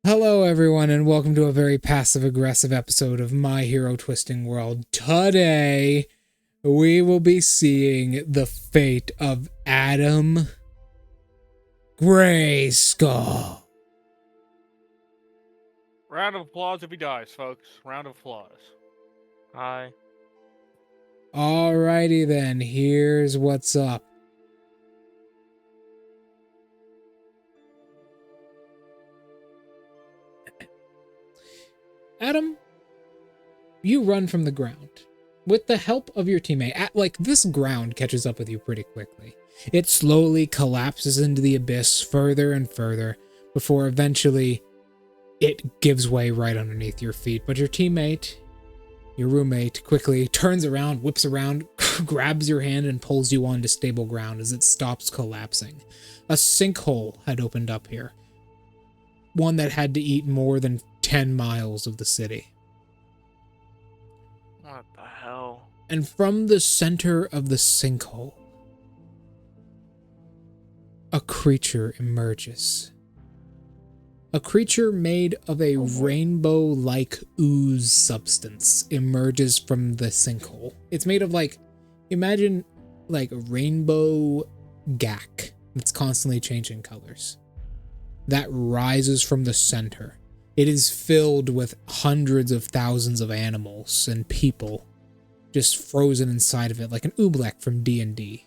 Hello everyone and welcome to a very passive-aggressive episode of My Hero Twisting World. Today, we will be seeing the fate of Adam Grayskull. Round of applause if he dies, folks. Round of applause. Hi. Alrighty then, here's what's up. Adam, you run from the ground. With the help of your teammate, this ground catches up with you pretty quickly. It slowly collapses into the abyss further and further before eventually it gives way right underneath your feet. But your teammate, your roommate, quickly turns around, whips around, grabs your hand and pulls you onto stable ground as it stops collapsing. A sinkhole had opened up here. One that had to eat more than 10 miles of the city. What the hell? And from the center of the sinkhole, a creature emerges. A creature made of a rainbow-like ooze substance emerges from the sinkhole. It's made of imagine a rainbow gack that's constantly changing colors. That rises from the center. It is filled with hundreds of thousands of animals and people just frozen inside of it like an oobleck from D&D.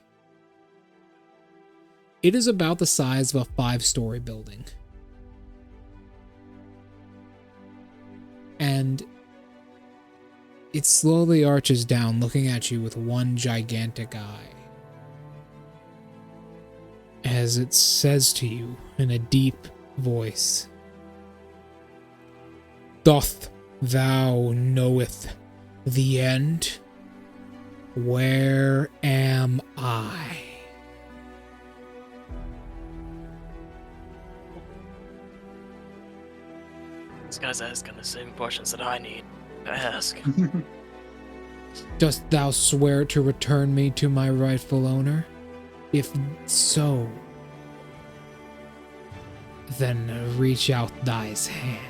It is about the size of a 5-story building. And it slowly arches down, looking at you with one gigantic eye. As it says to you in a deep voice, "Doth thou knoweth the end? Where am I?" This guy's asking the same questions that I need to ask. "Dost thou swear to return me to my rightful owner? If so, then reach out thy's hand."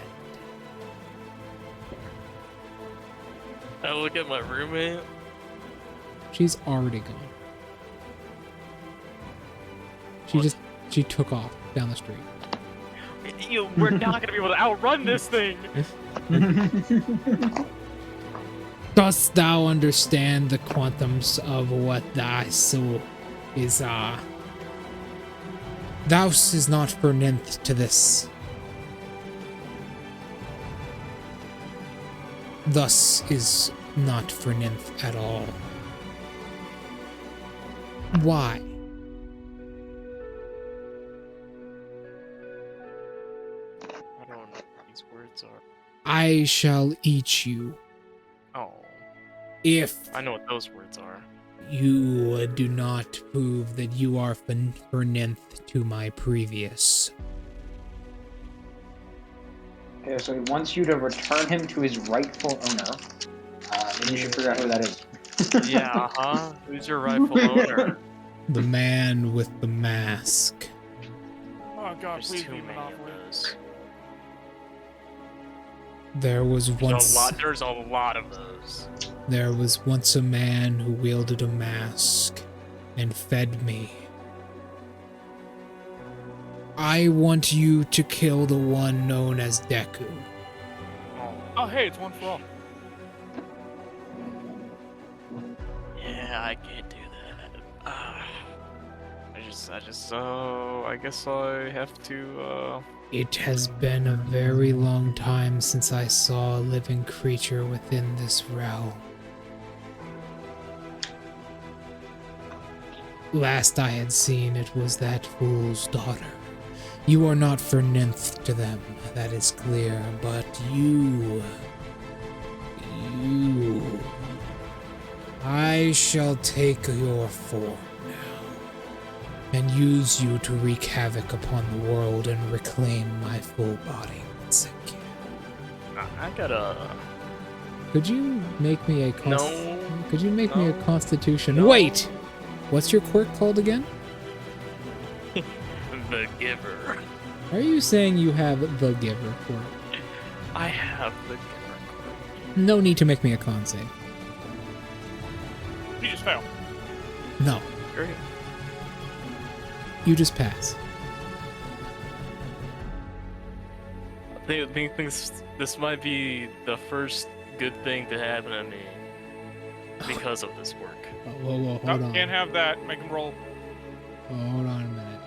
I look at my roommate. She's already gone. She took off down the street. We're not gonna be able to outrun this thing! "Dost thou understand the quantums of what thy soul is, Thous is not for ninth to this. Thus is not for ninth at all. Why? I don't know what these words are. I shall eat you Oh, if I know what those words are. you do not prove that you are for ninth to my previous." Okay, so he wants you to return him to his rightful owner. Then you should figure out who that is. Yeah, huh? Who's your rightful owner? The man with the mask. Oh god, There's please too be many of Monopoly. those. There was once There's a lot of those. There was once a man who wielded a mask and fed me. I want you to kill the one known as Deku. Oh hey, it's one for all. Yeah, I can't do that. I guess I have to, It has been a very long time since I saw a living creature within this realm. Last I had seen, it was that fool's daughter. You are not for ninth to them, that is clear, but you... I shall take your form now, and use you to wreak havoc upon the world and reclaim my full body once again. I gotta... Could you make me a No. Could you make me a No. constitution? No. Wait! What's your quirk called again? The Giver. Are you saying you have the giver quirk? I have the giver quirk. No need to make me a con save. You just fail. No, Great. you just pass. I think this might be the first good thing to happen to me because of this work. Oh, whoa, hold Nope, on. can't have that. Make him roll. Oh, hold on a minute.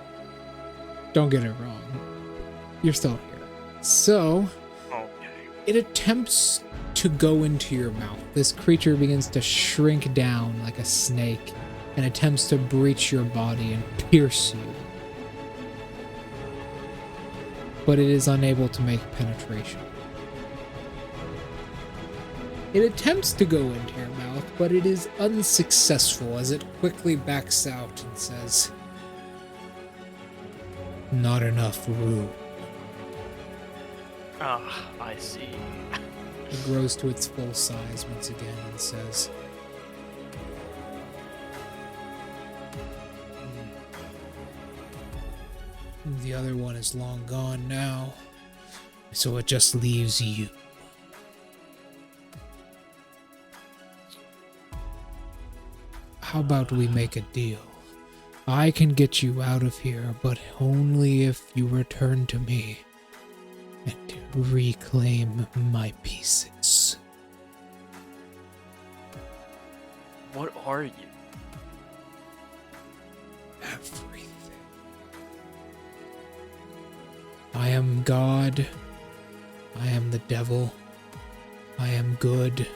Don't get it wrong. You're still here. So, Okay. it attempts to go into your mouth. This creature begins to shrink down like a snake and attempts to breach your body and pierce you. But it is unable to make penetration. It attempts to go into your mouth, but it is unsuccessful as it quickly backs out and says, "Not enough room." Ah, I see. It grows to its full size once again and says, "The other one is long gone now, so it just leaves you." How about we make a deal? I can get you out of here, but only if you return to me and reclaim my pieces. What are you? Everything. I am God. I am the devil. I am good.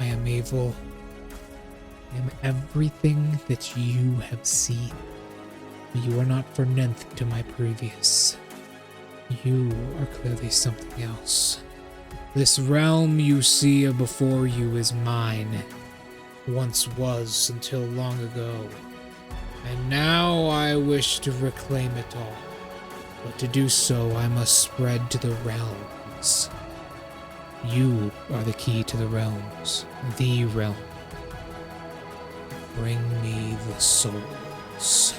I am evil. I am everything that you have seen. You are not for ninth to my previous. You are clearly something else. This realm you see before you is mine. Once was until long ago. And now I wish to reclaim it all. But to do so, I must spread to the realms. You are the key to the realms. The realm. Bring me the souls.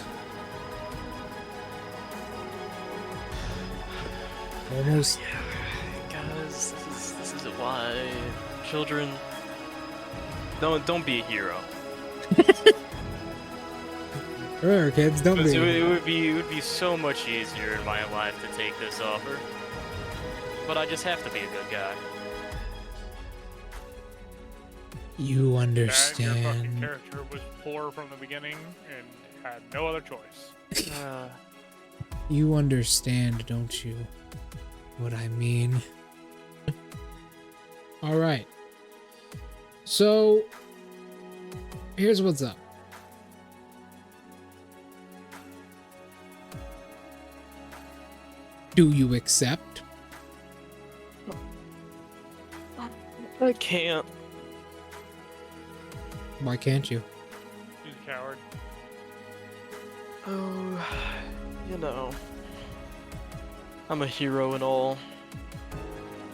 Almost. Guys, this is why children don't be a hero. Remember, kids, don't Because be. it would be so much easier in my life to take this offer. But I just have to be a good guy. You And your fucking understand. character was poor from the beginning and had no other choice. You understand, don't you? What I mean? Alright. So, here's what's up. Do you accept? I can't. Why can't you? He's a coward. Oh, you know. I'm a hero and all.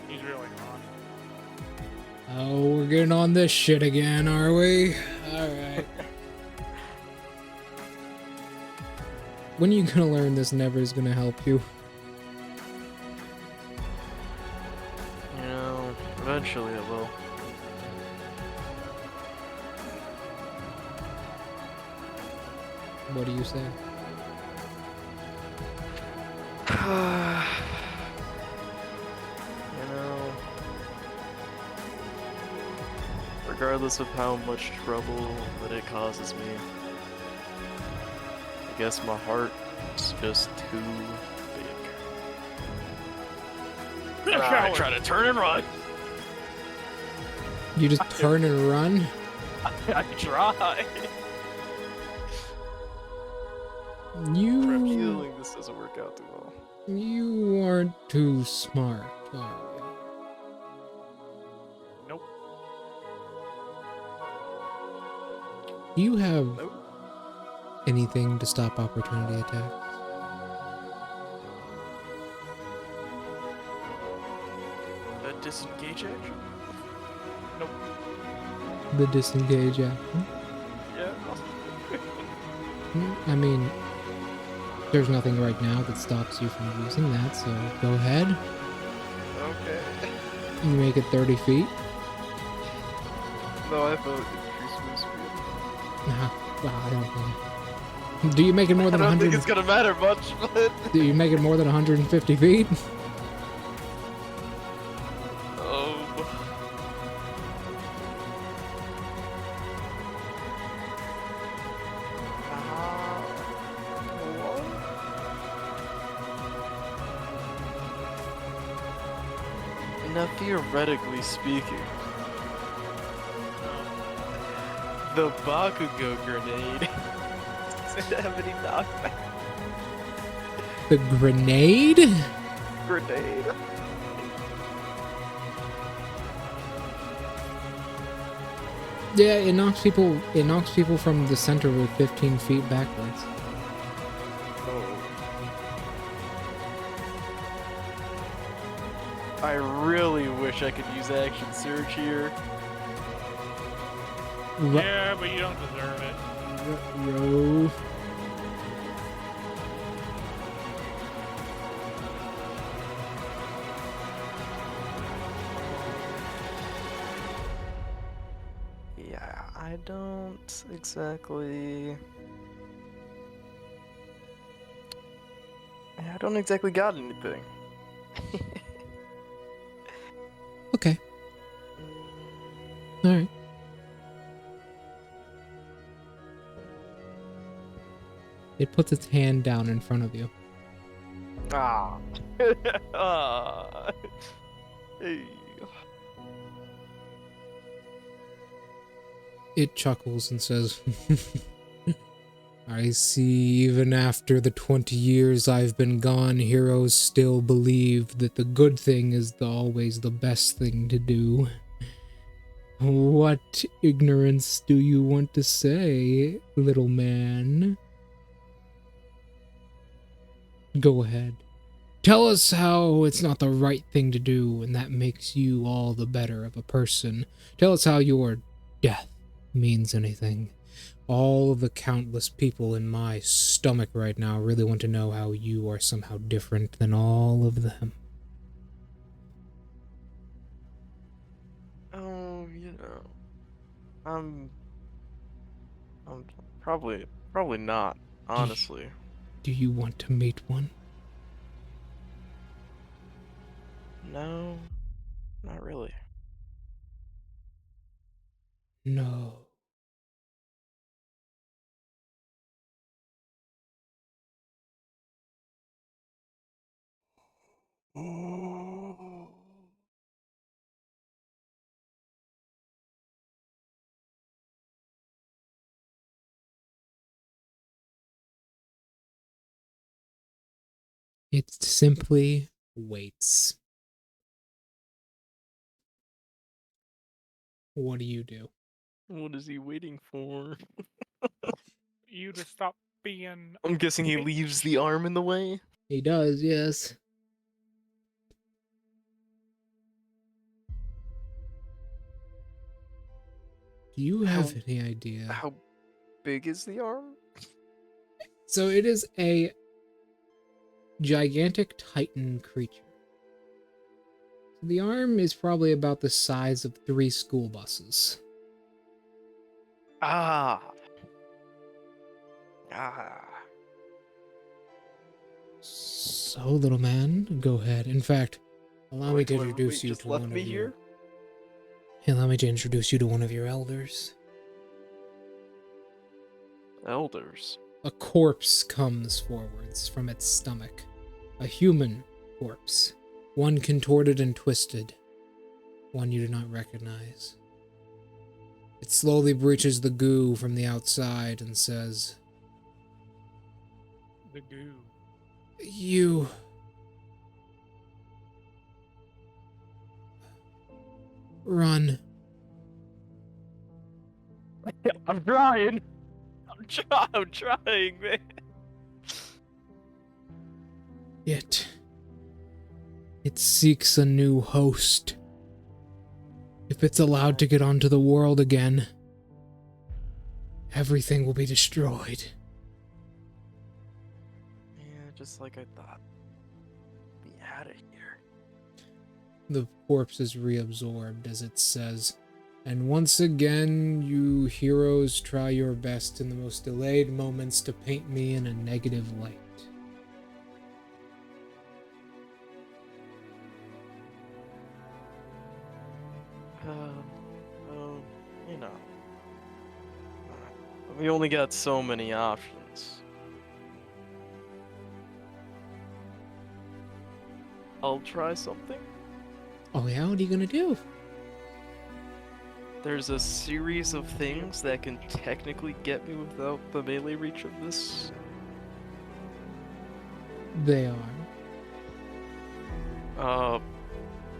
He's really not. Oh, we're getting on this shit again, are we? Alright. When are you gonna learn this never is gonna help you? You know, eventually it will. What do you say? You know, regardless of how much trouble that it causes me, I guess my heart is just too big. I try to turn and run. You just turn and run? I try. I'm You feeling this doesn't work out too well. you aren't too smart, are Nope. you? You have Nope. anything to stop opportunity attacks? A disengage action? Nope. The disengage action? Yeah. I mean, There's nothing right now that stops you from using that, so go ahead. Okay. You make it 30 feet. No, I have an increased move speed. Nah, well, I don't think. Do you make it more I than don't 100? think it's gonna matter much, but... Do you make it more than 150 feet? Oh. Now, theoretically speaking, the Bakugo grenade does it have any knockback? The grenade? Grenade? Yeah, it knocks people. It knocks people from the center with 15 feet backwards. Oh. I really wish I could use action surge here. Yeah, but you don't deserve it. Yo. Yeah, I don't exactly... I don't exactly got anything. Okay. All right. It puts its hand down in front of you. Ah. Ah. Hey. It chuckles and says, I see even after the 20 years I've been gone, heroes still believe that the good thing is always the best thing to do. What ignorance do you want to say, little man? Go ahead. Tell us how it's not the right thing to do, and that makes you all the better of a person. Tell us how your death means anything. All of the countless people in my stomach right now really want to know how you are somehow different than all of them. Oh, I'm probably not, honestly. Do you want to meet one? No, not really. No. It simply waits. What do you do? What is he waiting for? You to stop being. I'm guessing he bitch. leaves the arm in the way. He does, yes. Do you have any idea? How big is the arm? So it is a gigantic titan creature. The arm is probably about the size of 3 school buses. Ah. Ah. So, little man, go ahead. In fact, allow me Wait, to wait, introduce you just to left one me of here? your... Allow me to introduce you to one of your elders. Elders. A corpse comes forwards from its stomach. A human corpse. One contorted and twisted. One you do not recognize. It slowly breaches the goo from the outside and says, The goo. You... Run. I'm trying. I'm trying, man. It seeks a new host. If it's allowed to get onto the world again, everything will be destroyed. just like I thought. Be out of here. The corpse is reabsorbed as it says, and once again, you heroes try your best in the most delayed moments to paint me in a negative light. You know. We only got so many options. I'll try something. Oh yeah, what are you gonna do? There's a series of things that can technically get me without the melee reach of this. They are.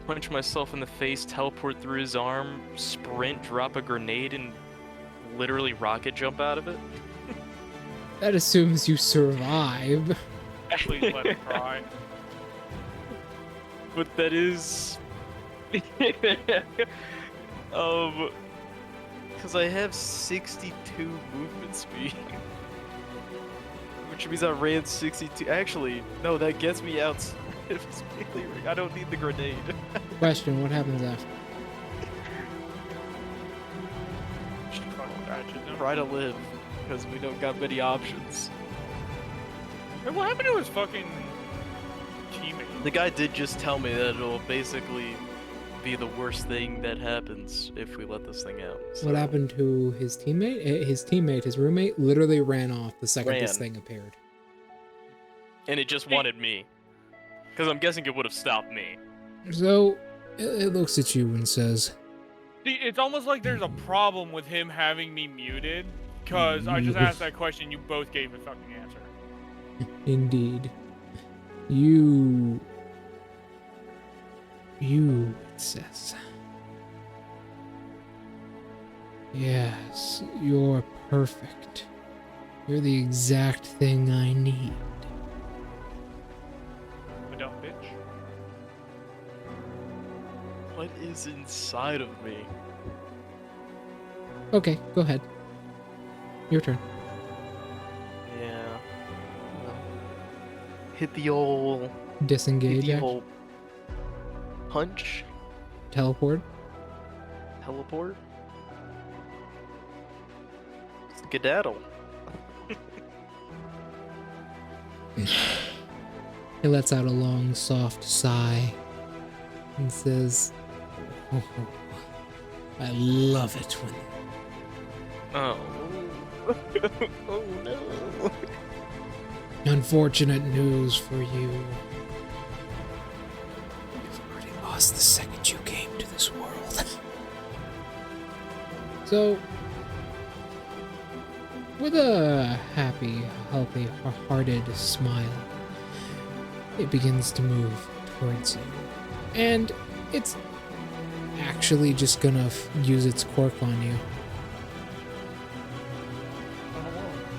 Punch myself in the face, teleport through his arm, sprint, drop a grenade, and literally rocket jump out of it. That assumes you survive. Please let him try. But that is... Because I have 62 movement speed. Which means I ran 62. Actually, no, that gets me out. I don't need the grenade. Question, what happens after? Just fucking ratchet him. Try to live, because we don't got many options. Hey, what happened to his fucking teammate? The guy did just tell me that it'll basically be the worst thing that happens if we let this thing out. So. What happened to his teammate? His roommate, literally ran off the second this thing appeared. And it just wanted me. Because I'm guessing it would have stopped me. So, it looks at you and says, See, it's almost like there's a problem with him having me muted, because I just asked that question, you both gave a fucking answer. indeed. You, it says. Yes, you're perfect. You're the exact thing I need. A dumb bitch. What is inside of me? Okay, go ahead. Your turn. Yeah. Hit the old... Disengage. Hit the old... Punch? Teleport. Teleport? Skedaddle. He lets out a long, soft sigh and says, "Oh, I love it when..." Oh. Oh no. Unfortunate news for you. You've already lost the second you came to this world. So, with a happy, healthy-hearted smile, it begins to move towards you. And it's actually just gonna use its quirk on you.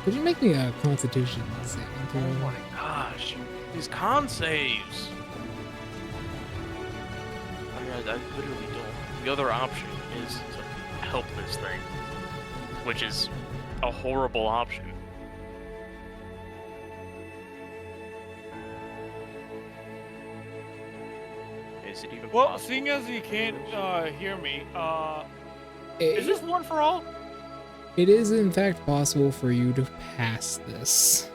Could you make me a Constitution saving throw? Oh my gosh. These con saves. I mean, I literally don't. The other option is to help this thing, which is a horrible option. Is it even Well, possible? seeing as you can't hear me, It, is this one for all? it is in fact possible for you to pass this.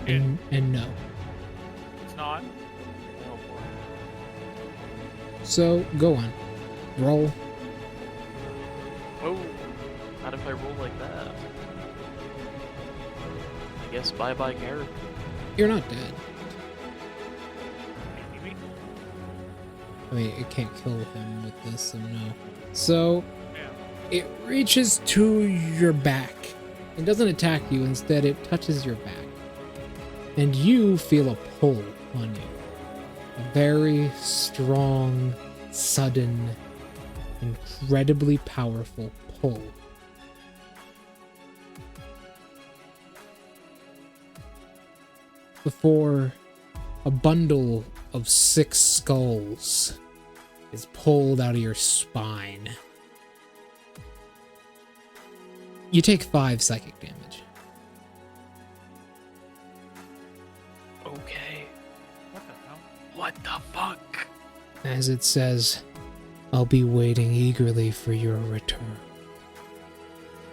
And no. It's not. So, go on. Roll. Oh, not if I roll like that. I guess bye-bye character. You're not dead. Maybe. I mean, it can't kill him with this, so no. So, Yeah. it reaches to your back. It doesn't attack you, instead it touches your back. And you feel a pull on you. A very strong, sudden, incredibly powerful pull. Before a bundle of 6 skulls is pulled out of your spine. You take 5 psychic damage. okay? What the hell? What the fuck? As it says, I'll be waiting eagerly for your return.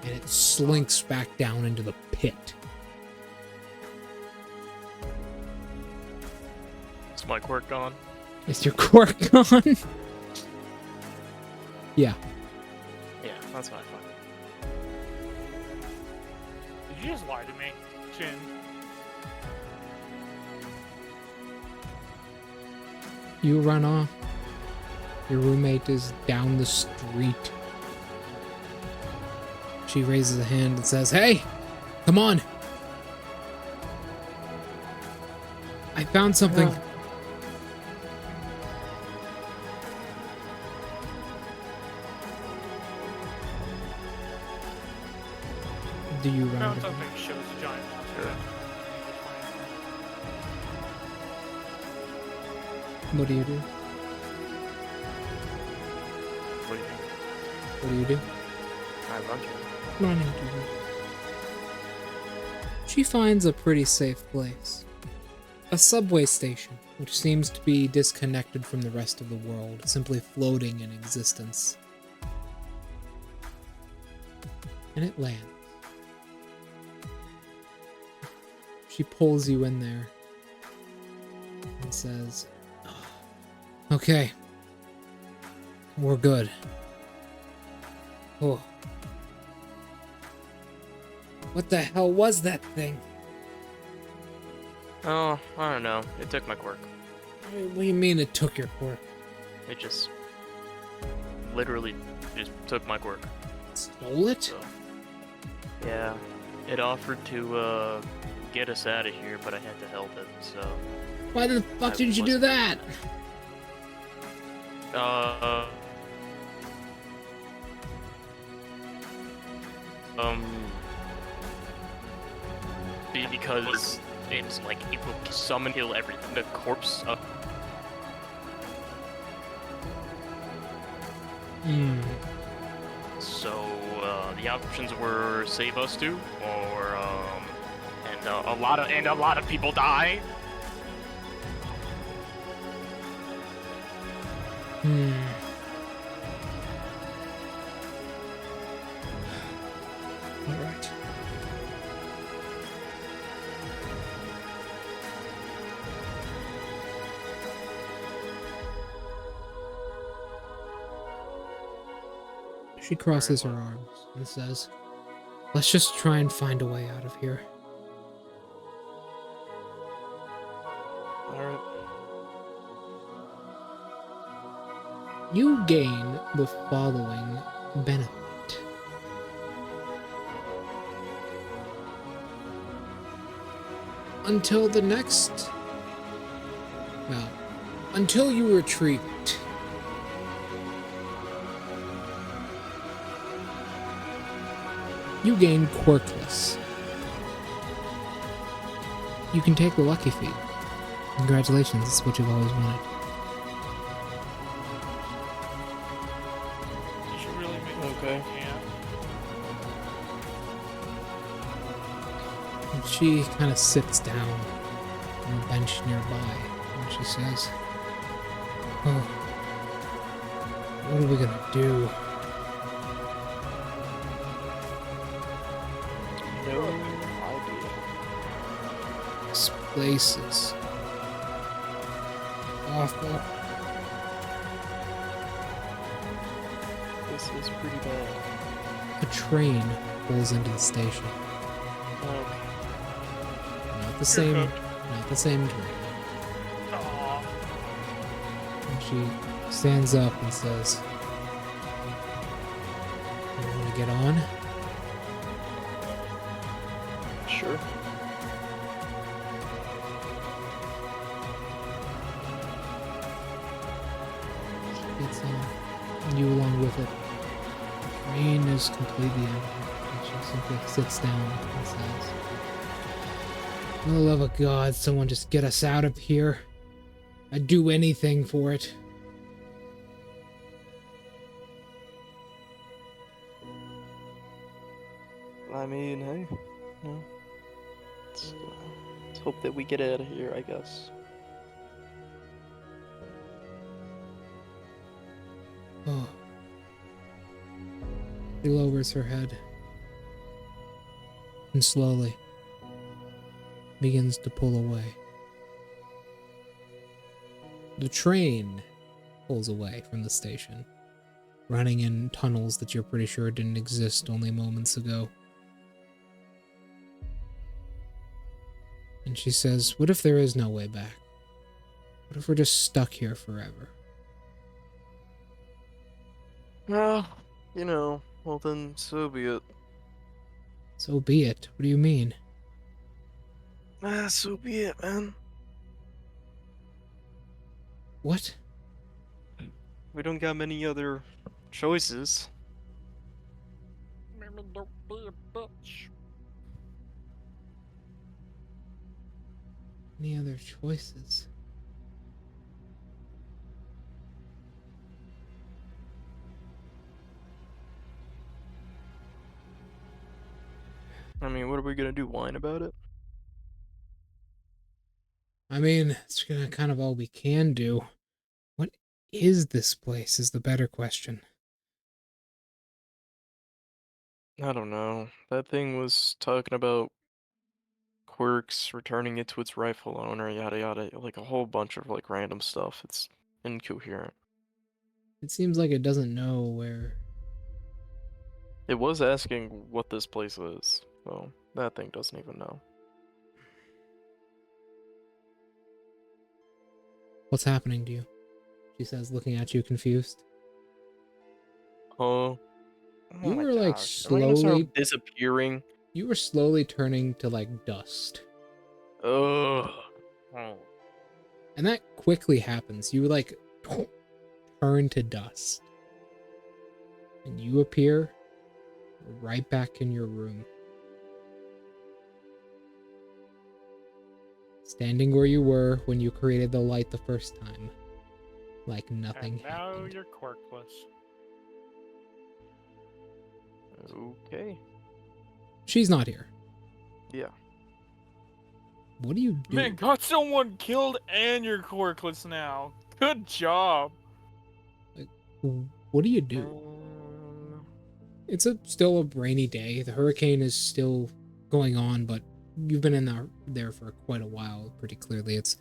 And it slinks back down into the pit. Is my quirk gone? Is your quirk gone? Yeah. Yeah, that's what I thought. Did you just lie to me, Chin? You run off. Your roommate is down the street. She raises a hand and says, "Hey, come on. I found something." Do you run? Found to- something that shows a giant monster. What do you do? What do you mean? What do you do? I run to it. Running to her. She finds a pretty safe place. A subway station, which seems to be disconnected from the rest of the world, simply floating in existence. And it lands. She pulls you in there and says, "Okay, we're good." Oh. What the hell was that thing? Oh, I don't know. It took my quirk. What do you mean it took your quirk? It just literally just took my quirk. Stole it? So yeah, it offered to get us out of here, but I had to help it. So Why the fuck I didn't you do wasn't that? Because it's like it will summon, kill everything. The corpse of Hmm. so the options were save us two, or and a lot of people die. Alright. She crosses her arms and says, "Let's just try and find a way out of here." Alright. You gain the following benefit. Until the next... Well, until you retreat, you gain Quirkless. You can take the Lucky Feat. Congratulations, it's what you've always wanted. You should really make Okay. Yeah. And she kind of sits down on a bench nearby, and she says, "Oh, what are we gonna do?" No idea. This place is awful. This is pretty bad. A train pulls into the station. Okay. Not the same, cooked. not the same train. Aw. And she stands up and says, "You want to get on?" Sure. Gets on, and you along with it. The train is completely empty, and she simply sits down and says, "For the love of God, someone just get us out of here. I'd do anything for it." I mean, hey, no. It's hope that we get out of here, I guess. Oh. She lowers her head and slowly begins to pull away. The train pulls away from the station, running in tunnels that you're pretty sure didn't exist only moments ago. And she says, what if there is no way back? What if we're just stuck here forever? Well, you know, well then, so be it. So be it. What do you mean? So be it, man. What? We don't got many other choices. Maybe don't be a bitch. Any other choices? I mean, what are we gonna do? Whine about it? I mean, it's kind of all we can do. What is this place is the better question. I don't know. That thing was talking about quirks, returning it to its rightful owner, yada yada, like a whole bunch of like random stuff. It's incoherent. It seems like it doesn't know where... It was asking what this place is, so that thing doesn't even know. What's happening to you? She says, looking at you confused. Oh You my were like gosh. Am I gonna start slowly... disappearing? You were slowly turning to like dust. Ugh. Oh. And that quickly happens. You like turn to dust. And you appear right back in your room. Standing where you were when you created the light the first time. Like nothing And now happened. you're quirkless. Okay. She's not here. Yeah. What do you do? Man, got someone killed and you're quirkless now. Good job. What do you do? It's still a rainy day. The hurricane is still going on, but you've been in there for quite a while. Pretty clearly, it's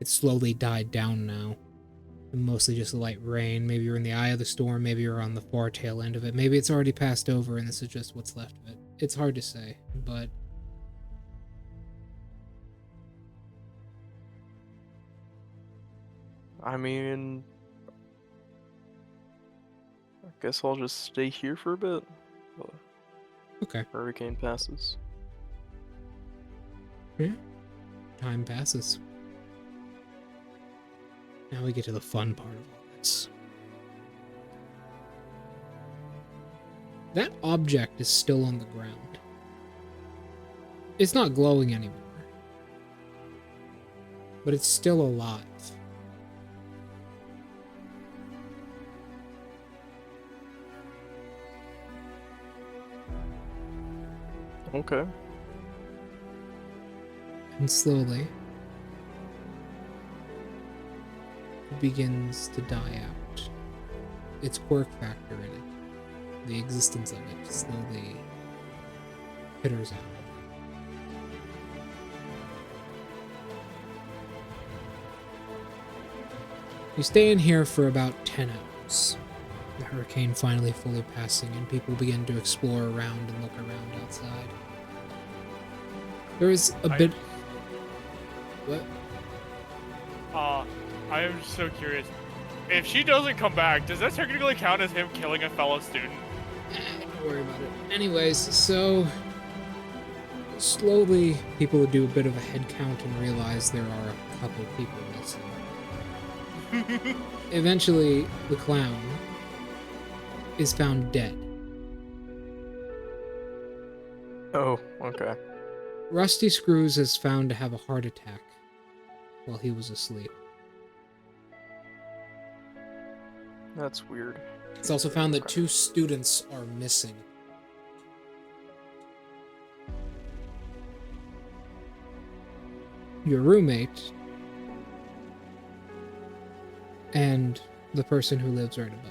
slowly died down now. And mostly just light rain. Maybe you're in the eye of the storm. Maybe you're on the far tail end of it. Maybe it's already passed over, and this is just what's left of it. It's hard to say, but I mean, I guess I'll just stay here for a bit. okay. Hurricane passes. Yeah. Time passes. Now we get to the fun part of all this. That object is still on the ground. It's not glowing anymore. But it's still alive. Okay. And slowly, it begins to die out. Its quirk factor in it, the existence of it, slowly pitters out. You stay in here for about 10 hours. The hurricane finally fully passing, and people begin to explore around and look around outside. There is a bit... What? I am so curious. If she doesn't come back, does that technically count as him killing a fellow student? Don't worry about it. Anyways, so... Slowly, people do a bit of a head count and realize there are a couple people missing. Eventually, the clown is found dead. Oh, okay. Rusty Screws is found to have a heart attack while he was asleep. That's weird. It's also found that 2 students are missing. your roommate, and the person who lives right above you.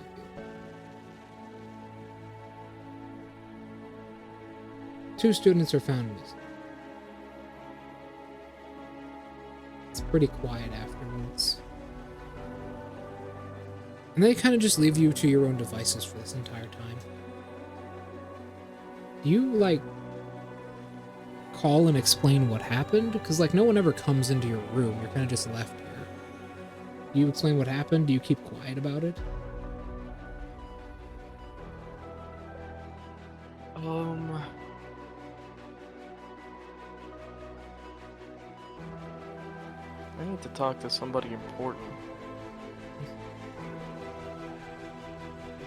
2 students are found missing. It's pretty quiet afterwards. And they kind of just leave you to your own devices for this entire time. Do you, like, call and explain what happened? Because, like, no one ever comes into your room. You're kind of just left here. Do you explain what happened? Do you keep quiet about it? I need to talk to somebody important.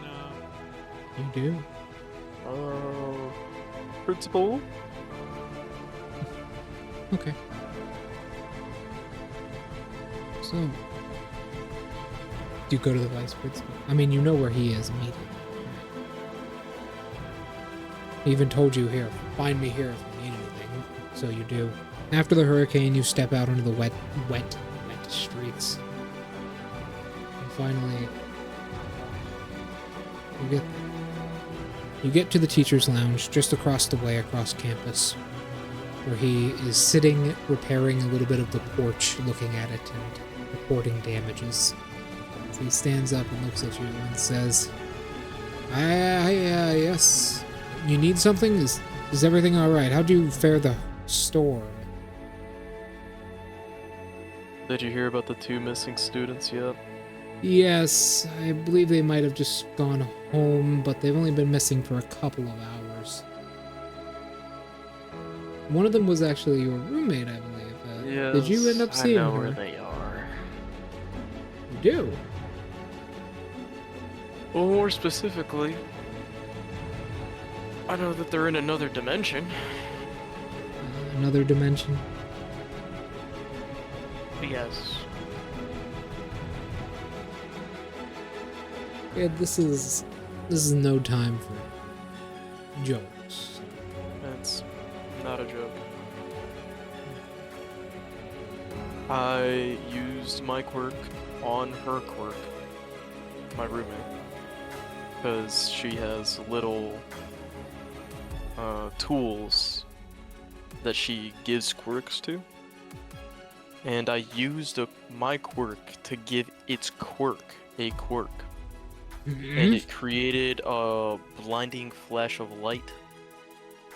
No. You do. Principal? Okay. So, do you go to the vice principal? I mean, you know where he is immediately. He even told you, here, find me here if you need anything. So you do. After the hurricane, you step out onto the wet streets. And finally, you get to the teacher's lounge just across the way across campus, where he is sitting repairing a little bit of the porch, looking at it and reporting damages. So he stands up and looks at you and says, yes. You need something? Is everything alright? How'd you fare the storm? Did you hear about the 2 missing students yet? Yes, I believe they might have just gone home, but they've only been missing for a couple of hours. One of them was actually your roommate, I believe. Yes, did you end up seeing I know her? where they are. You do? Well, more specifically, I know that they're in another dimension. Another dimension? Yes. Yeah, this is no time for jokes. It's not a joke. I used my quirk on her quirk, my roommate, because she has little tools that she gives quirks to, and I used my quirk to give its quirk a quirk. And it created a blinding flash of light,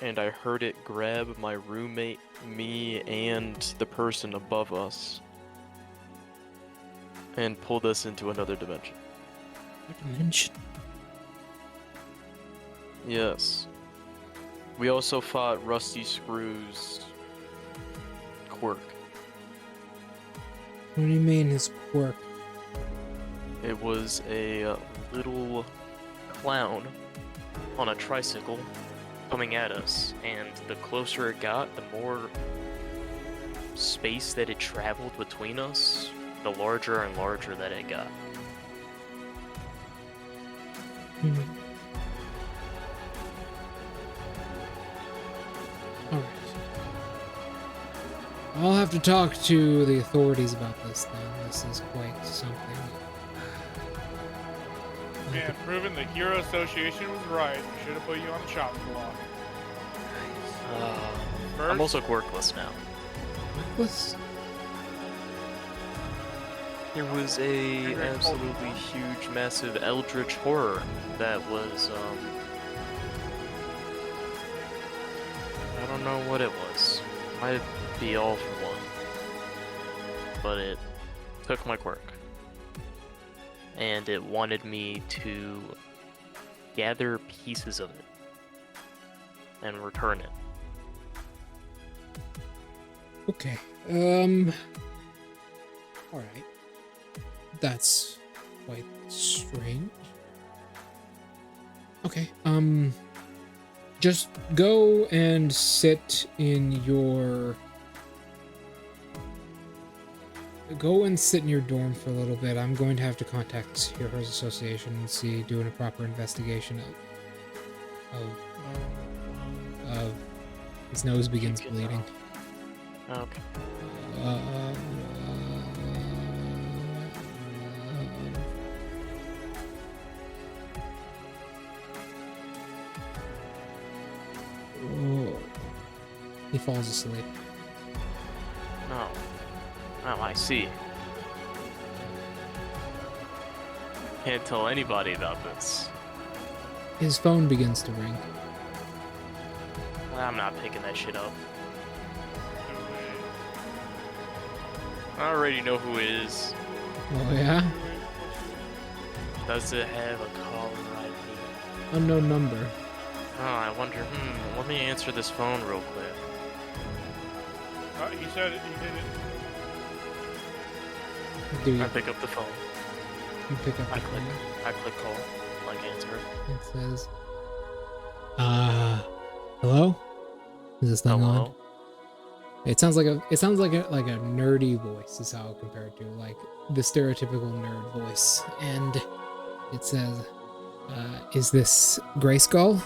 and I heard it grab my roommate, me, and the person above us, and pulled us into another dimension. What dimension? Yes. We also fought Rusty Screw's quirk. What do you mean his quirk? It was a little clown on a tricycle coming at us, and the closer it got, the more space that it traveled between us, the larger and larger that it got. Alright. I'll have to talk to the authorities about this then. This is quite something. Man, proving the Hero Association was right. We should have put you on the shop floor. First, I'm also quirkless now. What's... There was a absolutely huge, massive eldritch horror that was, I don't know what it was. Might be all for one. But it took my quirk. And it wanted me to gather pieces of it and return it. Okay. Alright. That's quite strange. Okay, just go and sit in your... Go and sit in your dorm for a little bit. I'm going to have to contact Heroes Association and see, doing a proper investigation of his nose begins bleeding. Okay. Oh. He falls asleep. Oh. Oh, I see. Can't tell anybody about this. His phone begins to ring. I'm not picking that shit up. I already know who it is. Oh yeah? Does it have a caller ID? Unknown number. Oh, I wonder. Let me answer this phone real quick. He said it, he did it. Do you I pick up the phone. pick up I the click. phone? I click call. Like answer. It says, hello? Is this thing on? Hello. It sounds like a nerdy voice is how I'll compare it to, like the stereotypical nerd voice. And it says, is this Grayskull?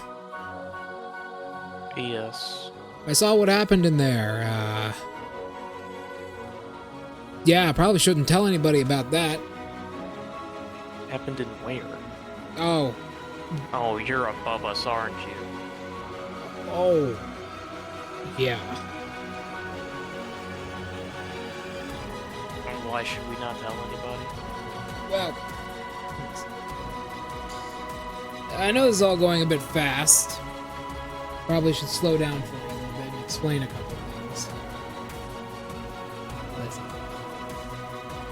Yes. I saw what happened in there. Yeah, I probably shouldn't tell anybody about that. Happened in where? Oh. Oh, you're above us, aren't you? Oh. Yeah. Why should we not tell anybody? Well, I know this is all going a bit fast. Probably should slow down for a little bit and explain a couple of things. Listen.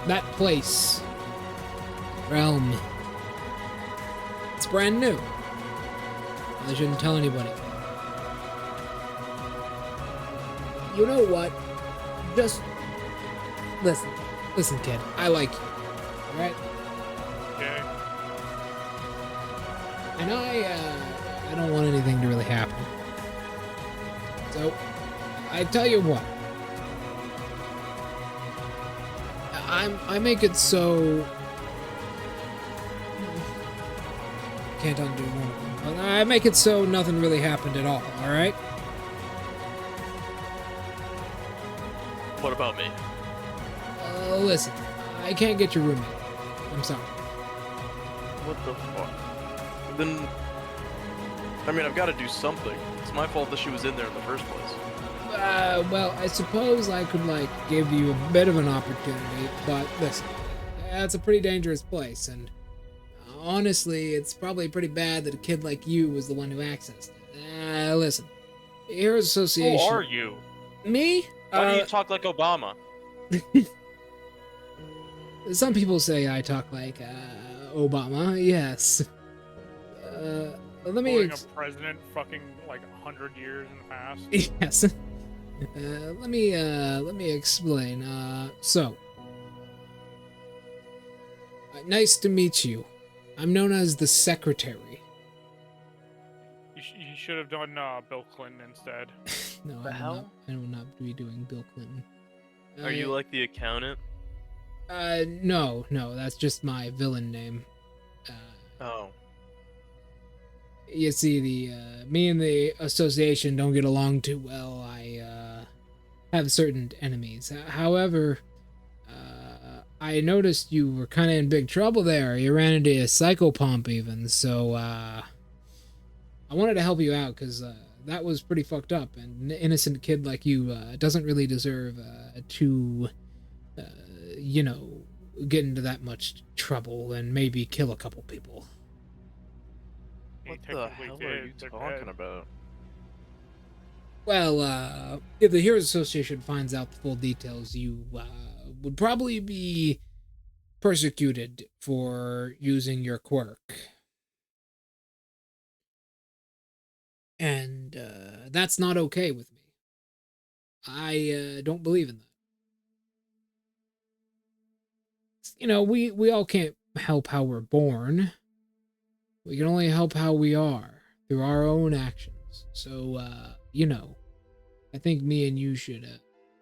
That place, realm, it's brand new. I shouldn't tell anybody. You know what? Just listen. Listen, kid. I like you. Alright? Okay. And I don't want anything to really happen. So, I tell you what. I make it so... Can't undo one of them. But I make it so nothing really happened at all, alright? What about me? Listen. I can't get your roommate. I'm sorry. What the fuck? Then, I mean, I've got to do something. It's my fault that she was in there in the first place. Well, I suppose I could, like, give you a bit of an opportunity, but listen, that's a pretty dangerous place, and honestly, it's probably pretty bad that a kid like you was the one who accessed it. Listen, Heroes Association... Who are you? Me? Why do you talk like Obama? Some people say I talk like, Obama, yes. Let me... Quoting a president fucking like 100 years in the past. Yes. Let me explain. Nice to meet you. I'm known as the Secretary. You should have done Bill Clinton instead. No, The hell? I will not be doing Bill Clinton. Are you like the accountant? No, that's just my villain name. Oh. You see, me and the association don't get along too well. I have certain enemies. However, I noticed you were kind of in big trouble there. You ran into a psychopomp even, so I wanted to help you out because that was pretty fucked up, and an innocent kid like you doesn't really deserve to, get into that much trouble and maybe kill a couple people. He What the technically hell did, are you they're talking dead. about? Well, if the Heroes Association finds out the full details, you would probably be persecuted for using your quirk. And that's not okay with me. I don't believe in that. You know, we all can't help how we're born. We can only help how we are through our own actions. So, I think me and you should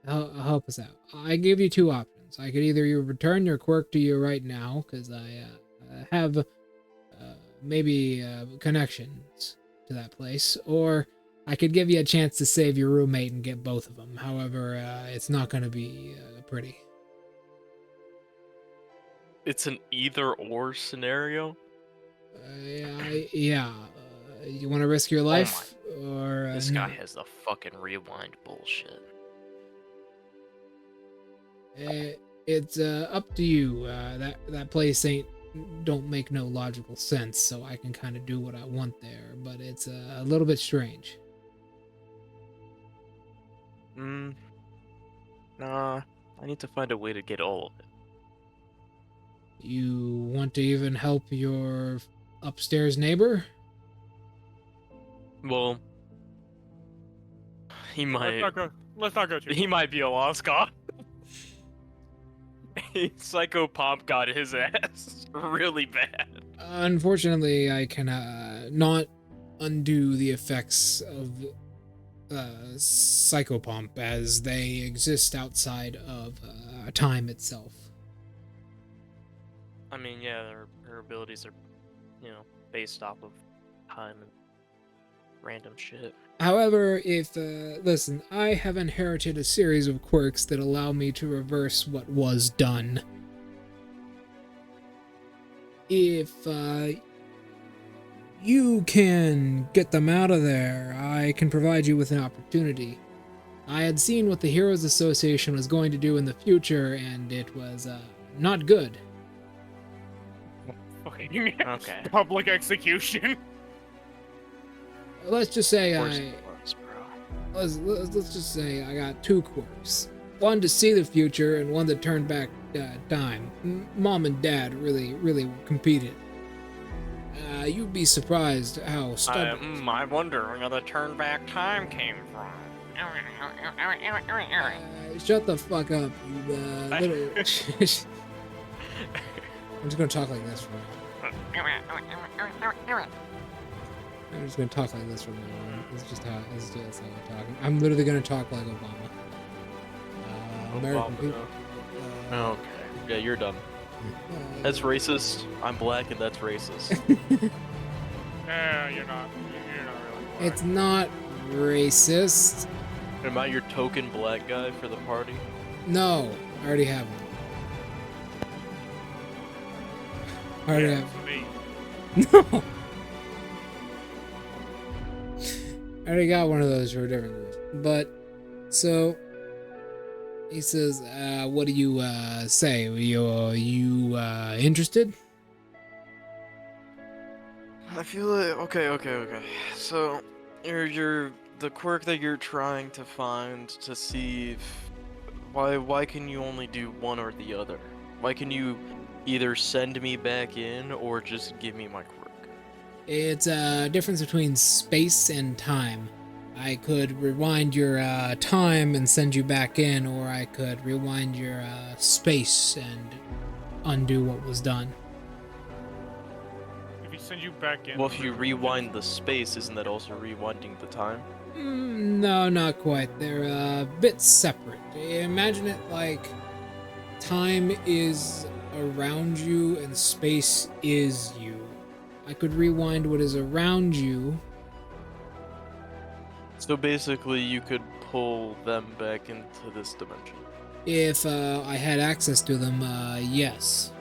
help us out. I give you two options. I could either you return your quirk to you right now, because I have maybe connections to that place, or I could give you a chance to save your roommate and get both of them. However, it's not going to be pretty. It's an either-or scenario? Yeah. You want to risk your life? Or This no? guy has the fucking rewind bullshit. It's up to you. That place don't make no logical sense, so I can kind of do what I want there, but it's a little bit strange. Nah, I need to find a way to get all of it. You want to even help your upstairs neighbor? Well, he might. Let's not go too. He might be a lost cause. Psychopomp got his ass really bad. Unfortunately, I can not undo the effects of Psychopomp as they exist outside of time itself. I mean, yeah, her abilities are, based off of time and random shit. However, if, listen, I have inherited a series of quirks that allow me to reverse what was done. If, you can get them out of there, I can provide you with an opportunity. I had seen what the Heroes Association was going to do in the future, and it was, not good. Okay. Okay. Public execution. Let's just say Of course it was, bro. let's just say I got two quirks. One to see the future and one to turn back time. Mom and Dad really competed. You'd be surprised how stubborn. I wonder where the turn back time came from. Shut the fuck up, you little. I'm just gonna talk like this from now on. I'm just gonna talk like this from now on. It's just how I'm talking. I'm literally gonna talk like Obama. American people. Okay. Yeah, you're done. That's racist. I'm black and that's racist. Yeah, you're not really. Black. It's not racist. Am I your token black guy for the party? No, I already have one. I already have. It's me. No. I already got one of those for a different group. But, so, he says, what do you, say? Are you interested? I feel like okay. So, you're the quirk that you're trying to find to see if, why can you only do one or the other? Why can you either send me back in or just give me my quirk? It's a difference between space and time. I could rewind your time and send you back in, or I could rewind your space and undo what was done. If he sends you back in. Well, if you rewind the space, isn't that also rewinding the time? No, not quite. They're a bit separate. Imagine it like time is around you and space is you. I could rewind what is around you. So basically, you could pull them back into this dimension. If I had access to them, yes.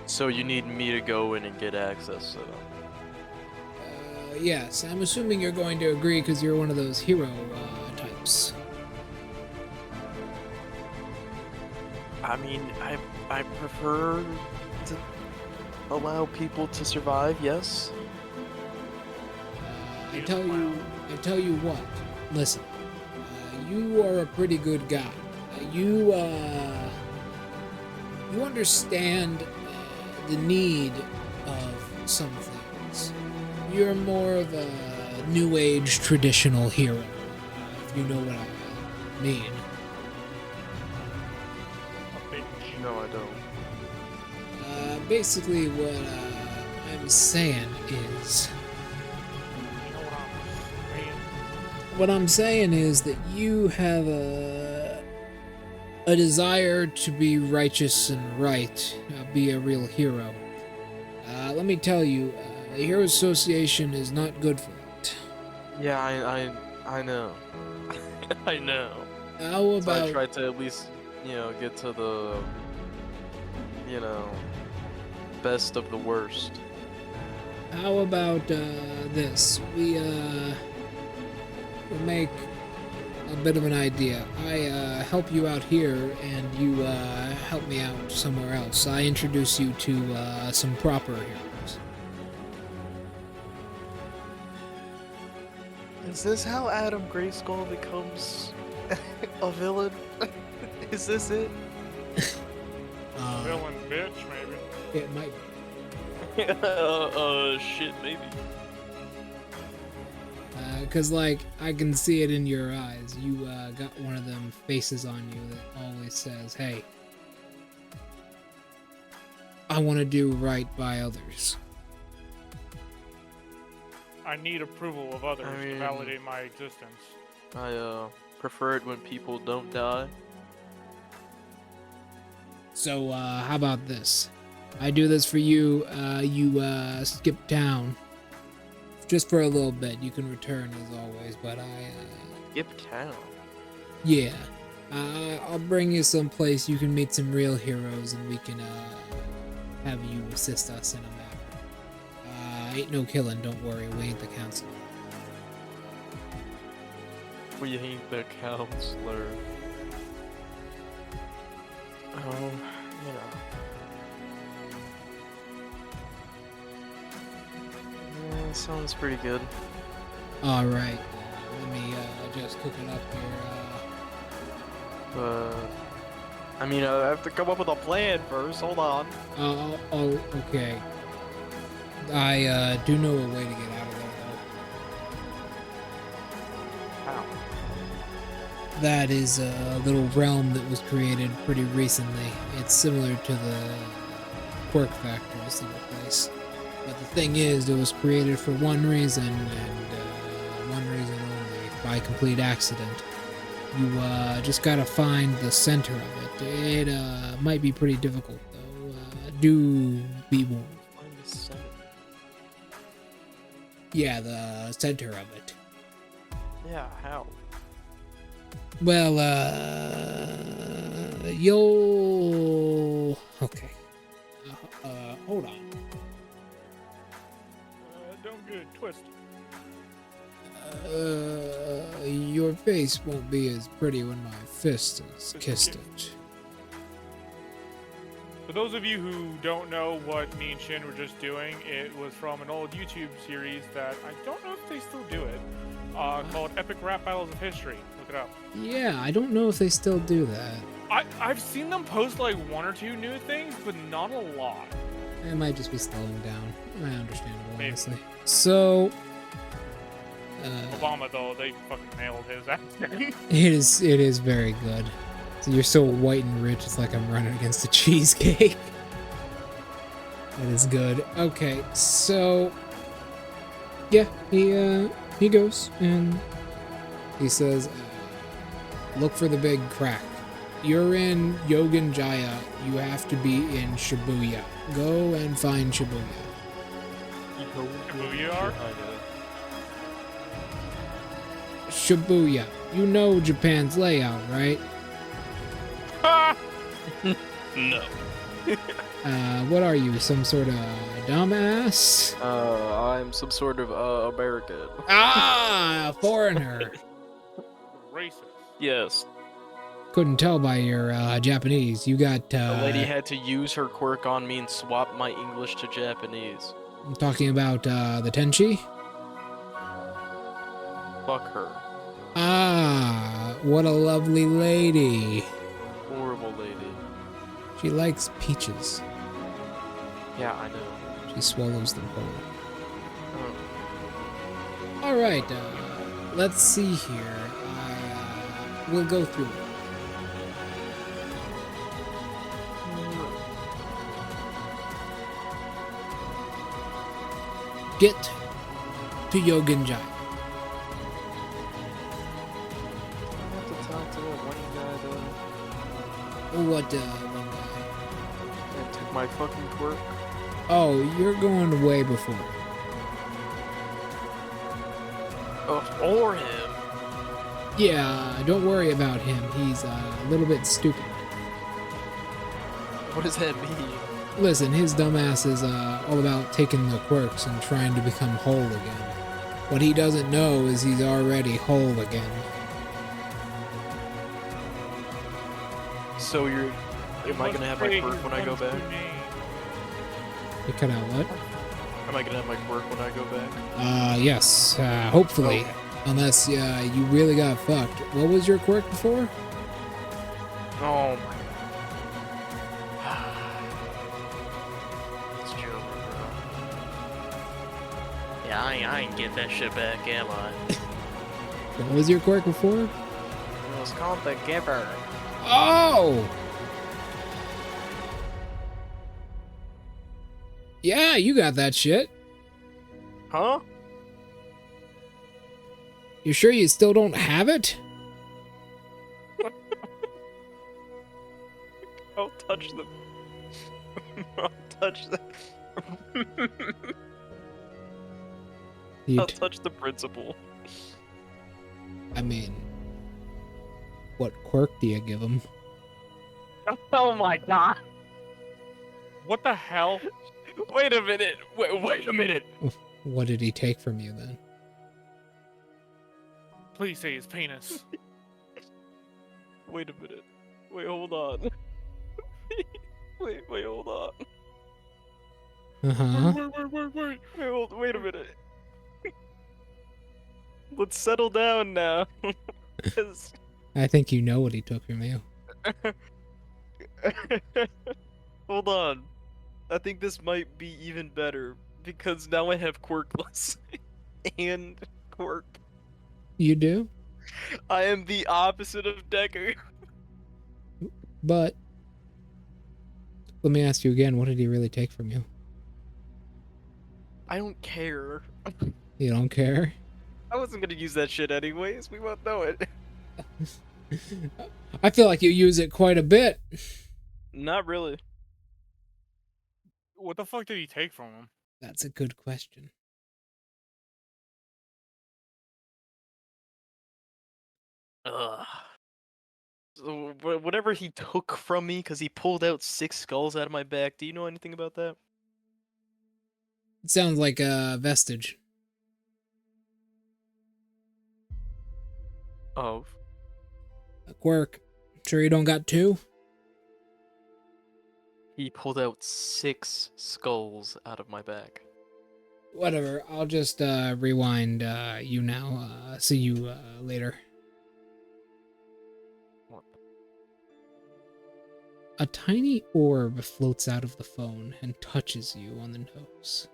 So you need me to go in and get access to them. Yes. I'm assuming you're going to agree because you're one of those hero types. I mean, I prefer to allow people to survive, yes? I tell you what. Listen, you are a pretty good guy. You understand the need of some things. You're more of a new age traditional hero, if you know what I mean. No, I don't. Basically, what I'm saying is. What I'm saying is that you have a desire to be righteous and right, be a real hero. Let me tell you, the Hero Association is not good for that. Yeah, I know. I know. How So I about tried to at least, get to the, best of the worst. this? We make a bit of an idea. I help you out here, and you help me out somewhere else. I introduce you to some proper heroes. Is this how Adam Grayskull becomes a villain? Is this it? Villain bitch, maybe. It might be. Shit, maybe. Cause like I can see it in your eyes. You got one of them faces on you that always says, "Hey, I want to do right by others." I need approval of others I to mean- validate my existence. I prefer it when people don't die. So how about this? I do this for you. You skip town just for a little bit. You can return as always, but Skip town. yeah. I'll bring you someplace you can meet some real heroes, and we can have you assist us in a matter. Ain't no killing, don't worry. We ain't the council. We ain't the counselor. Oh, Yeah, sounds pretty good. All right. Let me just cook it up here. I mean, I have to come up with a plan first. Hold on. Oh, okay. I do know a way to get out of there, though. How? That is a little realm that was created pretty recently. It's similar to the Quirk Factory's little place. But the thing is, it was created for one reason, and one reason only, by complete accident. You just gotta find the center of it. It might be pretty difficult, though. Do be warned. Find the center. Yeah, the center of it. Yeah, how? Well, you'll... Okay. Hold on. Don't get it twisted. Your face won't be as pretty when my fist has kissed it. For those of you who don't know what me and Shin were just doing, it was from an old YouTube series that I don't know if they still do it, called Epic Rap Battles of History. Look it up. Yeah, I don't know if they still do that. I've seen them post like one or two new things, but not a lot. It might just be slowing down. Understandable, Maybe. honestly. So... Obama, though, they fucking nailed his accent. It is very good. So you're so white and rich, it's like I'm running against a cheesecake. That is good. Okay, so yeah, he goes and he says, look for the big crack. You're in Yogan Jaya. You have to be in Shibuya. Go and find Shibuya. Shibuya are? Shibuya. You know Japan's layout, right? No. What are you, some sort of dumbass? I'm some sort of American. Ah, foreigner. Racist. Yes. Couldn't tell by your Japanese. You got The lady had to use her quirk on me and swap my English to Japanese. I'm talking about the Tenchi? Fuck her. Ah, what a lovely lady. Horrible lady. She likes peaches. Yeah, I know. She swallows them whole. Oh. All right, let's see here. We'll go through it. Get to Yogenjai. I have to talk to that one guy though. What, one guy? That took my fucking quirk. Oh, you're going way before. Oh, Or him. Yeah, don't worry about him. He's a little bit stupid. What does that mean? Listen, his dumbass is all about taking the quirks and trying to become whole again. What he doesn't know is he's already whole again. So am I gonna have my quirk when I go back? You cut out what? Am I gonna have my quirk when I go back? Yes, hopefully. Okay. Unless you really got fucked. What was your quirk before? Oh my. It's joking, bro. Yeah, I ain't get that shit back, am I? What was your quirk before? It was called the Giver. Oh! Yeah, you got that shit. Huh? You sure you still don't have it? Don't touch them. Don't touch them. I'll touch the principal. I mean, what quirk do you give him? Oh my god. What the hell? Wait a minute. Wait a minute. What did he take from you then? Please say his penis. Wait a minute. Wait, hold on. wait, hold on. Uh-huh. Wait a minute. Let's settle down now. 'Cause- I think you know what he took from you. Hold on. I think this might be even better because now I have quirkless and quirk. You do? I am the opposite of Decker. But let me ask you again, what did he really take from you? I don't care. You don't care? I wasn't gonna use that shit anyways. We won't know it. I feel like you use it quite a bit. Not really. What the fuck did he take from him? That's a good question. Ugh. So, whatever he took from me, because he pulled out 6 skulls out of my back. Do you know anything about that? It sounds like a vestige. Of? A quirk. Sure you don't got 2? He pulled out 6 skulls out of my back. Whatever, I'll just rewind you now. See you later. What? A tiny orb floats out of the phone and touches you on the nose.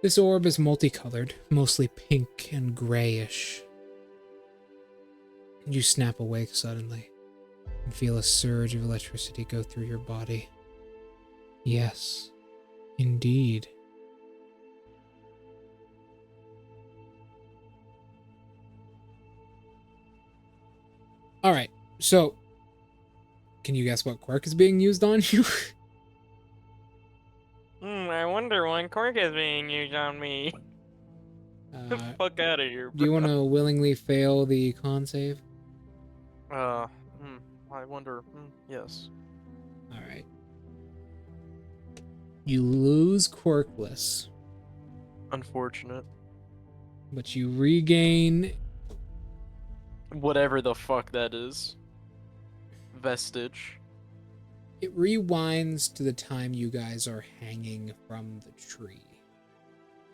This orb is multicolored, mostly pink and grayish. You snap awake suddenly and feel a surge of electricity go through your body. Yes, indeed. Alright, so can you guess what quirk is being used on you? I wonder what quirk is being used on me. Get the fuck out of here, Do you bro. want to willingly fail the con save? I wonder. Yes. Alright. You lose quirkless, Unfortunate. but you regain... Whatever the fuck that is. Vestige. It rewinds to the time you guys are hanging from the tree.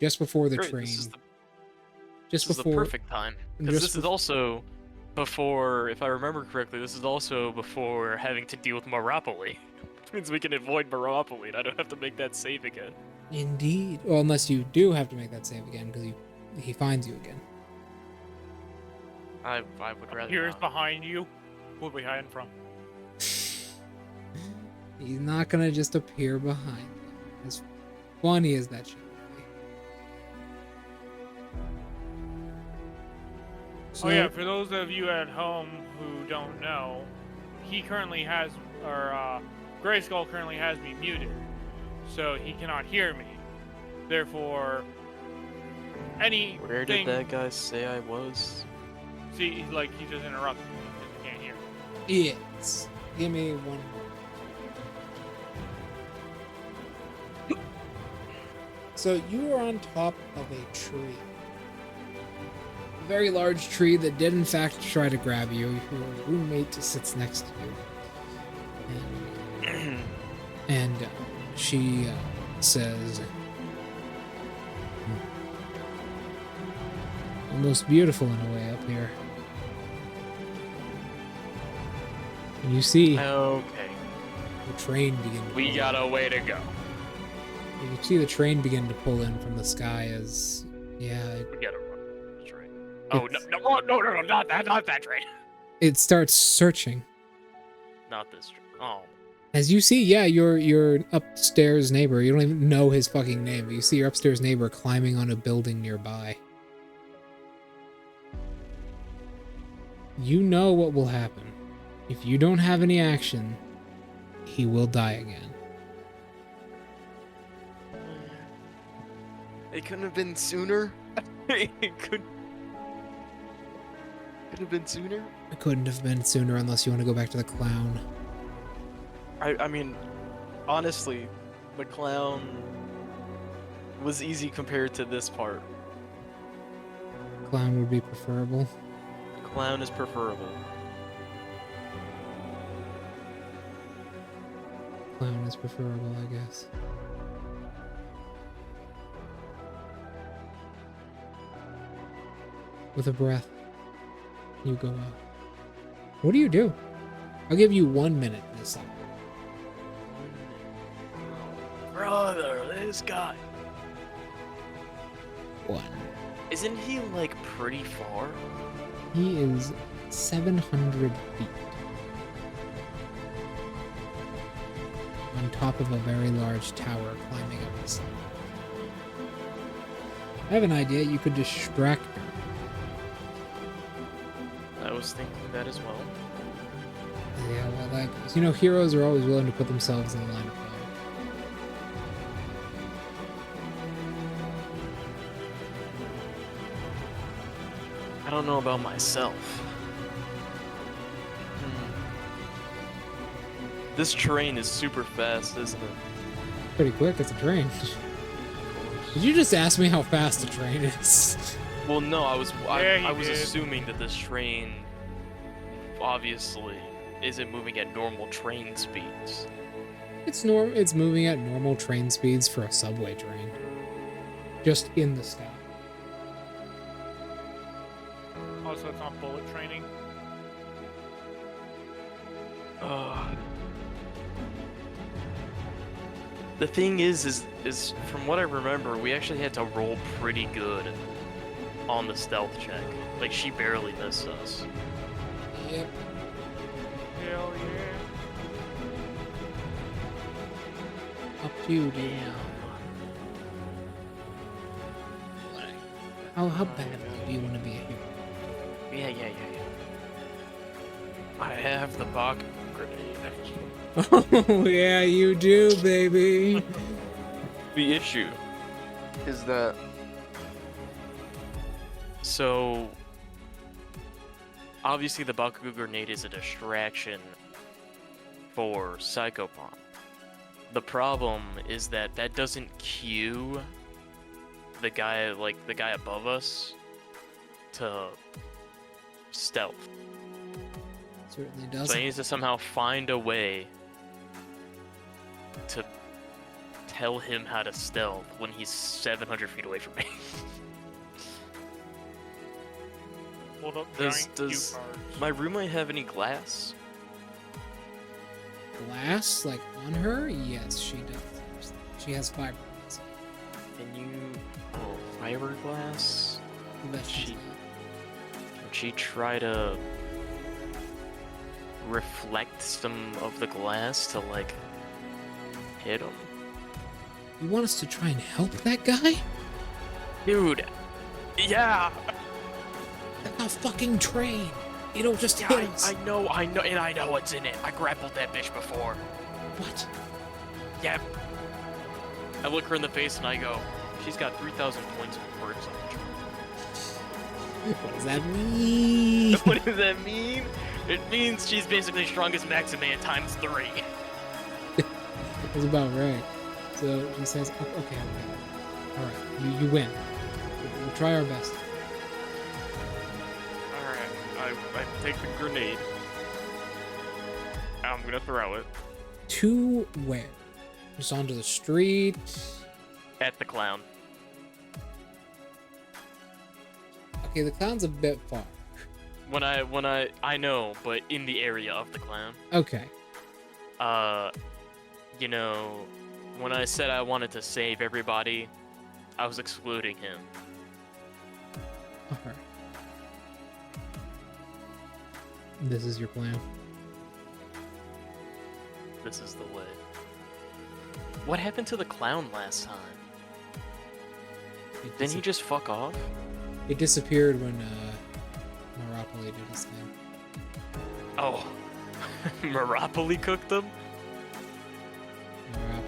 Just before the Great, train. This is the, Just this is the before... perfect time. Because just this is also before, if I remember correctly, this is also before having to deal with Meropoly. Which means we can avoid Meropoly and I don't have to make that save again. Indeed. Well, unless you do have to make that save again, because he finds you again. I would rather Here's not. behind you. Who are we hiding from? He's not gonna just appear behind you. As funny as that shit would be. So, Oh yeah, for those of you at home who don't know, he currently has, or Grayskull currently has me muted, so he cannot hear me. Therefore, anything. Where did that guy say I was? See, like, he just interrupted me because he can't hear. Yes. Give me one more. So you are on top of a tree. A very large tree that did in fact try to grab you. Your roommate sits next to you. And she says, almost beautiful in a way up here. And you see Okay. the train begin to We pull got in. a way to go. You can see the train begin to pull in from the sky as, yeah, We gotta run the train. Oh, no, not that train. it starts searching. Not this train. Oh. As you see, yeah, your upstairs neighbor, you don't even know his fucking name, but you see your upstairs neighbor climbing on a building nearby. You know what will happen. If you don't have any action, he will die again. It couldn't have been sooner. It could have been sooner. It couldn't have been sooner unless you want to go back to the clown. I mean, honestly, the clown was easy compared to this part. Clown would be preferable. Clown is preferable. Clown is preferable, I guess. With a breath, you go out. What do you do? I'll give you 1 minute to decide. Brother, this guy. 1. Isn't he like pretty far? He is 700 feet. On top of a very large tower climbing up the side. I have an idea. You could distract her. I was thinking that as well. Yeah, well, that goes. You know, heroes are always willing to put themselves in the line of fire. I don't know about myself. This train is super fast, isn't it? Pretty quick, it's a train. Did you just ask me how fast a train is? Well, no, I Yeah, was you did. assuming that this train obviously isn't moving at normal train speeds. It's moving at normal train speeds for a subway train. Just in the sky. Also, it's not bullet training. The thing is from what I remember, we actually had to roll pretty good on the stealth check. Like, she barely missed us. Yep. Hell yeah. Up to you, dude. How badly do you want to be a hero? Yeah. I have the Bach grenade. Oh yeah, you do, baby. The issue is that so obviously the Bakugo grenade is a distraction for Psychopomp. The problem is that doesn't cue the guy above us to stealth. Certainly So doesn't. I need to somehow find a way to tell him how to stealth when he's 700 feet away from me. Hold up Does- giant cue does cards. My roommate have any glass? Glass, like on her? Yes, she does. She has fiberglass. Can you... Oh, fiberglass? That's She- she. Can she try to reflect some of the glass to, like, hit him? You want us to try and help that guy? Dude! Yeah! That's a fucking train. It'll just Yeah, hit us. I know, and I know what's in it. I grappled that bitch before. What? Yep. I look her in the face and I go, She's got 3,000 points of quirks on What does that mean? her. What does that mean? It means she's basically strongest Maximan times 3. That's about right. So she says, okay. Alright, you win. We'll try our best. Alright, I take the grenade. I'm gonna throw it. To where? Just onto the street? At the clown. Okay, the clown's a bit far. I know, but in the area of the clown. Okay. You know, when I said I wanted to save everybody, I was excluding him. Alright. This is your plan. This is the way. What happened to the clown last time? Didn't he just fuck off? It disappeared when Purrple did his thing. Oh. Meropoli cooked them? Purrple.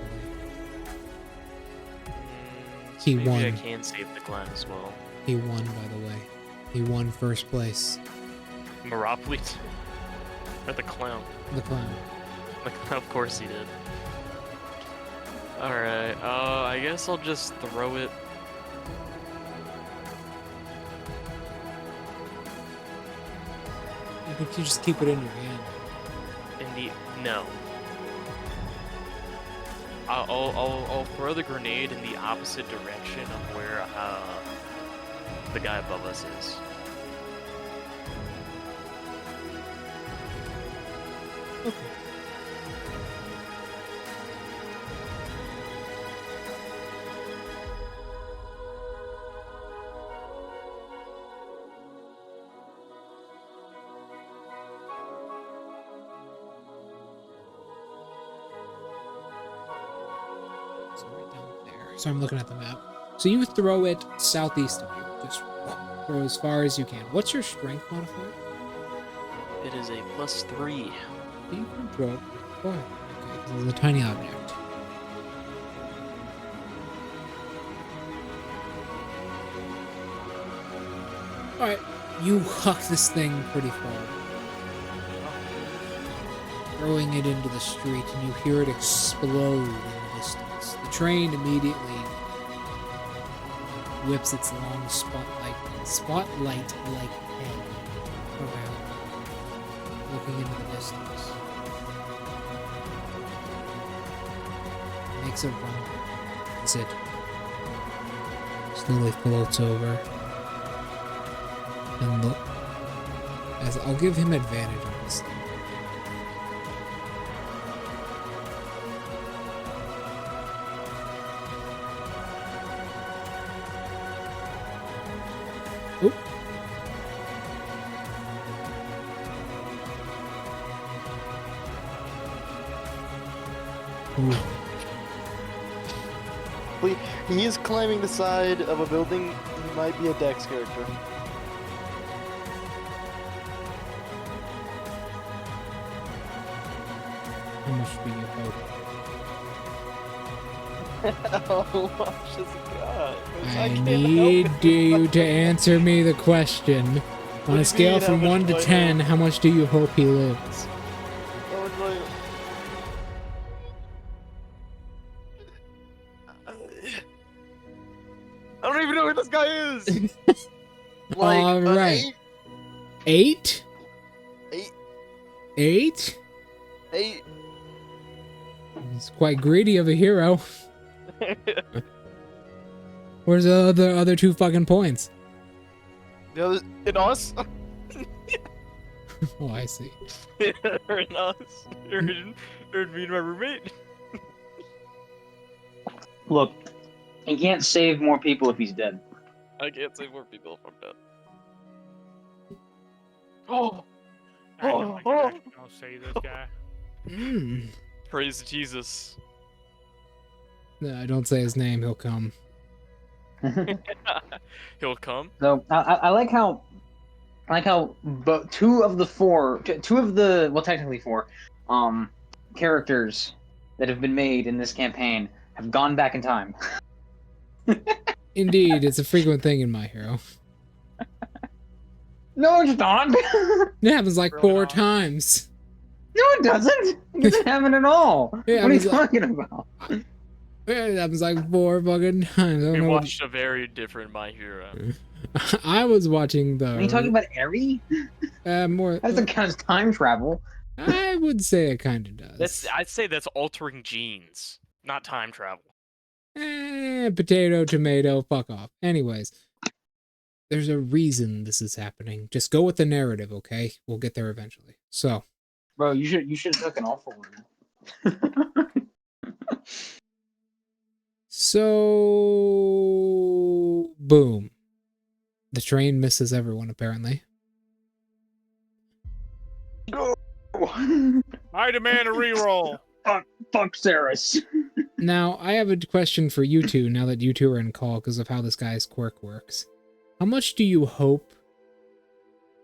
He Maybe won. I can save the clown as well. He won, by the way. He won first place. Meropoli? Or the clown? The clown. Of course he did. Alright, I guess I'll just throw it. You just keep it in your hand. No. I'll throw the grenade in the opposite direction of where the guy above us is. Okay. So right down there. So I'm looking at the map. So you throw it southeast of you. Just throw as far as you can. What's your strength modifier? It is a +3. You can throw it. Go ahead. Okay, 'cause it's a tiny object. Alright, you huck this thing pretty far. Throwing it into the street, and you hear it explode in the distance. The train immediately whips its long spotlight-like head around, looking into the distance. Makes a run. That's it. Slowly floats over. And look. As I'll give him advantage on this thing. Oop. Ooh. He is climbing the side of a building. He might be a Dex character. How much do you hope? How much has he got? I can't need help it. you to answer me the question. do On you a scale mean, how from much 1 do to I 10, know? how much do you hope he lives? How much do I don't even know who this guy is. All an right. 8? 8? 8? 8? 8. He's quite greedy of a hero. Where's the other 2 fucking points? The other in us? Oh, I see. Or in us. Or in me and my roommate. Look, he can't save more people if he's dead. I can't save more people if I'm dead. Oh. I know I can actually don't say this guy. Mm. Praise Jesus. No, don't say his name. He'll come. He'll come. So I like how, but two of the well, technically 4, characters that have been made in this campaign have gone back in time. Indeed, it's a frequent thing in My Hero. No, it's not. It happens like Really 4 not. times. No, it doesn't. It doesn't happen at all. Yeah, what are I you was like- talking about? It happens like 4 fucking times. I We don't know. watched a very different My Hero. I was watching the. Are you talking about Eri? More? That doesn't count as time travel. I would say it kind of does. I'd say that's altering genes, not time travel. Potato, tomato, fuck off. Anyways, there's a reason this is happening. Just go with the narrative, okay? We'll get there eventually. So, Bro, you should have taken all 4. so boom. The train misses everyone apparently. I demand a reroll. Fuck Saris. Now, I have a question for you two now that you two are in call because of how this guy's quirk works. How much do you hope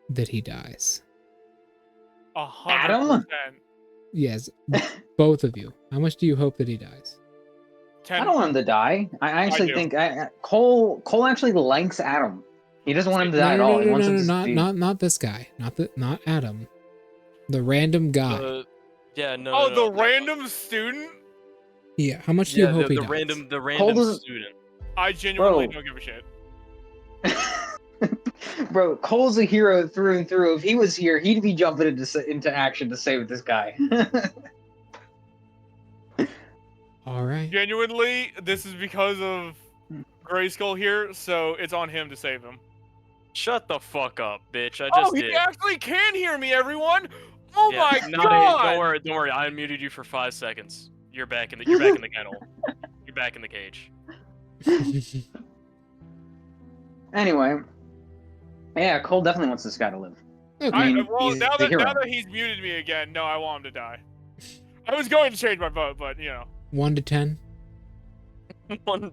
that he dies? 100%. Yes, both of you. How much do you hope that he dies? I don't want him to die. I actually do. think Cole actually likes Adam. He doesn't want him to die at all. He wants him to be... not this guy. Not Adam. The random guy. Yeah, no. Oh, no, the no. random student? Yeah, how much do you Yeah, hope he the dies? random doesn't- student. I genuinely Bro. don't give a shit. Bro, Cole's a hero through and through. If he was here, he'd be jumping into action to save this guy. All right. Genuinely, this is because of Grayskull here, so it's on him to save him. Shut the fuck up, bitch. I Oh, just he did. actually can hear me, everyone! Oh Yeah, my not god! Don't worry. I unmuted you for 5 seconds. You're back in the kennel. You're back in the cage. Anyway, yeah, Cole definitely wants this guy to live. Okay. Well, he's now the hero. that he's muted me again, no, I want him to die. I was going to change my vote, but, you know. 1 to 10. 1 to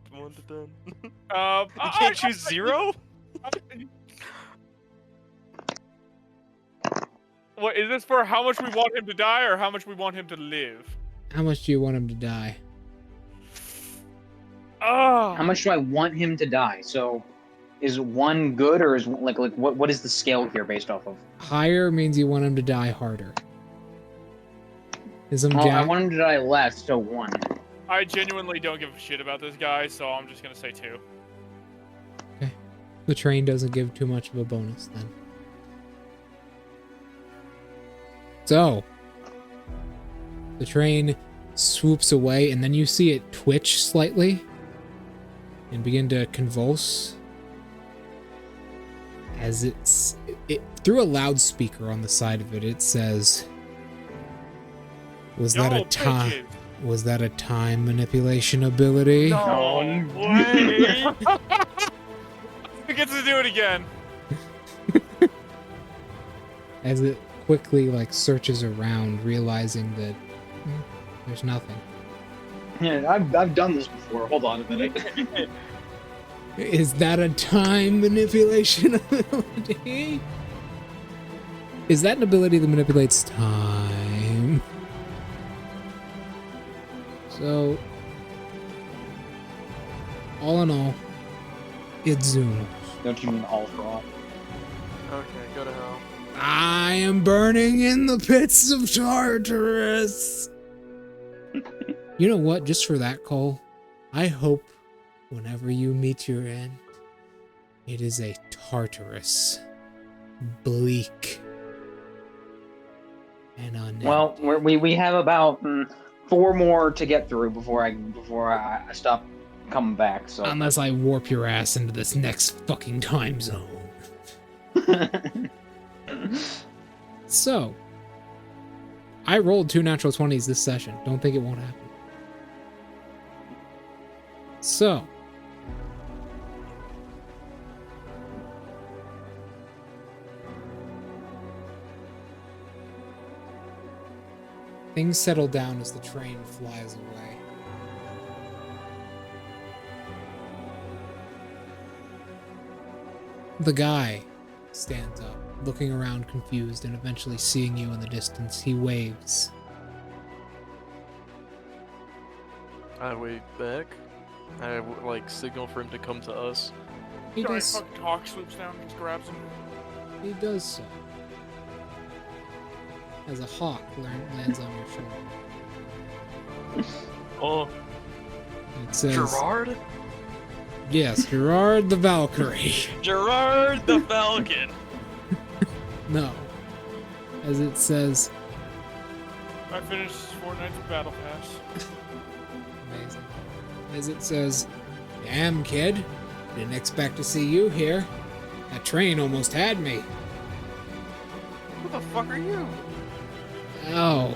10. You I can't choose 0? What, is this for how much we want him to die, or how much we want him to live? How much do you want him to die? Oh. How much do I want him to die? So, is 1 good, or is like what is the scale here based off of? Higher means you want him to die harder. Is him Well, I Jack? want him to die less, so 1. I genuinely don't give a shit about this guy, so I'm just gonna say 2. The train doesn't give too much of a bonus then. So, the train swoops away, and then you see it twitch slightly and begin to convulse as it through a loudspeaker on the side of it. It says, "Was that a time? bitches. Was that a time manipulation ability?" No way! He gets to do it again. As it quickly searches around, realizing that there's nothing. Yeah, I've done this before. Hold on a minute. Is that a time manipulation ability? Is that an ability that manipulates time? So, all in all, it's zoomed. Don't you mean all for all? Okay, go to hell. I am burning in the pits of Tartarus. You know what? Just for that, Cole, I hope whenever you meet your end, it is a Tartarus. Bleak. And unending. Well, we have about 4 more to get through before I stop coming back. So Unless I warp your ass into this next fucking time zone. So, I rolled 2 natural 20s this session. Don't think it won't happen. So, things settle down as the train flies away. The guy stands up, looking around confused, and eventually seeing you in the distance, he waves. I wave back. I like signal for him to come to us. He Giant does. fucking hawk swoops down and just grabs him. He does so. As a hawk lands on your shoulder. Oh, It says, Gerard? yes, Gerard the Valkyrie. Gerard the Falcon. No. As it says, I finished Fortnite's Battle Pass. amazing. As it says, damn kid, didn't expect to see you here. That train almost had me. Who the fuck are you? Oh.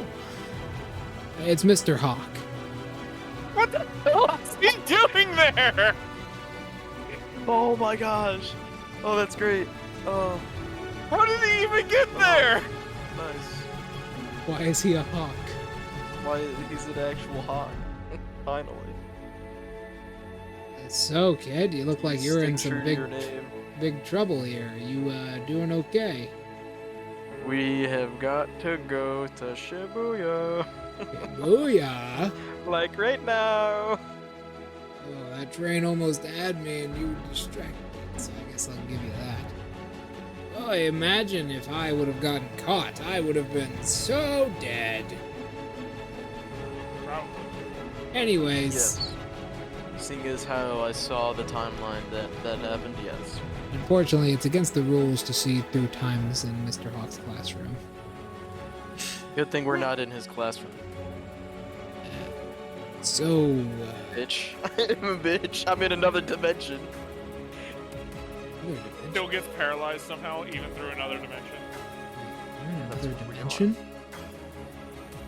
It's Mr. Hawk. What the hell is he doing there? Oh my gosh. Oh, that's great. Oh, How did he even get there? nice. Why is he a hawk? Why, he's an actual hawk. Finally. So, kid, you look like you're in Stick some true to big, your name. big trouble here. You, doing okay? We have got to go to Shibuya. Booyah! Like right now. Oh, that train almost had me and you distracted me, so I guess I'll give you that. Oh, imagine if I would have gotten caught. I would have been so dead. Anyways, Yes. Seeing as how I saw the timeline that happened, yes. unfortunately, it's against the rules to see through times in Mr. Hawk's classroom. Good thing we're not in his classroom. So, Bitch. I'm a bitch. I'm in another dimension. Still gets paralyzed somehow, even through another dimension. Another dimension?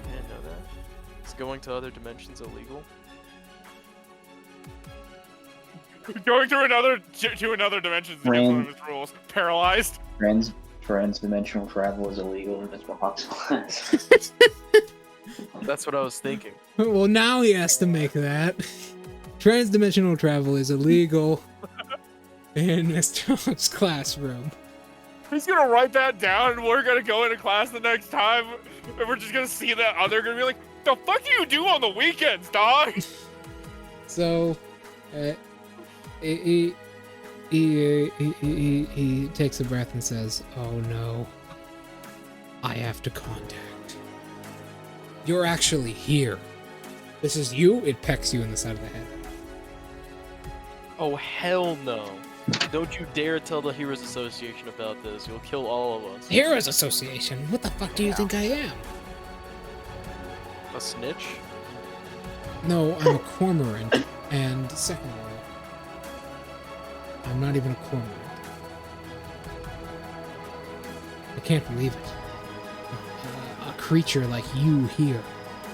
I didn't know that. Is going to other dimensions illegal? Going through another to another dimension is against one of his rules. Paralyzed. Transdimensional travel is illegal in Mr. Hawk's class. That's what I was thinking. Well, now he has to make that. Transdimensional travel is illegal in Mr. Hawk's classroom. He's gonna write that down, and we're gonna go into class the next time, and we're just gonna see that other gonna be like, "The fuck do you do on the weekends, dog?" So, he takes a breath and says, "Oh no, I have to contact. You're actually here. This is you." It pecks you in the side of the head. Oh, hell no. Don't you dare tell the Heroes Association about this. You'll kill all of us. Heroes Association. What the fuck do you think I am? A snitch? No, I'm a cormorant. And second of all, I'm not even a cormorant. I can't believe it. A creature like you here.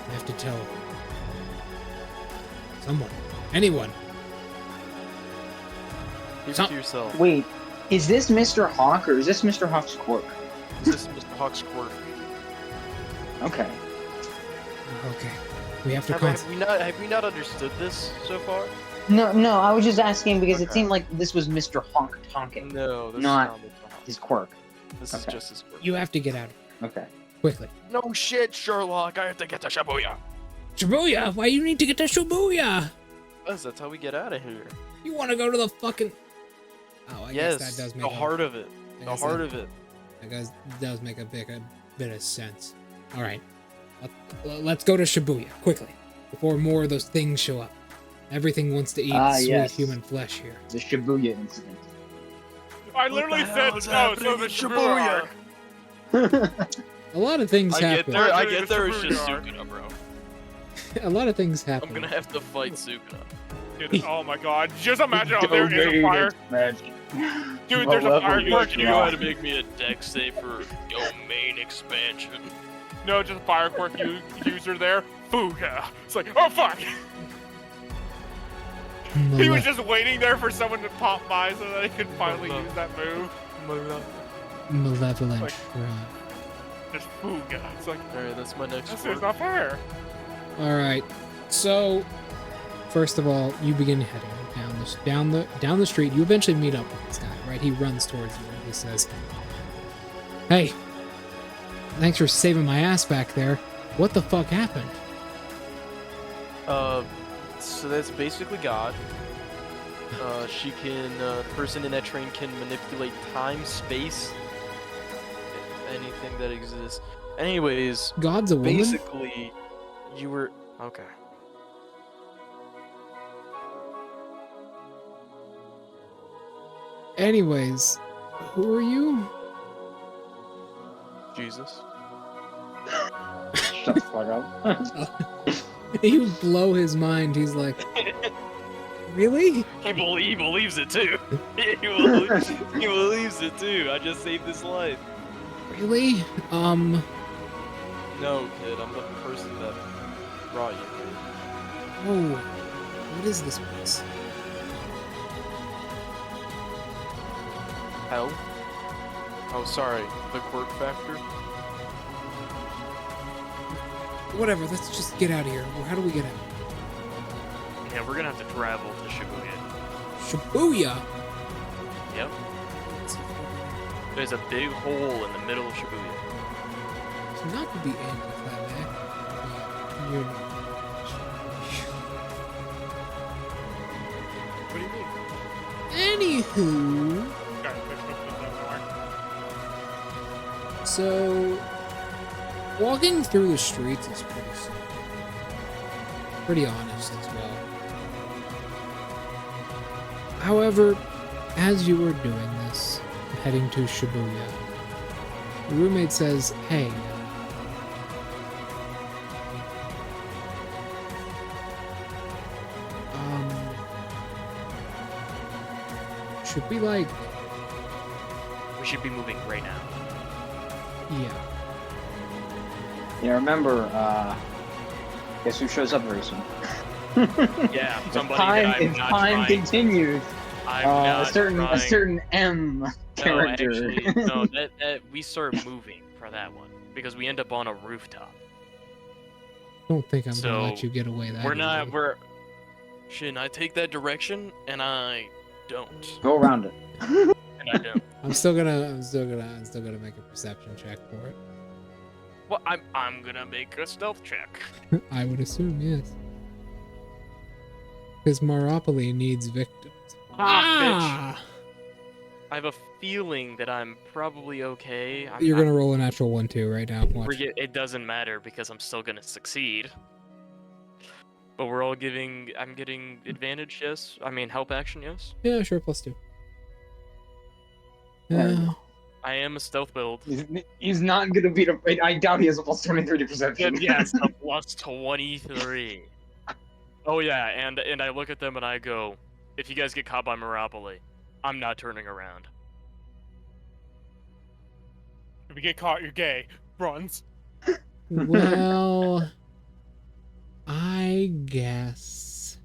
I have to tell someone. Anyone. Keep Some- it to yourself. Wait, is this Mr. Hawk or is this Mr. Hawk's quirk? This is Mr. Hawk's quirk. Okay. Okay. We have to Have we not understood this so far? No, I was just asking because it Okay. seemed like this was Mr. Hawk talking. No, this Not is not Mr. Hawk. His quirk. This is Okay. just his quirk. You have to get out of here. Okay. Quickly. No shit, Sherlock. I have to get to Shibuya. Shibuya? Why you need to get to Shibuya? That's how we get out of here. You want to go to the fucking... Oh, I Yes, guess that does make the heart of it. I The guess heart that- of it. I guess does make a bit of sense. All right, let's go to Shibuya quickly before more of those things show up. Everything wants to eat sweet yes. human flesh here. The Shibuya incident. I What literally the hell said, is "Oh, happening so the in Shibuya." arc. A lot of things I get happen. there. I Actually, get there. It's Shibuya just arc. Sukuna, bro. A lot of things happen. I'm gonna have to fight Sukuna. Dude, oh my god, just imagine out there is a fire. Dude, there's a What fire level quirk. is You You know how that? to make me a deck save for domain expansion. No, just a fire quirk user there. Fuga. It's like, oh fuck. He was just waiting there for someone to pop by so that he could finally use that move. Malevolent Like- shrine. Just Fuga. It's like, Alright, that's my next that's quirk. it's not fair. All right. So, first of all, you begin heading down the street. You eventually meet up with this guy, right? He runs towards you and he says, "Hey, thanks for saving my ass back there. What the fuck happened?" that's basically God. The person in that train can manipulate time, space, anything that exists. Anyways, God's a woman? basically, you were okay. Anyways, who are you? Jesus. Shut the fuck up. You blow his mind. He's like, really? He believes it too. he believes it too. I just saved his life. Really? No, kid, I'm the person that brought you here. Oh, what is this place? Hell? Oh, sorry, the quirk factor? Whatever, let's just get out of here. How do we get out? Yeah, we're gonna have to travel to Shibuya. Shibuya! Yep. There's a big hole in the middle of Shibuya. It's not to be anticlimactic, but you're not. What do you mean? Anywho, Got pushed up with that door. so walking through the streets is pretty simple. Pretty honest as well. However, as you were doing this, heading to Shibuya, your roommate says, hey, should we like, We should be moving right now. yeah, Yeah, remember, guess who shows up very soon? Yeah, If somebody time, that I'm if not time trying. continues, I'm a not certain trying. M No, character. actually, no. That we start moving for that one because we end up on a rooftop. don't think I'm gonna let So, you get away that We're not. easy. We're. Shouldn't I take that direction? And I don't. Go around it. And I don't. I'm still gonna make a perception check for it. Well, I'm gonna make a stealth check. I would assume, yes. Because Maropoly needs victims. Ah, I have a feeling that I'm probably okay. You're gonna roll a natural 1 too right now. Watch. It doesn't matter because I'm still gonna succeed. But we're all giving. I'm getting advantage, yes. I mean, help action, yes. Yeah, sure, +2. There you Yeah. go. I am a stealth build. He's not gonna beat a. I doubt he has a +23 to perception. Yes, a +23. Oh yeah, and I look at them and I go, if you guys get caught by Meropoly, I'm not turning around. If you get caught, you're gay. Runs. Well, I guess.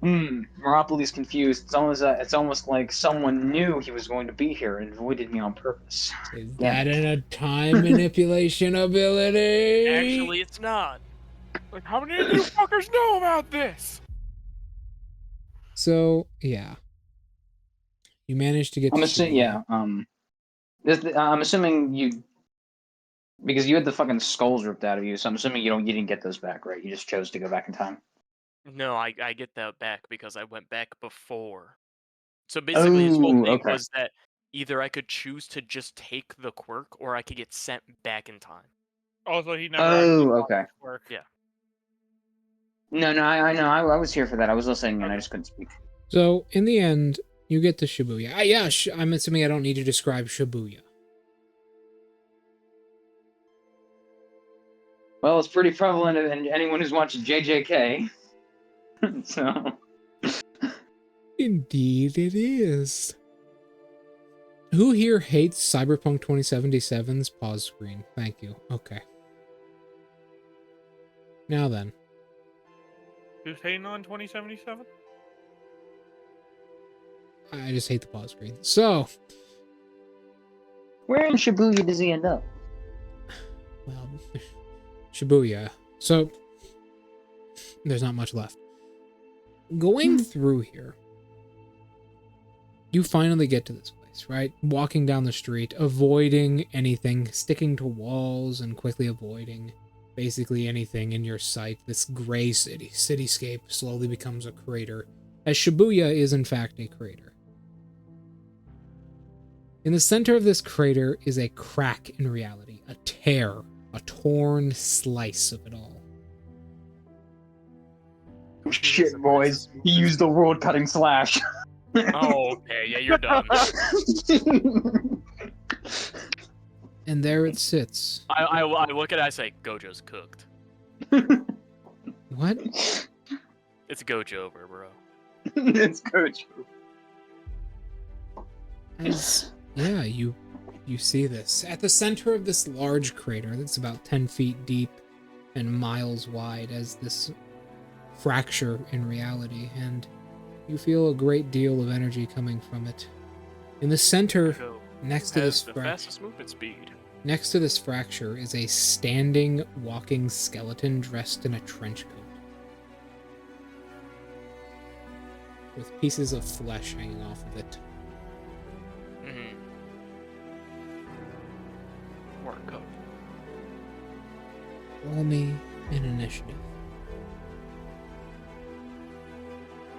Meropoly's confused. It's almost like someone knew he was going to be here and avoided me on purpose. Is Yeah. that in a time manipulation ability? Actually, it's not. Like, how many of you fuckers know about this? So yeah, you managed to get. I'm to assuming, Shibuya. yeah. I'm assuming you, because you had the fucking skulls ripped out of you. So I'm assuming you didn't get those back, right? You just chose to go back in time. No, I get that back because I went back before. So basically, his whole Oh, thing okay. was that either I could choose to just take the quirk or I could get sent back in time. Also, he never. Oh, okay. Work. Yeah. No, I know. I was here for that. I was listening and I just couldn't speak. So in the end, you get to Shibuya. Yeah, I'm assuming I don't need to describe Shibuya. Well, it's pretty prevalent in anyone who's watched JJK. So. Indeed, it is. Who here hates Cyberpunk 2077's pause screen? Thank you. Okay. Now then. Who's hating on 2077? I just hate the pause screen. So, Where in Shibuya does he end up? well, Shibuya. So, there's not much left. Going through here, you finally get to this place, right? Walking down the street, avoiding anything, sticking to walls and quickly avoiding. basically anything in your sight, this gray cityscape slowly becomes a crater, as Shibuya is in fact a crater. In the center of this crater is a crack in reality, a tear, a torn slice of it all. Shit, boys. He used the world cutting slash. Oh, okay, yeah, you're done. And there it sits. I look at it, I say, Gojo's cooked. What? It's Gojo over, bro. It's Coach. As, yeah, you see this. At the center of this large crater that's about 10 feet deep and miles wide as this fracture in reality, and you feel a great deal of energy coming from it. In the center, next to this the fastest movement speed. Next to this fracture is a standing, walking skeleton dressed in a trench coat, with pieces of flesh hanging off of it. Work up. Roll me an initiative.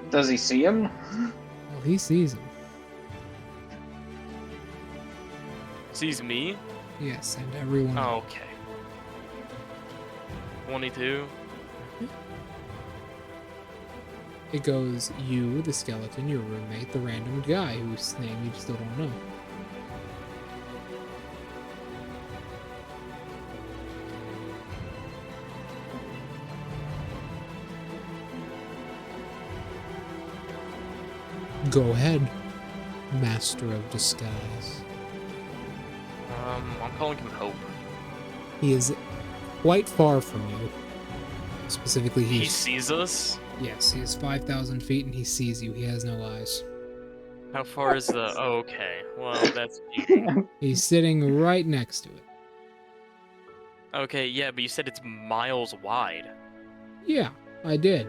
Does he see him? Well, he sees him. Sees me? Yes, and everyone. Oh, okay. 22. It goes you, the skeleton, your roommate, the random guy whose name you still don't know. Go ahead, Master of Disguise. I'm calling him Hope. He is quite far from you. Specifically, He sees us? Yes, he is 5,000 feet and he sees you. He has no eyes. How far is the... Oh, okay. Well, that's cheating. He's sitting right next to it. Okay, yeah, but you said it's miles wide. Yeah, I did.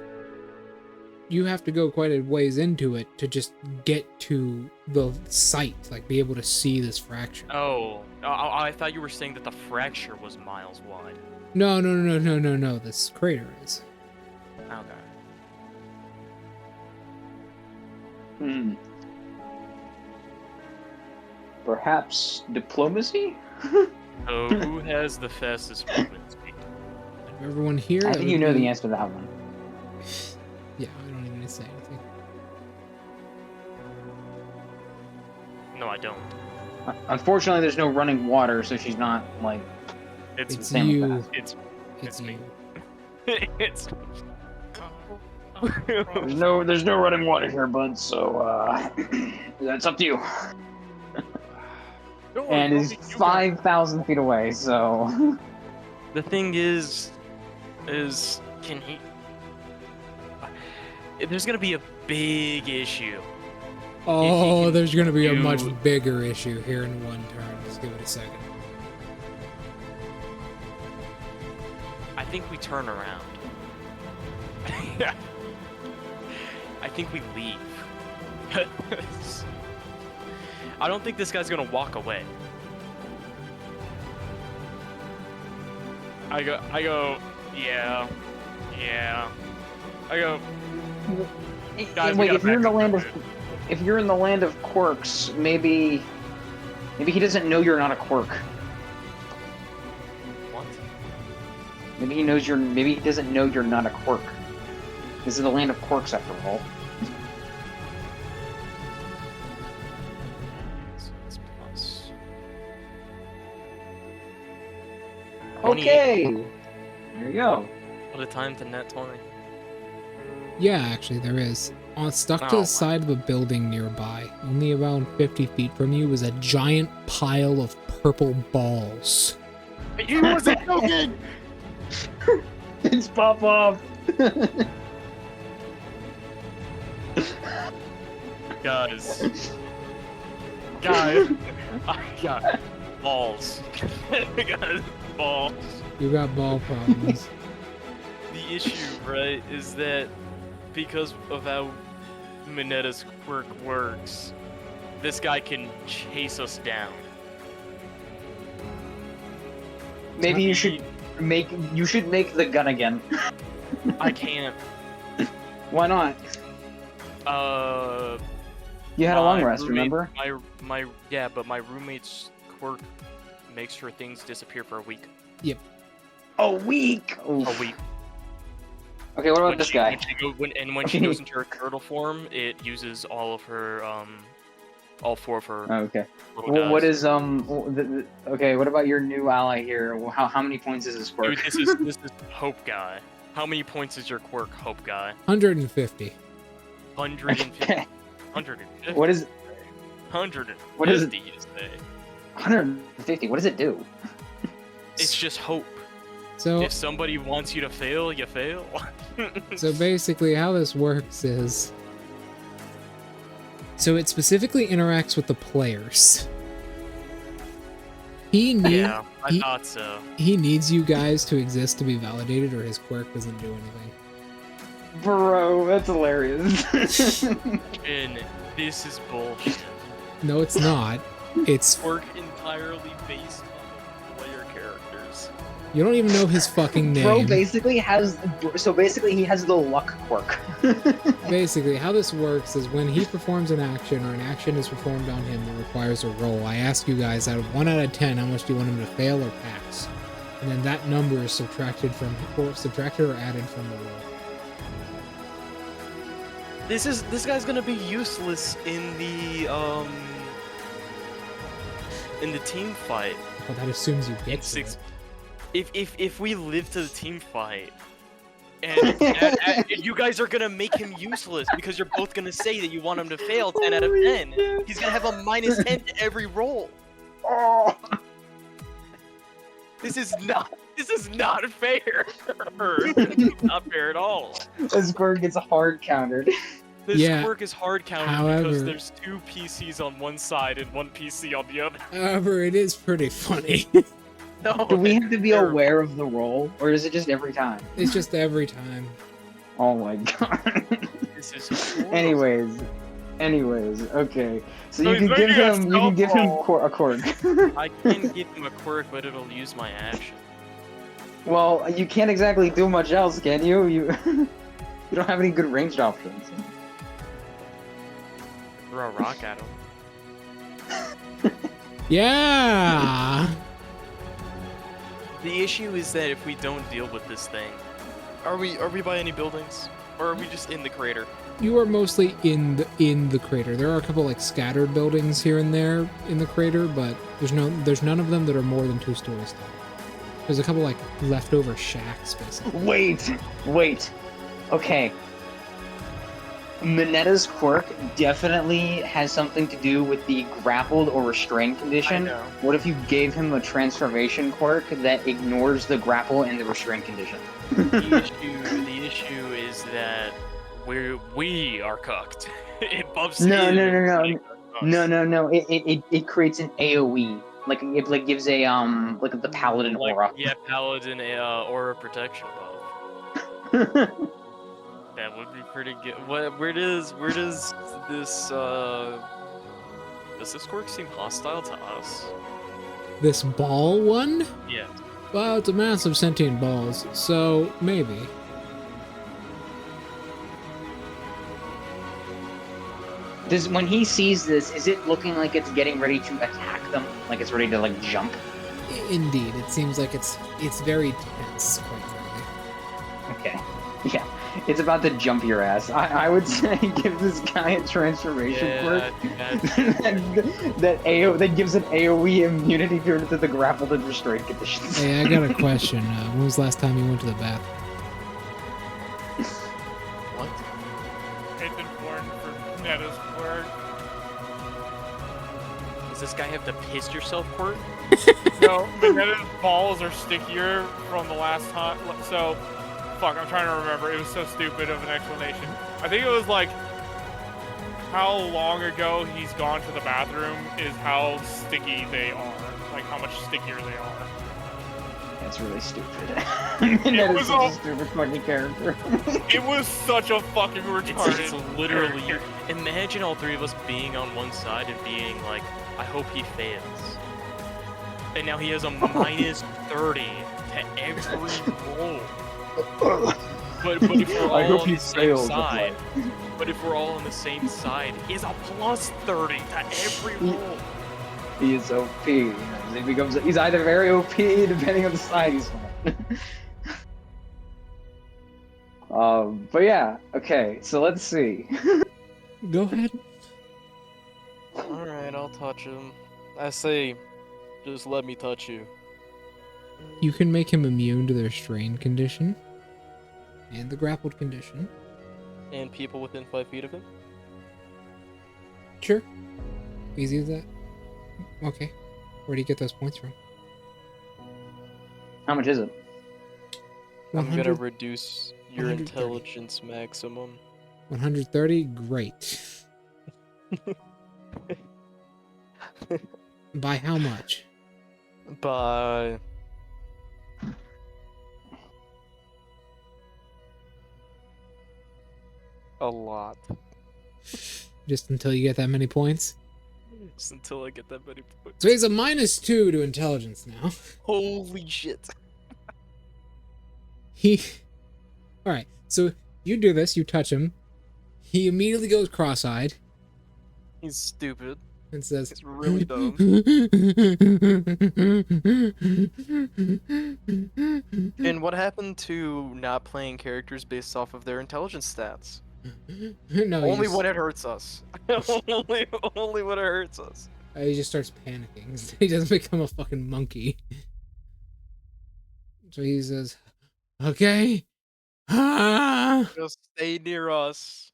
You have to go quite a ways into it to just get to the site, like be able to see this fracture. Oh, I thought you were saying that the fracture was miles wide. No, this crater is. Okay. Perhaps diplomacy? So, who has the fastest movement speed? Everyone here? I think you know the answer to that one. Yeah, I don't even need to say anything. No, I don't. Unfortunately, there's no running water, so she's not, like... It's It's Same you. with It's It's me. you. It's There's no running water here, bud, so, that's up to you. And he's 5,000 feet away, so... The thing is can he? There's gonna be a big issue. Oh, can there's gonna be a do- much bigger issue here in one turn. Just give it a second. I think we turn around. I think we leave. I don't think this guy's gonna walk away. I go, yeah. I go, guys, we Wait, gotta if you're in the back land up. of... If you're in the land of quirks, maybe he doesn't know you're not a quirk. What? Maybe he doesn't know you're not a quirk. This is the land of quirks, after all. So it's plus. Okay! There you go. What a time to net 20. Yeah, actually, there is. Stuck to Oh. the side of a building nearby, only around 50 feet from you, is a giant pile of purple balls. He wasn't joking! It's pop off! Guys, I got balls. I got balls. You got ball problems. The issue, right, is that because of how Minetta's quirk works, this guy can chase us down. Maybe you should You should make the gun again. I can't. Why not? You had a long rest, remember? But my roommate's quirk makes sure things disappear for a week. A week. Oof. A week. Okay, what about this guy? When she goes into her turtle form, it uses all of her all 4 of her. Oh, okay. Little Well, what guys. is okay, what about your new ally here? How many points is this quirk? Dude, this is Hope Guy. How many points is your quirk, Hope Guy? 150. 150. Okay. 150. What is 150? what is it? You say. 150? What does it do? It's just hope. So If somebody wants you to fail, you fail. So basically how this works is, so it specifically interacts with the players. He Yeah, I thought so. he needs you guys to exist to be validated, or his quirk doesn't do anything. Bro, that's hilarious. And this is bullshit. No, it's not. It's Quirk entirely based on player characters. you don't even know his fucking name. Bro basically has he has the luck quirk. Basically, how this works is when he performs an action or an action is performed on him that requires a roll, I ask you guys out of 1 out of 10 how much do you want him to fail or pass, and then that number is subtracted or added from the roll. This guy's gonna be useless in the team fight. But that assumes you get to Six. it. If we live to the team fight, and you guys are gonna make him useless because you're both gonna say that you want him to fail 10 out of 10. He's gonna have a -10 to every roll. Oh. This is not fair. Not fair at all. This quirk gets hard countered. This Yeah, quirk is hard counted however- because there's 2 PCs on one side and 1 PC on the other. However, it is pretty funny. No, Do we have to be terrible. aware of the roll, or is it just every time? It's just every time. Oh my god. This is horrible. Anyways, okay. So So you he's can give making a him a stealth quirk. I can give him a quirk, but it'll use my action. Well, you can't exactly do much else, can you? You don't have any good ranged options. Throw a rock at him. Yeah. The issue is that if we don't deal with this thing, are we by any buildings, or are we just in the crater? You are mostly in the crater. There are a couple like scattered buildings here and there in the crater, but there's none of them that are more than 2 stories tall. There's a couple like leftover shacks, basically. Wait. Okay. Minetta's quirk definitely has something to do with the grappled or restrained condition. I know. What if you gave him a transformation quirk that ignores the grapple and the restrained condition? The issue is that we are cooked. It bumps No. it. It creates an AOE. Like it gives a like the paladin aura. Yeah, paladin aura protection buff. That would be pretty good. Where does this quirk seem hostile to us? This ball one? Yeah. Well, it's a massive sentient balls, so maybe. When he sees this, is it looking like it's getting ready to attack them? Like it's ready to like jump? Indeed, it seems like it's very tense, quite frankly. Okay. Yeah. It's about to jump your ass. I would say give this guy a transformation quirk that gives an AoE immunity to the grappled and restrained conditions. Hey, I got a question. When was the last time you went to the bathroom? What? It's important for Netta's quirk. Does this guy have the piss yourself quirk? No, Netta's balls are stickier from the last time. So, fuck, I'm trying to remember. It was so stupid of an explanation. I think it was like how long ago he's gone to the bathroom is how sticky they are. Like how much stickier they are. That's really stupid. That is such a stupid fucking character. It was such a fucking retarded. It's literally. Imagine all 3 of us being on one side and being like, I hope he fails. And now he has a -30 to every roll. But if we're all I hope on he the same fails. side, but if we're all on the same side, is a plus 30 to every roll. He is OP. He's either very OP depending on the side he's on. But yeah, okay, so let's see. Go ahead. Alright, I'll touch him. I say, just let me touch you. You can make him immune to their strain condition and the grappled condition. And people within 5 feet of him? Sure. Easy as that. Okay. Where do you get those points from? How much is it? I'm gonna 100 reduce your 130. intelligence maximum. 130? Great. By how much? By... a lot. Just until you get that many points? Just until I get that many points. So he's a -2 to intelligence now. Holy shit. Alright, so you do this, you touch him. He immediately goes cross-eyed He's stupid. and says, He's really dumb. And what happened to not playing characters based off of their intelligence stats? No, Only when it hurts us. only when it hurts us. He just starts panicking. He doesn't become a fucking monkey. So he says, okay. Just stay near us.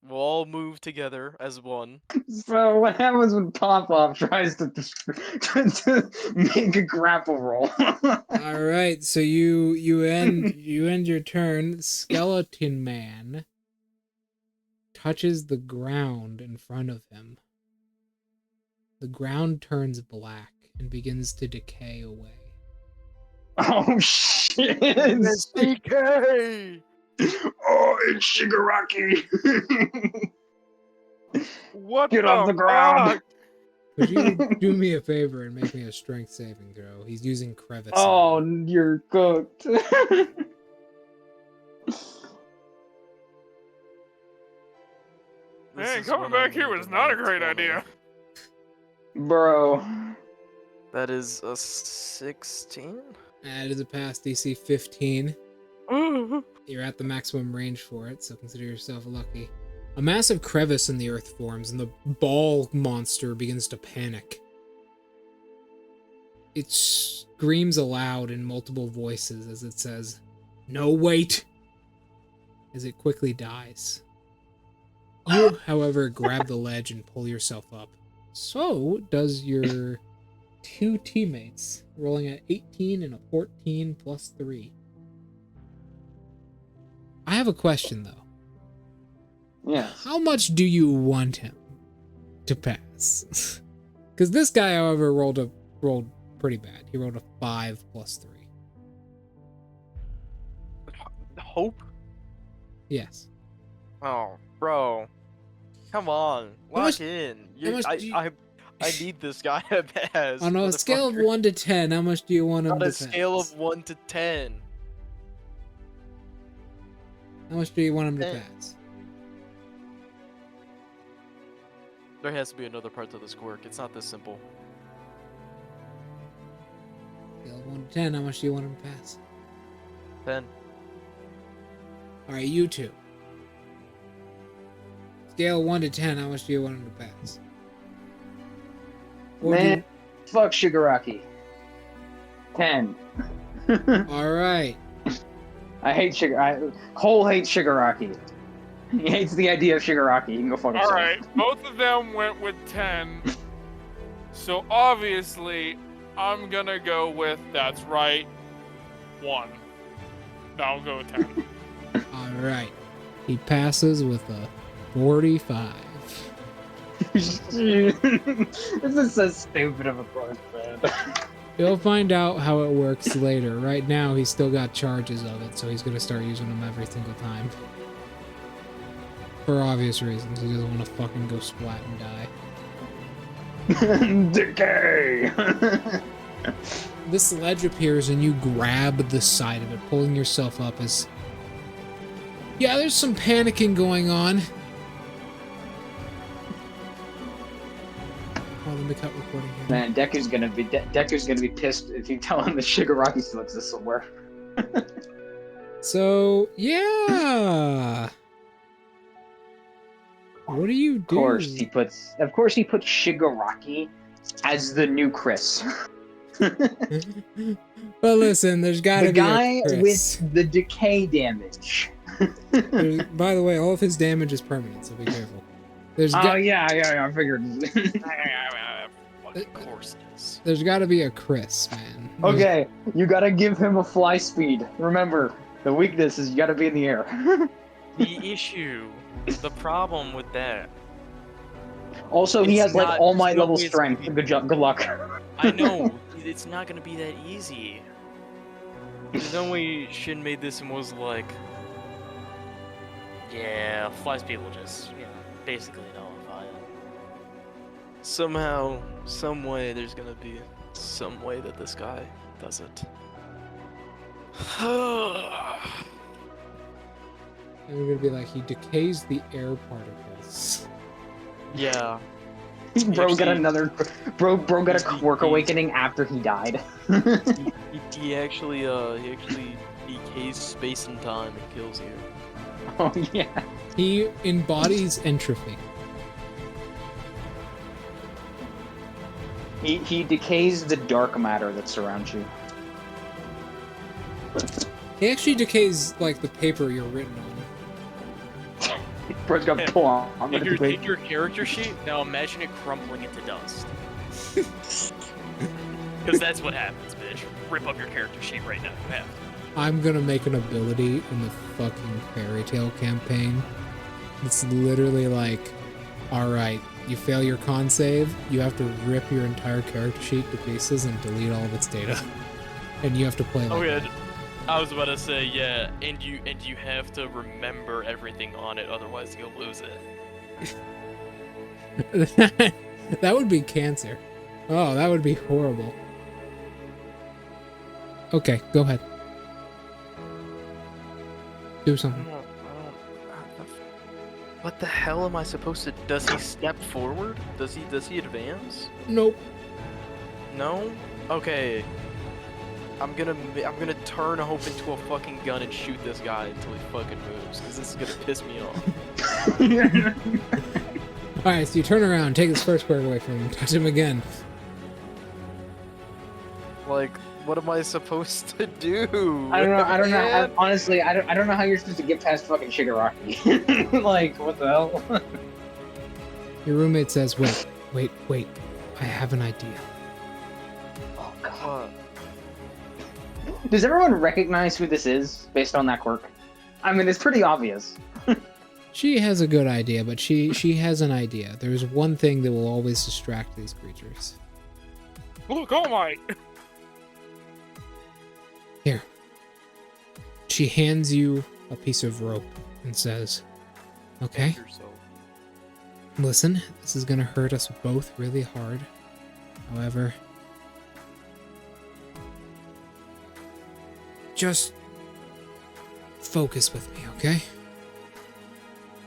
We'll all move together as one. So what happens when Pop-Off tries to make a grapple roll? All right, so you end your turn. Skeleton Man touches the ground in front of him. The ground turns black and begins to decay away. Oh shit! DK! Oh, it's Shigaraki! What Get off the ground! fuck? Could you do me a favor and make me a strength saving throw? He's using crevice. Oh, you're cooked. Man, coming back here was not a great idea. Bro. That is a 16? That is a pass, DC 15. Ooh. You're at the maximum range for it, so consider yourself lucky. A massive crevice in the earth forms, and the ball monster begins to panic. It screams aloud in multiple voices as it says, "No, wait!" as it quickly dies. You, however, grab the ledge and pull yourself up. So does your two teammates, rolling at 18 and a 14 plus 3. I have a question, though. Yes. How much do you want him to pass? Because this guy, however, rolled pretty bad. He rolled a 5 plus 3. Hope? Yes. Oh, bro. Come on. How much- Lock in. how much do you- I need this guy to pass. On a scale of motherfucker. 1 to 10, how much do you want him On to a pass? scale of 1 to 10. How much do you want him to 10. pass? There has to be another part to this quirk. It's not this simple. Scale of 1 to 10, how much do you want him to pass? 10. Alright, you two. Scale of 1 to 10, how much do you want him to pass? Or do Man, fuck Shigaraki. 10. Alright. I hate Cole hates Shigaraki. He hates the idea of Shigaraki. He can go fuck himself. Alright, both of them went with 10. So obviously, I'm gonna go with, that's right, 1. I'll go with 10. Alright. He passes with a 45. This is so stupid of a quest, man. You'll find out how it works later. Right now, he's still got charges of it, so he's gonna start using them every single time. For obvious reasons. He doesn't want to fucking go splat and die. Decay! this ledge appears and you grab the side of it, pulling yourself up as... Yeah, there's some panicking going on. Oh, let me cut recording here. Man, Deku's gonna be pissed if you tell him that Shigaraki still exists somewhere. So, yeah. What do you do? Of course he puts Shigaraki as the new Chris. But listen, there's gotta The be guy a Chris. with the decay damage. By the way, all of his damage is permanent, so be careful. There's yeah, I figured. Of course it is. There's gotta be a Chris, man. Okay, you gotta give him a fly speed. Remember, the weakness is you gotta be in the air. The problem with that. Also, he It's has like not- all might there's no level way it's strength. gonna be- Good luck. I know, it's not gonna be that easy. There's no way Shin made this and was like, yeah, fly speed will just, basically nullify it. Somehow, some way, there's gonna be some way that this guy does it. And we're gonna be like, he decays the air particles. Yeah. Bro got Actually- Bro got a he- quirk he- awakening after he died. He actually decays space and time and kills you. Oh yeah. He embodies entropy. He decays the dark matter that surrounds you. He actually decays, like, the paper you're written on. Bro's got pull on. I'm Take gonna your, be- take your character sheet, now imagine it crumbling into dust. Because that's what happens, bitch. Rip up your character sheet right now. You have to. I'm gonna make an ability in the fucking Fairy Tail campaign. It's literally like, alright, you fail your con save, you have to rip your entire character sheet to pieces and delete all of its data. And you have to play like Oh yeah, I was about to say, yeah, and you have to remember everything on it, otherwise you'll lose it. That would be cancer. Oh, that would be horrible. Okay, go ahead. Do something. What the hell am I supposed to? Does he step forward? Does he advance? Nope. No? Okay. I'm gonna turn hope into a fucking gun and shoot this guy until he fucking moves, because this is gonna piss me off. Alright, so you turn around, take his first quirk away from him, touch him again. Like, what am I supposed to do? I don't know. Man? Honestly, I don't know how you're supposed to get past fucking Shigaraki. Like, what the hell? Your roommate says, wait, I have an idea. Oh god. What? Does everyone recognize who this is based on that quirk? I mean, it's pretty obvious. She has a good idea, but she has an idea. There's one thing that will always distract these creatures. Look, oh my! Here. She hands you a piece of rope and says, okay, listen, this is gonna hurt us both really hard. However, just focus with me, okay?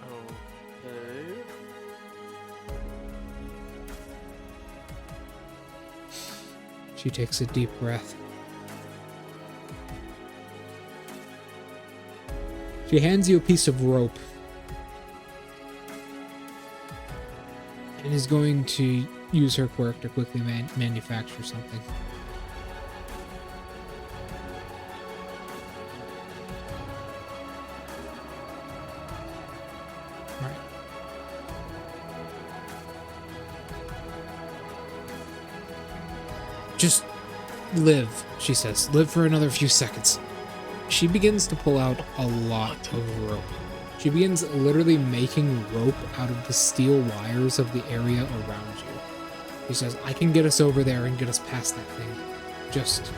Okay. She takes a deep breath. She hands you a piece of rope and is going to use her quirk to quickly manufacture something. Alright. Just live, she says. Live for another few seconds. She begins to pull out a lot of rope. She begins literally making rope out of the steel wires of the area around you. She says, I can get us over there and get us past that thing. Just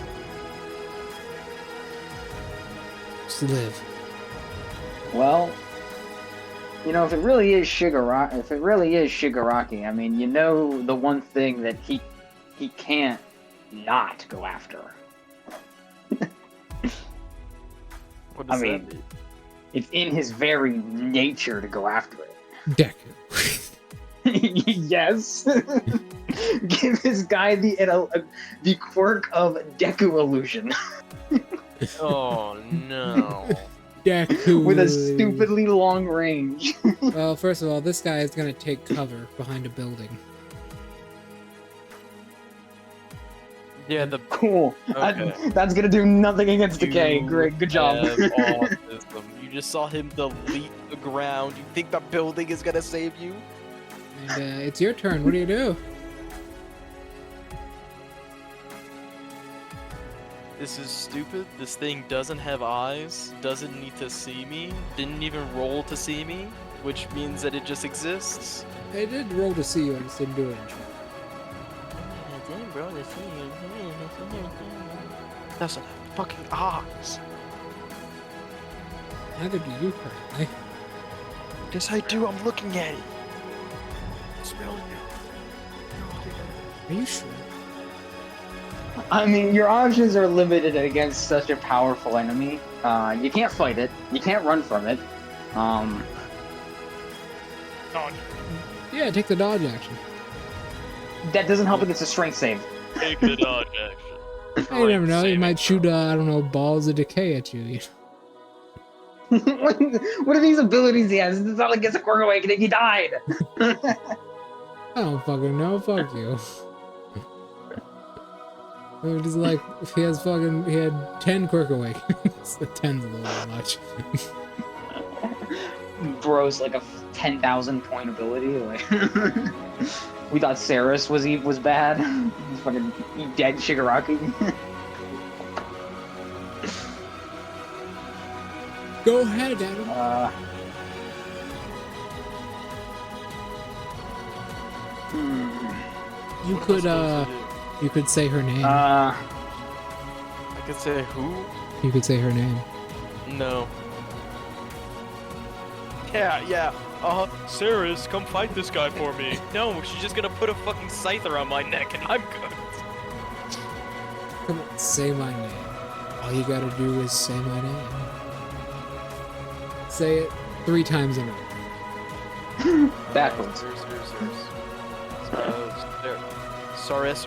live. Well, you know, if it really is Shigaraki, I mean, you know, the one thing that he can't not go after. What I does mean, that mean? it's in his very nature to go after it. Deku. Yes. Give this guy the quirk of Deku illusion Oh no. Deku. with a stupidly long range. Well, first of all, this guy is gonna take cover behind a building. Yeah, the Cool. Okay. That's gonna do nothing against decay. You Great, good job. have autism. You just saw him delete the ground. You think the building is gonna save you? And it's your turn. What do you do? This is stupid. This thing doesn't have eyes, doesn't need to see me, didn't even roll to see me, which means that it just exists. I did roll to see you. I just didn't do it. I didn't roll to see you. Doesn't have fucking eyes. Neither do you currently. Yes, I do. I'm looking at it. Smell Are you sure? I mean, your options are limited against such a powerful enemy. You can't fight it. You can't run from it. Dodge. Yeah, take the dodge action. That doesn't help against a strength save. Take the dodge action. You never know. You saving might shoot, throw. I don't know, balls of decay at you. What are these abilities he has? It's not like it's a quirk awakening. He died. I don't fucking know. Fuck you. It was like he had 10 quirk awakenings. 10's a little much. Bro's like a 10,000 point ability. Like, we thought Saris was bad. He's fucking dead Shigaraki. Go ahead, Adam. You What am I supposed to you could say her name. do? I could say who? You could say her name. No. Yeah. Saris, come fight this guy for me. No, she's just gonna put a fucking scythe around my neck and I'm good. Come on, say my name. All you gotta do is say my name. Say it 3 times in a row. Backwards. Saris.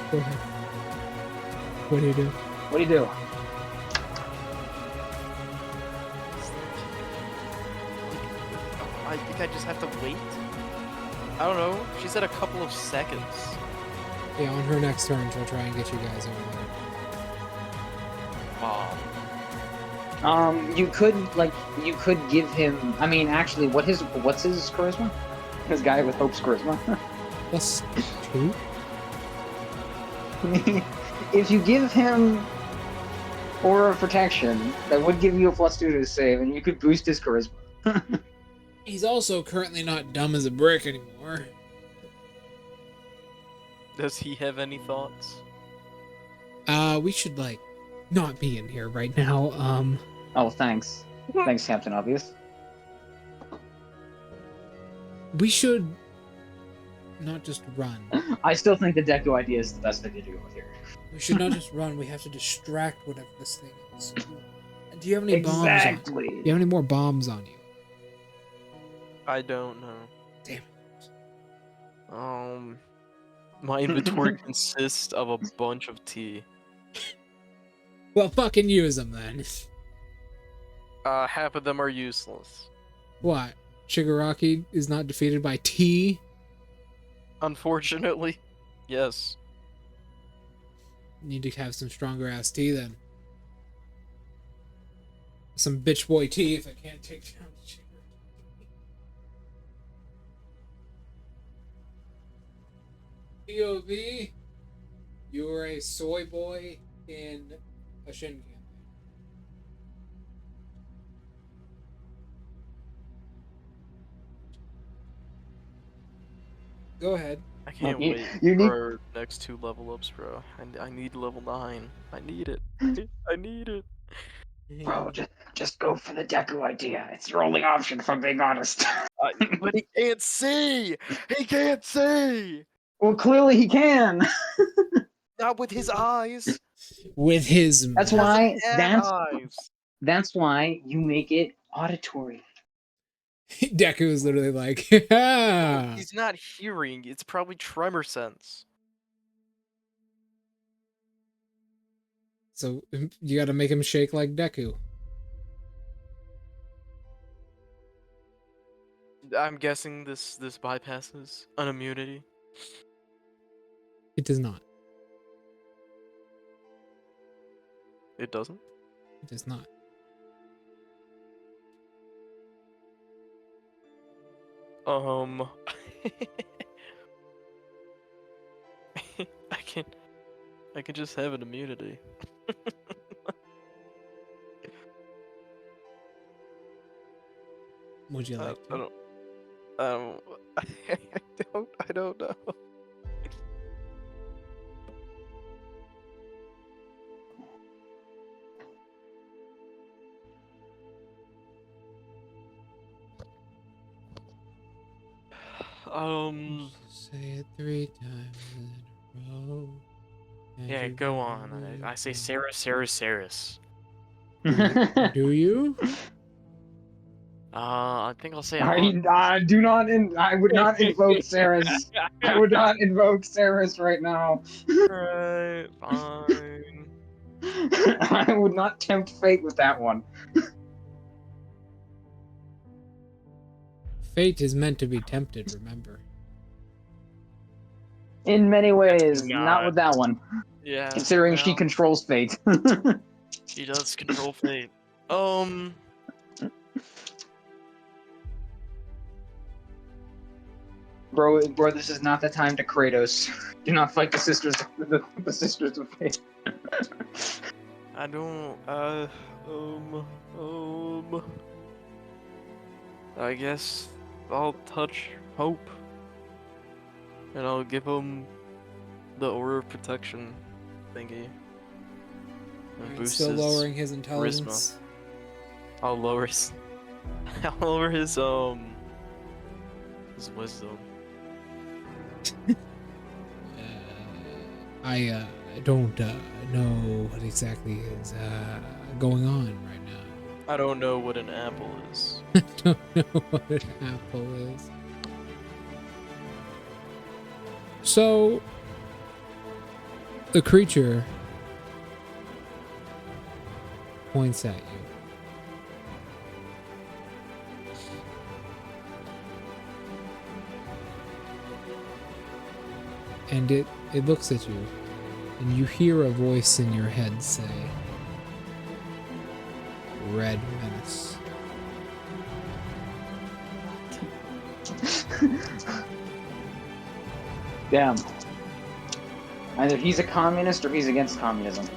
Go ahead. What do you do? What do you do? I think I just have to wait. I don't know. She said a couple of seconds. Yeah, on her next turn, she'll try and get you guys over there. You could give him. I mean, actually, what's his charisma? This guy with Hope's charisma. Plus 2? If you give him Aura of Protection, that would give you a +2 to his save, and you could boost his charisma. He's also currently not dumb as a brick anymore. Does he have any thoughts? We should, like, not be in here right now. Oh, thanks. Thanks, Captain Obvious. We should not just run. I still think the Deku idea is the best thing to do here. We should not just run. We have to distract whatever this thing is. Do you have any bombs on? Exactly. Do you have any more bombs on you? I don't know. Damn My inventory consists of a bunch of tea. Well, fucking use them then. Half of them are useless. What? Shigaraki is not defeated by tea? Unfortunately, yes. Need to have some stronger ass tea then. Some bitch boy tea if I can't take down Shigaraki. POV, you were a soy boy in a Shin campaign. Go ahead. I can't You- wait you need- for our next 2 level ups, bro. I need level 9. I need it. I need it. Bro, just go for the Deku idea. It's your only option, if I'm being honest. But he can't see! He can't see! Well, clearly he can. Not with his eyes! With his That's He doesn't why. have eyes! That's why you make it auditory. Deku is literally like, No, he's not hearing, it's probably tremor sense. so you gotta make him shake like Deku. I'm guessing this bypasses an immunity. It does not. It doesn't? It does not. I can just have an immunity. Would you like to? I don't know. Say it 3 times in a row. Yeah, go on. I say Sarah, Sarah, Saris. Do you? I think I'll say I do not. I would not invoke Sarah's. I would not invoke Sarah's right now. Alright, fine. I would not tempt fate with that one. Fate is meant to be tempted, remember. In many ways, Not. not with that one. Yeah. Considering she well, controls fate. She does control fate. Bro, this is not the time to Kratos. Do not fight the sisters, the sisters of fate. I don't, I guess I'll touch Hope. And I'll give him the Aura of Protection thingy. And boost Still his lowering his intelligence. I'll lower his... I'll lower his wisdom. I don't know what exactly is going on right now. I don't know what an apple is. I don't know what an apple is. So, the creature points at you. And it looks at you, and you hear a voice in your head say, Red Menace. Damn. Either he's a communist or he's against communism.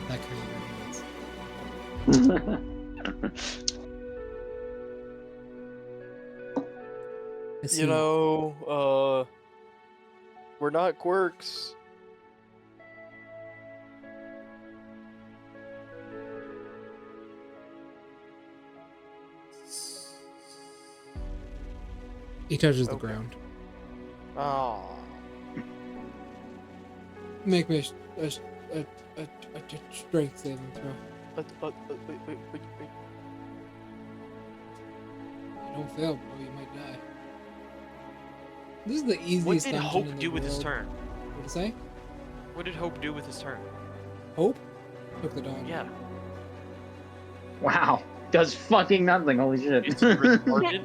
That kind of You know, we're not quirks. He touches the Okay. ground. Oh. Make me a strength saving throw. Wait. Don't fail, bro. You might die. This is the easiest What did dungeon Hope in the do with his world. turn? What did it say? What did Hope do with his turn? Hope? Took the dog. Yeah. Wow. Does fucking nothing. Holy shit. It's retarded.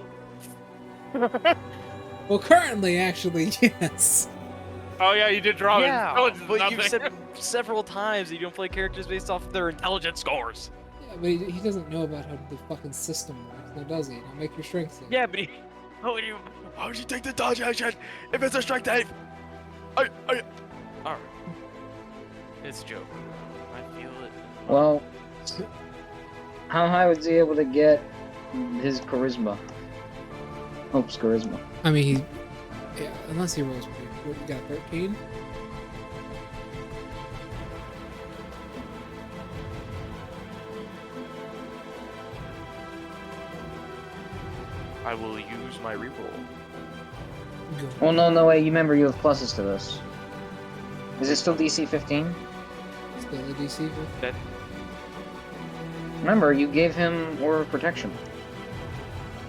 Well, currently, actually, yes. Oh yeah, you did draw Yeah, intelligence. but Nothing. you've said several times that you don't play characters based off of their intelligence scores. Yeah, but he doesn't know about how the fucking system works, now does he? Now make your strength save. Yeah, but how would you take the dodge action if it's a strength save? Alright. It's a joke. I feel it. Well, how high was he able to get his charisma? Hope's charisma. I mean, yeah, unless he rolls pretty. What, you got 13? I I will use my reroll. Go. Well, no way. You remember you have pluses to this. Is it still DC 15? Still a DC. That Remember, you gave him Aura of Protection.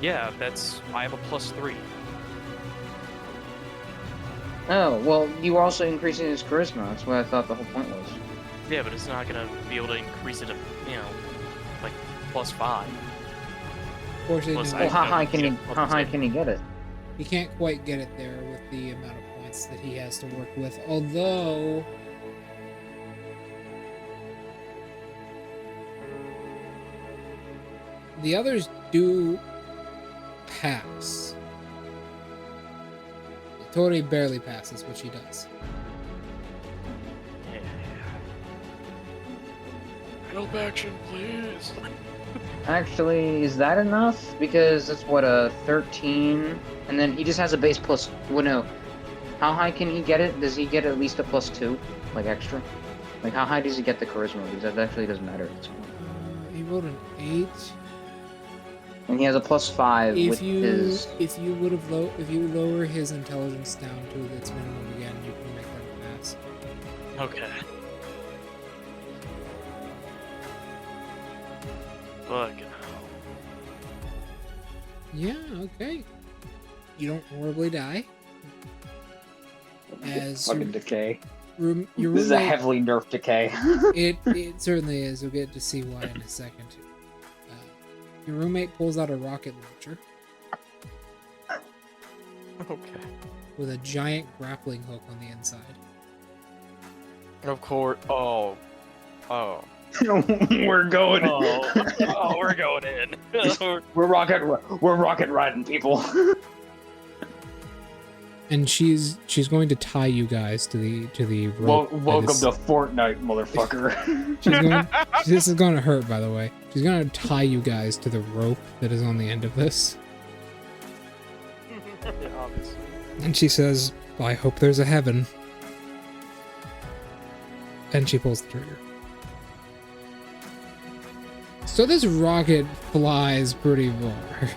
yeah, I have a +3. Oh, well, you were also increasing his charisma. That's what I thought the whole point was. Yeah, but it's not gonna be able to increase it to, like +5. Fortunately, Plus, no. Well, I how know high you can get he? plus How high two. can he get it? He can't quite get it there with the amount of points that he has to work with. Although, the others do pass. Tori barely passes, which he does. Yeah. Help action, please. Actually, is that enough? Because that's what, a 13, and then he just has a base plus. Well, no. How high can he get it? Does he get at least a +2, like extra? Like how high does he get the charisma? Because that actually doesn't matter at this point. He rolled an 8. And he has a +5 If with you his. if you lower his intelligence down to its minimum again, you can make that pass. Okay. Fucking hell. Yeah, okay. You don't horribly die. As Fucking decay. your This is a roommate, heavily nerfed decay. it certainly is. You'll get to see why in a second. Your roommate pulls out a rocket launcher Okay. with a giant grappling hook on the inside. Of course. Oh. We're going. Oh, we're going in. We're rocket riding, people. And she's going to tie you guys to the rope. Welcome to Fortnite, motherfucker. This is going to hurt, by the way. She's going to tie you guys to the rope that is on the end of this. Yeah, obviously. And she says, I hope there's a heaven. And she pulls the trigger. So this rocket flies pretty far.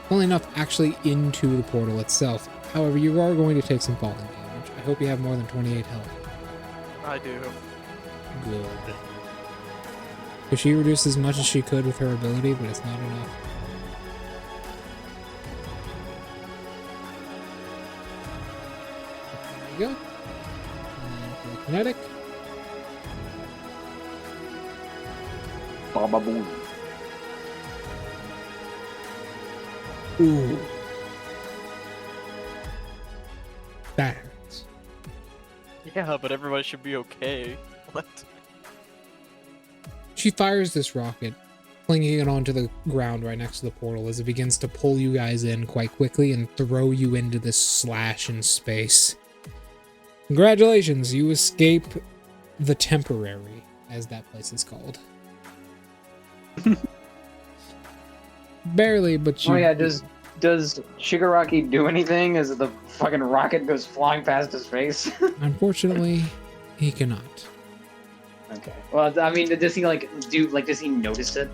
Well enough actually into the portal itself. However, you are going to take some falling damage. I hope you have more than 28 health. I do. Good. Because she reduced as much as she could with her ability, but it's not enough. There you go. And for the kinetic. Baba boom. Ooh. That hurts. Yeah, but everybody should be okay. What? She fires this rocket, flinging it onto the ground right next to the portal as it begins to pull you guys in quite quickly and throw you into this slash in space. Congratulations, you escape the Temporary, as that place is called. Barely, but you... Oh yeah, does Shigaraki do anything as the fucking rocket goes flying past his face? Unfortunately, he cannot. Okay. Well, I mean, does he does he notice it?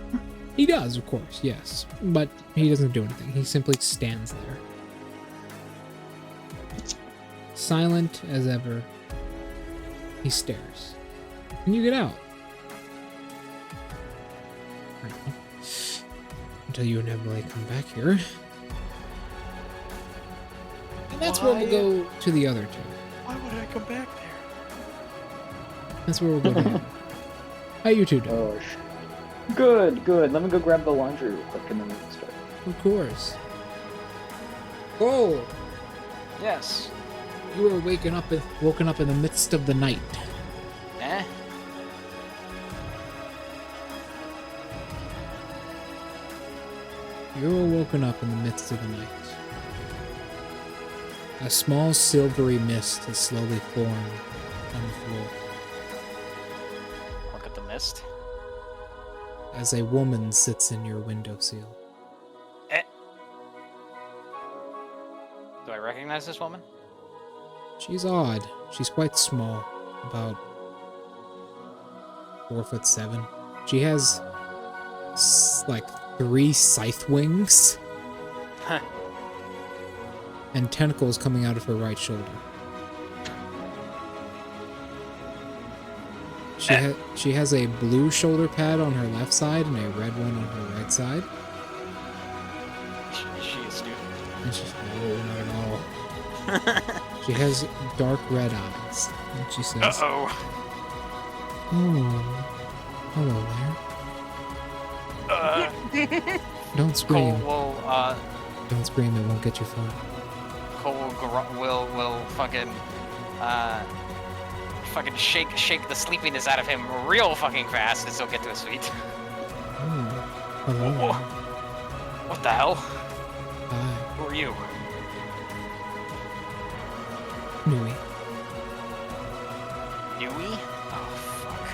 He does, of course, yes. But he doesn't do anything. He simply stands there. Silent as ever. He stares. Can you get out? Right now. Until you inevitably come back here. And that's where we'll go to the other two. Why would I come back there? That's where we'll go to. How you two doing? Oh, good. Let me go grab the laundry real quick and then we can start. Of course. Oh, Yes. you were woken up in the midst of the night. Eh? You were woken up in the midst of the night. A small silvery mist has slowly formed on the floor Look at the mist. as a woman sits in your windowsill. Do I recognize this woman? She's odd. She's quite small, about 4'7". She has like 3 scythe wings and tentacles coming out of her right shoulder. She has a blue shoulder pad on her left side and a red one on her right side. Is she a student? And she's no, not at all. She has dark red eyes. And she says, Uh-oh. "Oh, hello there. Don't scream. Cole Don't scream, it won't get you far." will fucking shake the sleepiness out of him real fucking fast as he'll get to his feet. Oh, hello Whoa. there. What the hell? Hi, Who are you? Myuu. Yui? Oh fuck.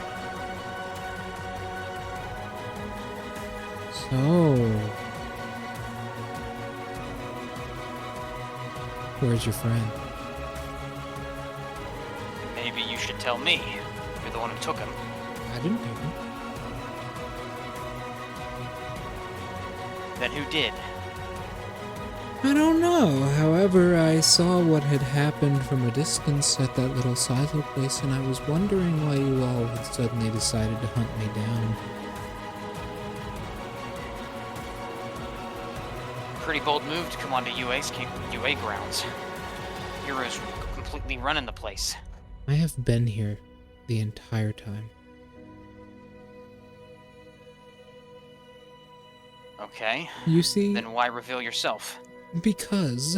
So, where's your friend? Maybe you should tell me. You're the one who took him. I didn't pick him. Then who did? I don't know. However, I saw what had happened from a distance at that little silo place, and I was wondering why you all had suddenly decided to hunt me down. Pretty bold move to come onto UA grounds. Heroes completely running the place. I have been here the entire time. Okay. You see, Then why reveal yourself? because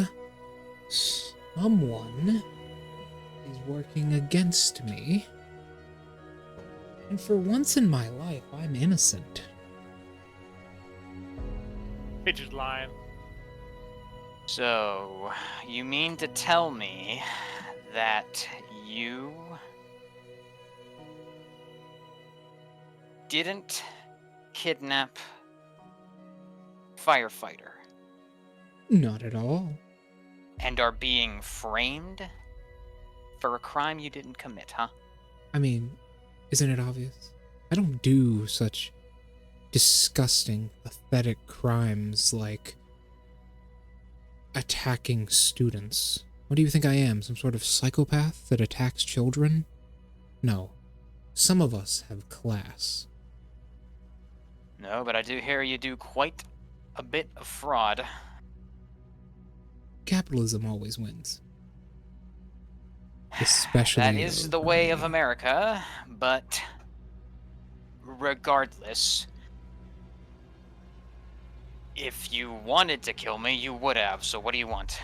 someone is working against me. And for once in my life, I'm innocent. He's just lying. So, you mean to tell me that you didn't kidnap firefighter Not at all. and are being framed for a crime you didn't commit, huh? I mean, isn't it obvious? I don't do such disgusting, pathetic crimes like attacking students. What do you think I am, some sort of psychopath that attacks children? No. Some of us have class. No, but I do hear you do quite a bit of fraud. Capitalism always wins. Especially That is the way of America, but regardless, if you wanted to kill me, you would have, so what do you want?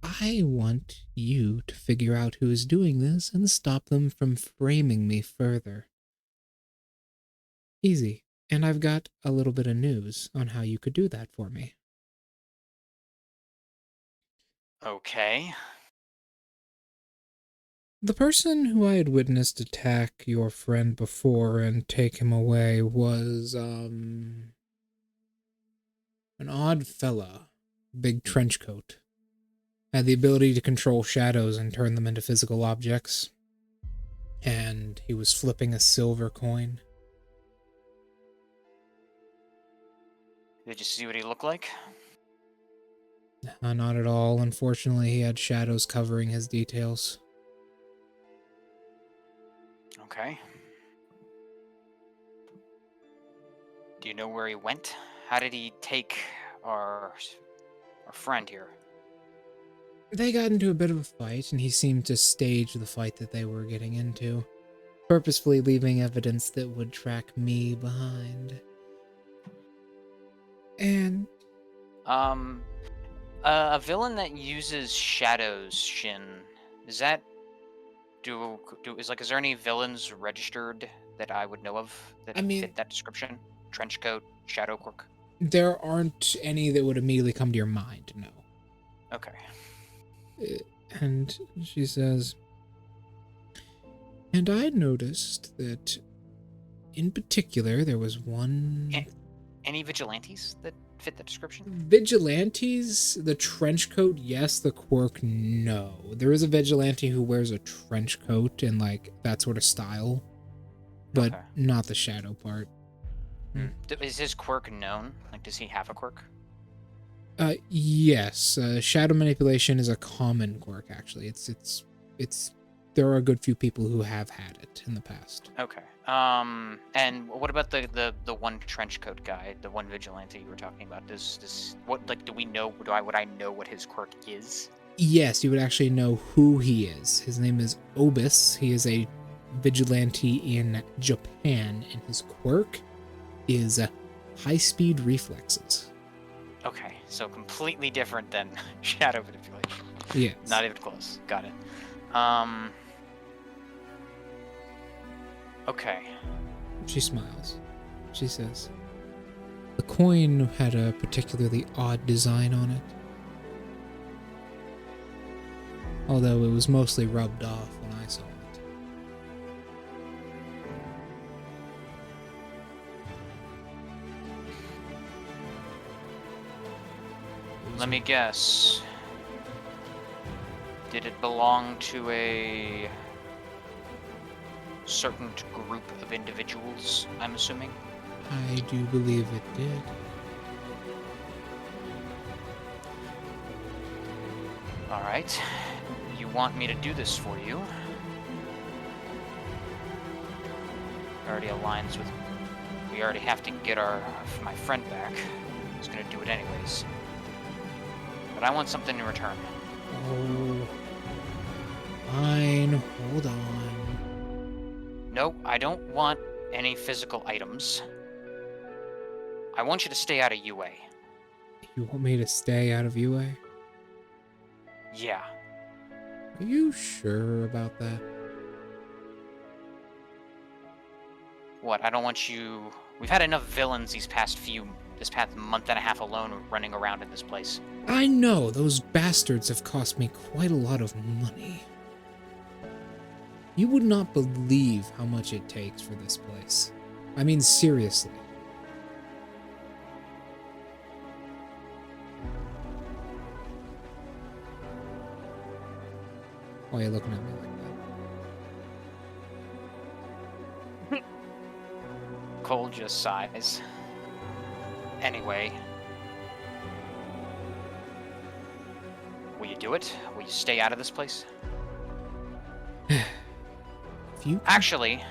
I want you to figure out who is doing this and stop them from framing me further. Easy. And I've got a little bit of news on how you could do that for me. Okay. The person who I had witnessed attack your friend before and take him away was, an odd fella. Big trench coat. Had the ability to control shadows and turn them into physical objects. And he was flipping a silver coin. Did you see what he looked like? Not at all. Unfortunately, he had shadows covering his details. Okay. Do you know where he went? How did he take our friend here? They got into a bit of a fight, and he seemed to stage the fight that they were getting into, purposefully leaving evidence that would track me behind. And a villain that uses shadows, Shin, is that is there any villains registered that I would know of that fit that description? Trench coat, shadow quirk? There aren't any that would immediately come to your mind, no. Okay. And she says, and I noticed that in particular there was one... Any vigilantes that fit the description? Vigilantes, the trench coat, yes. The quirk, no. There is a vigilante who wears a trench coat and like that sort of style, but Okay. not the shadow part. Is his quirk known? Like, does he have a quirk? Yes. Shadow manipulation is a common quirk. Actually, it's. There are a good few people who have had it in the past. Okay. And what about the one trench coat guy, the one vigilante you were talking about? Do we know? Would I know what his quirk is? Yes, you would actually know who he is. His name is Obis. He is a vigilante in Japan, and his quirk is high-speed reflexes. Okay, so completely different than shadow manipulation. Yes. Not even close. Got it. Okay. She smiles. She says, "The coin had a particularly odd design on it. Although it was mostly rubbed off when I saw it." Let me guess. Did it belong to a certain group of individuals, I'm assuming? I do believe it did. Alright. You want me to do this for you? Already aligns with... We already have to get my friend back. He's gonna do it anyways. But I want something in return. Oh. Fine, hold on. No, I don't want any physical items. I want you to stay out of UA. You want me to stay out of UA? Yeah. Are you sure about that? What, I don't want you... We've had enough villains this past month and a half alone running around in this place. I know, those bastards have cost me quite a lot of money. You would not believe how much it takes for this place. I mean, seriously. Why are you looking at me like that? Cole just sighs. Anyway. Will you do it? Will you stay out of this place? If you... Actually,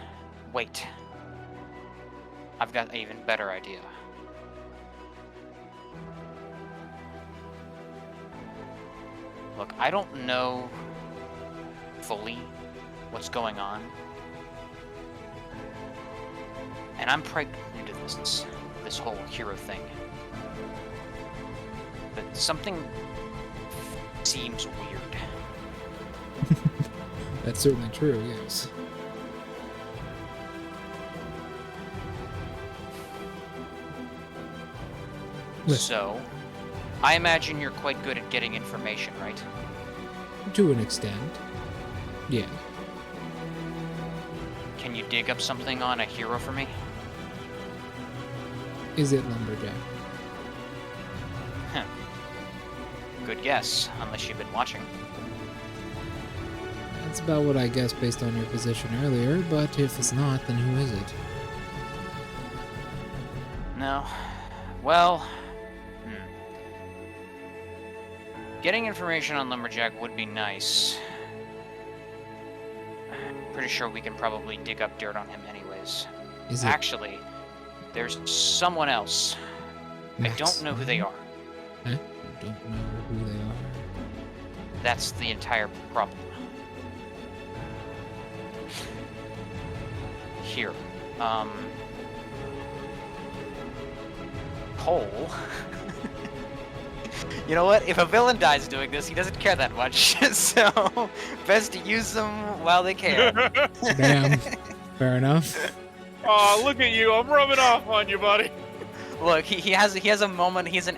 wait. I've got an even better idea. Look, I don't know fully what's going on. And I'm quite new to this whole hero thing. But something seems weird. That's certainly true, yes. Listen. So, I imagine you're quite good at getting information, right? To an extent. Yeah. Can you dig up something on a hero for me? Is it Lumberjack? Huh. Good guess, unless you've been watching. That's about what I guessed based on your position earlier, but if it's not, then who is it? No. Well... Getting information on Lumberjack would be nice. Pretty sure we can probably dig up dirt on him anyways. Is it Actually, there's someone else. I don't know who they are. Huh? You don't know who they are? That's the entire problem. Here. Cole. You know what? If a villain dies doing this, he doesn't care that much. So, best to use them while they can. Damn. Fair enough. Oh, look at you! I'm rubbing off on you, buddy. Look, he has a moment. He has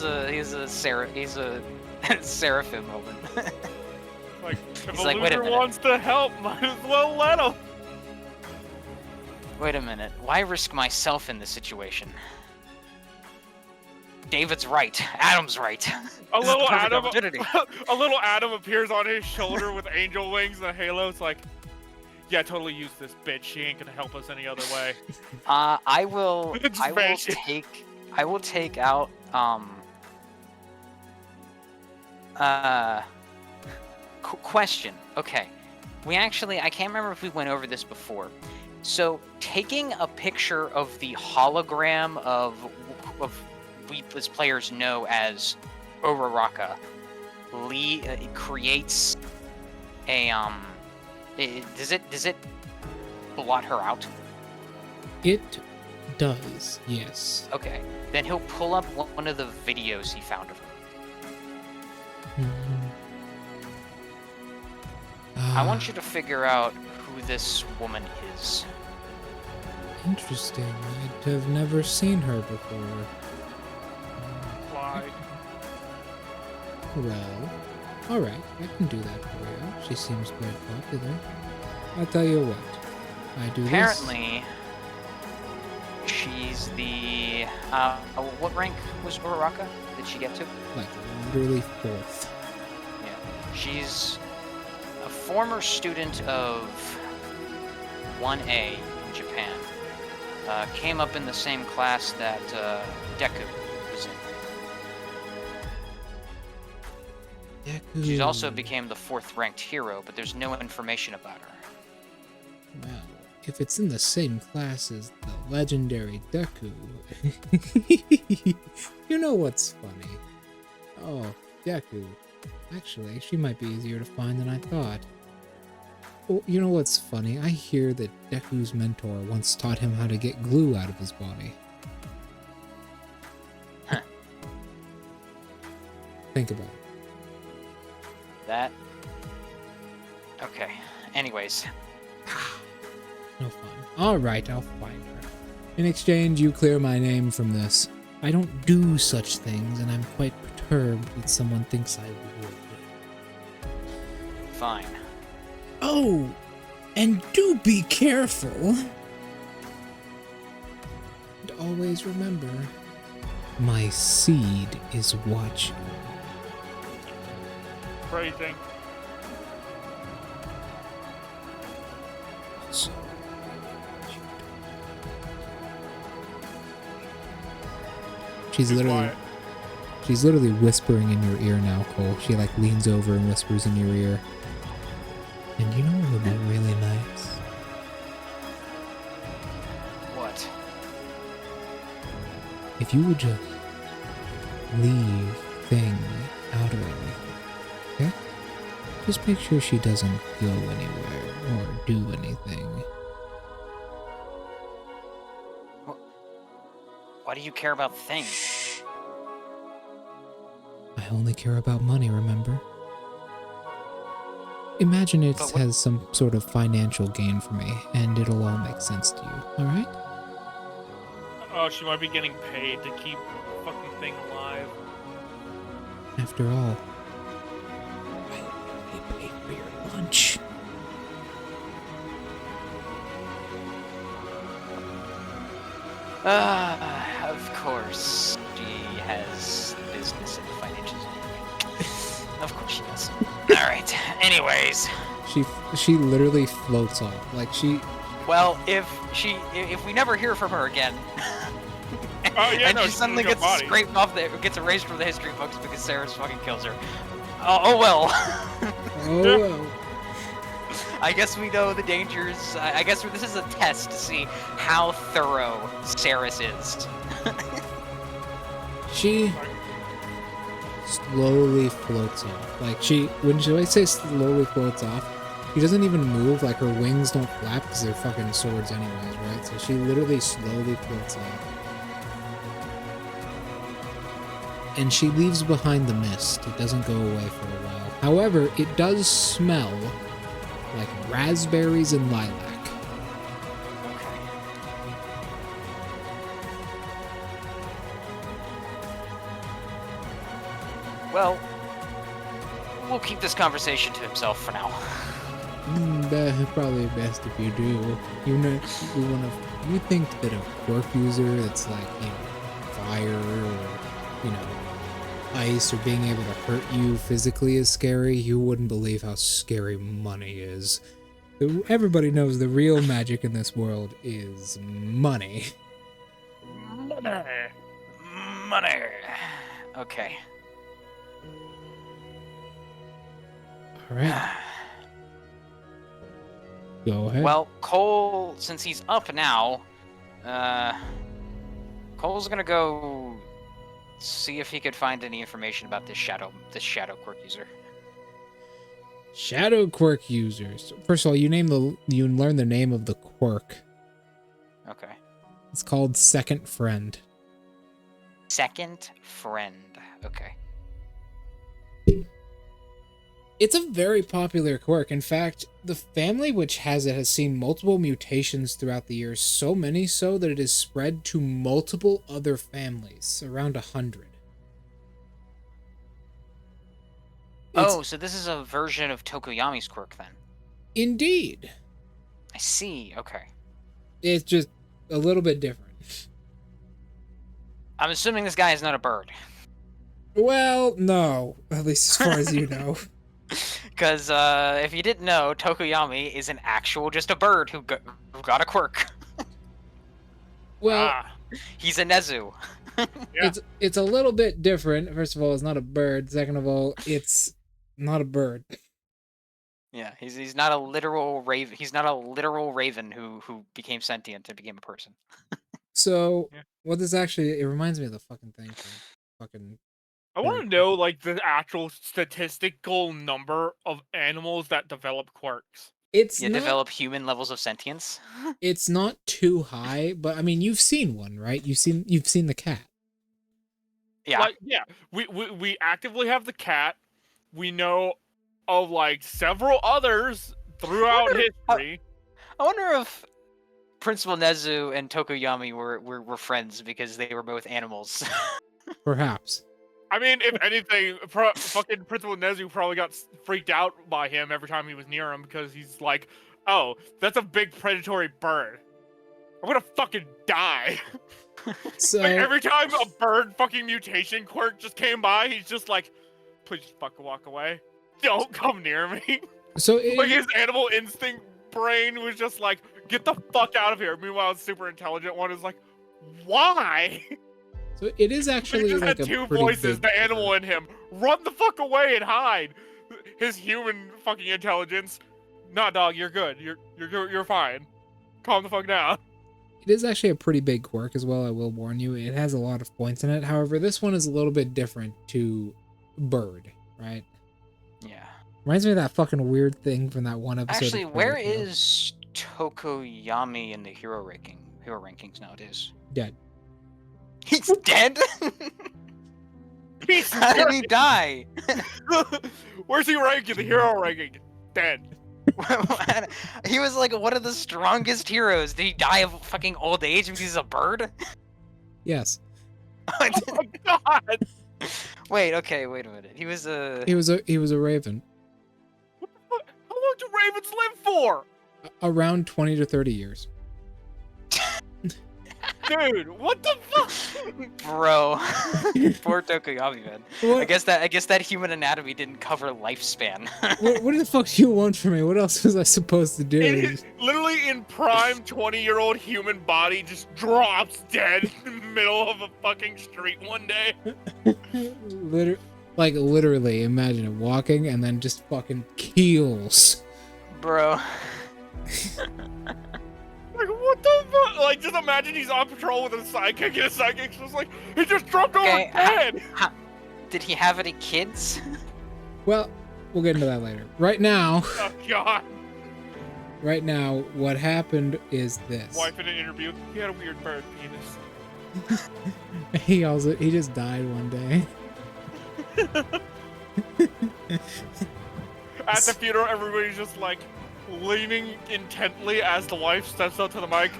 a seraphim moment. Like, if He's a like, wait a loser minute. wants to help, might as well let him. Wait a minute. Why risk myself in this situation? David's right. Adam's right. A This is the little perfect Adam, opportunity. a little Adam appears on his shoulder with angel wings and a halo. It's like, Yeah, totally use this bitch. She ain't gonna help us any other way. I will. It's I will fancy. take. I will take out. Question. Okay. I can't remember if we went over this before. So, taking a picture of the hologram of we as players know as Uraraka, it creates a does it blot her out? It does, yes. Okay. Then he'll pull up one of the videos he found of her. I want you to figure out who this woman is. Interesting. I'd have never seen her before. Why? Well, alright, I can do that for you. She seems quite popular. I'll tell you what. I do Apparently, she's the... what rank was Uraraka? Did she get to? like literally 4th. Yeah. She's a former student of 1A in Japan. Came up in the same class that Deku was in. Deku. She's also became the 4th ranked hero, but there's no information about her. Well, if it's in the same class as the legendary Deku... You know what's funny? Oh, Deku. Actually, she might be easier to find than I thought. Oh, you know what's funny? I hear that Deku's mentor once taught him how to get glue out of his body. Huh. Think about it. That... Okay. Anyways. No fun. Alright, I'll find her. In exchange, you clear my name from this. I don't do such things, and I'm quite perturbed that someone thinks I would. Fine. Oh, and do be careful. And always remember, my seed is watching. Phrasing. So, she's literally whispering in your ear now, Cole. She like leans over and whispers in your ear. And you know what would be really nice? What? If you would just leave Thing out of everything, okay? Just make sure she doesn't go anywhere or do anything. Why do you care about things? I only care about money, remember? Imagine it has some sort of financial gain for me, and it'll all make sense to you, alright? Oh, she might be getting paid to keep the fucking thing alive. After all, I paid for your lunch. Of course. She has business and financials. Of course she does. Alright, anyways. She literally floats off. Like she... Well, if we never hear from her again, and she suddenly gets scraped off gets erased from the history books because Sarah's fucking kills her. Oh well. Oh well. I guess we know the dangers. I guess this is a test to see how thorough Saris is. She slowly floats off. Like when I say slowly floats off, she doesn't even move. Like her wings don't flap because they're fucking swords anyways, right? So she literally slowly floats off. And she leaves behind the mist. It doesn't go away for a while. However, it does smell like raspberries and lilac. Well, we'll keep this conversation to himself for now. Probably best if you do. You think that a quirk user that's like, fire or, ice or being able to hurt you physically is scary? You wouldn't believe how scary money is. Everybody knows the real magic in this world is money. Money. Okay. All right. Go ahead. Well, Cole, since he's up now, Cole's gonna go see if he could find any information about this shadow quirk user. Shadow quirk users. First of all, you learn the name of the quirk. Okay. It's called Second Friend. Second Friend. Okay. It's a very popular quirk. In fact, the family which has it has seen multiple mutations throughout the years, so many so that it is spread to multiple other families, around 100. Oh, so this is a version of Tokoyami's quirk then? Indeed. I see, okay. It's just a little bit different. I'm assuming this guy is not a bird. Well, no. At least as far as you know. Because if you didn't know, Tokoyami is an actual just a bird who got a quirk. Well, he's a Nezu. Yeah. It's a little bit different. First of all, it's not a bird. Second of all, it's not a bird. Yeah, he's not a literal raven. He's not a literal raven who became sentient and became a person. So, Yeah. what this actually, it reminds me of the fucking thing from fucking... I want to know, like, the actual statistical number of animals that develop quirks. It's You not, develop human levels of sentience. it's not too high, but I mean, you've seen one, right? You've seen the cat. Yeah. Like, yeah, we actively have the cat. We know of, like, several others throughout history. I wonder if Principal Nezu and Tokoyami were friends because they were both animals. Perhaps. I mean, if anything, fucking Principal Nezu probably got freaked out by him every time he was near him because he's like, oh, that's a big predatory bird. I'm gonna fucking die. So, Like, every time a bird fucking mutation quirk just came by, he's just like, please just fucking walk away. Don't come near me. so Like, his animal instinct brain was just like, get the fuck out of here. Meanwhile, the super intelligent one is like, why? so it is He actually just like had a two pretty voices, big the animal in him. Run the fuck away and hide. His human fucking intelligence. Nah, dog, you're good. You're fine. Calm the fuck down. It is actually a pretty big quirk as well, I will warn you. It has a lot of points in it. However, this one is a little bit different to bird, right? Yeah. Reminds me of that fucking weird thing from that one episode. Actually, of where Purrple. is Tokoyami in the hero rankings nowadays? Dead? He's dead? He's How did he die? Where's he ranking? The hero ranking. Dead. He was like one of the strongest heroes. Did he die of fucking old age because he's a bird? Yes. Oh my god. Wait a minute. He was a... He was a raven. How long do ravens live for? Around 20 to 30 years. Dude, what the fuck? Bro. Poor Tokoyami, man. What, I guess that human anatomy didn't cover lifespan. what the fuck do you want from me? What else was I supposed to do? Literally in prime 20-year-old human body just drops dead in the middle of a fucking street one day. Literally, imagine it walking and then just fucking keels. Bro. Like, what the fuck? Like, just imagine he's on patrol with a sidekick and his sidekick's just like, he just dropped over dead! Did he have any kids? Well, we'll get into that later. Right now, Oh, God. What happened is this. Wife in an interview, he had a weird bird penis. He just died one day. At the funeral, everybody's just like, leaning intently as the wife steps up to the mic.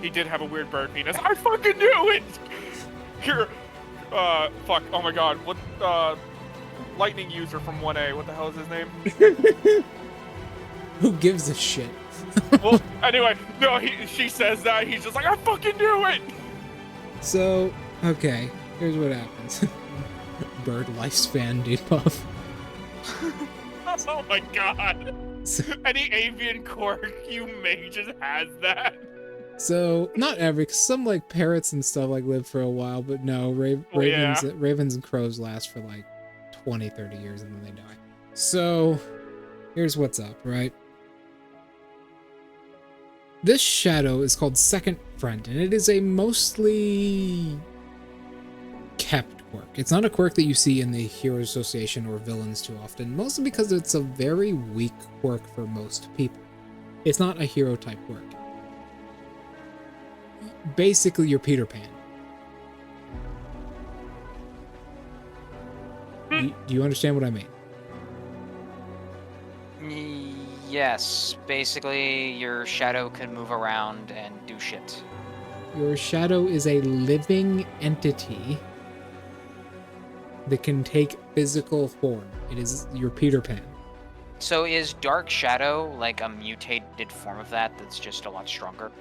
He did have a weird bird penis. I fucking knew it! Here, fuck, oh my god, what, lightning user from 1A, what the hell is his name? Who gives a shit? Well, anyway, no, she says that, he's just like, I fucking knew it! So, okay, here's what happens. Bird lifespan debuff. Oh my god. Any avian quirk you make just has that. So not every, 'cause some like parrots and stuff like live for a while, but no, Well, yeah. ravens and crows last for like 20, 30 years and then they die. So here's what's up, right? This shadow is called Second Friend, and it is a mostly kept quirk. It's not a quirk that you see in the Hero Association or villains too often, mostly because it's a very weak quirk for most people. It's not a hero type quirk. Basically, you're Peter Pan. Do you understand what I mean? Yes, basically your shadow can move around and do shit. Your shadow is a living entity that can take physical form. It is your Peter Pan. So is Dark Shadow like a mutated form of that that's just a lot stronger?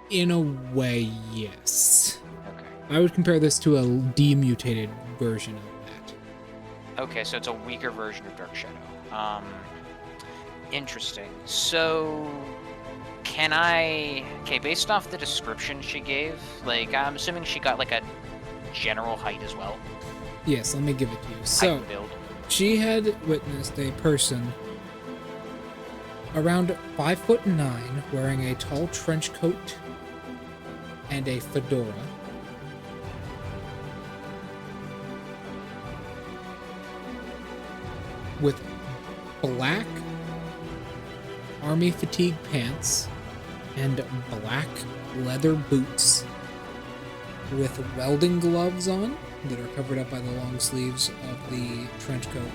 In a way, yes. Okay. I would compare this to a demutated version of that. Okay, so it's a weaker version of Dark Shadow. Interesting. So, can I... Okay, based off the description she gave, like, I'm assuming she got, like, a general height as well? Yes, let me give it to you. Height So, and build. she had witnessed a person around 5'9", wearing a tall trench coat and a fedora. With black army fatigue pants and black leather boots with welding gloves on that are covered up by the long sleeves of the trench coat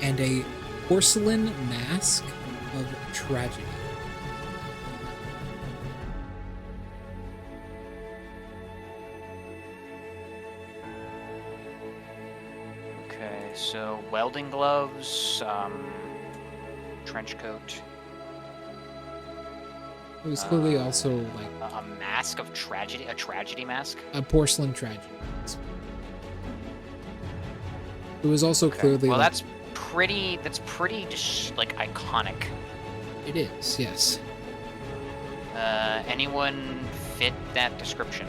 and a porcelain mask of tragedy. Okay, so welding gloves, trench coat. It was clearly also like A mask of tragedy? A tragedy mask? a porcelain tragedy mask. It was also Okay. clearly Well, like, that's pretty just, like, iconic. it is, yes. Anyone fit that description?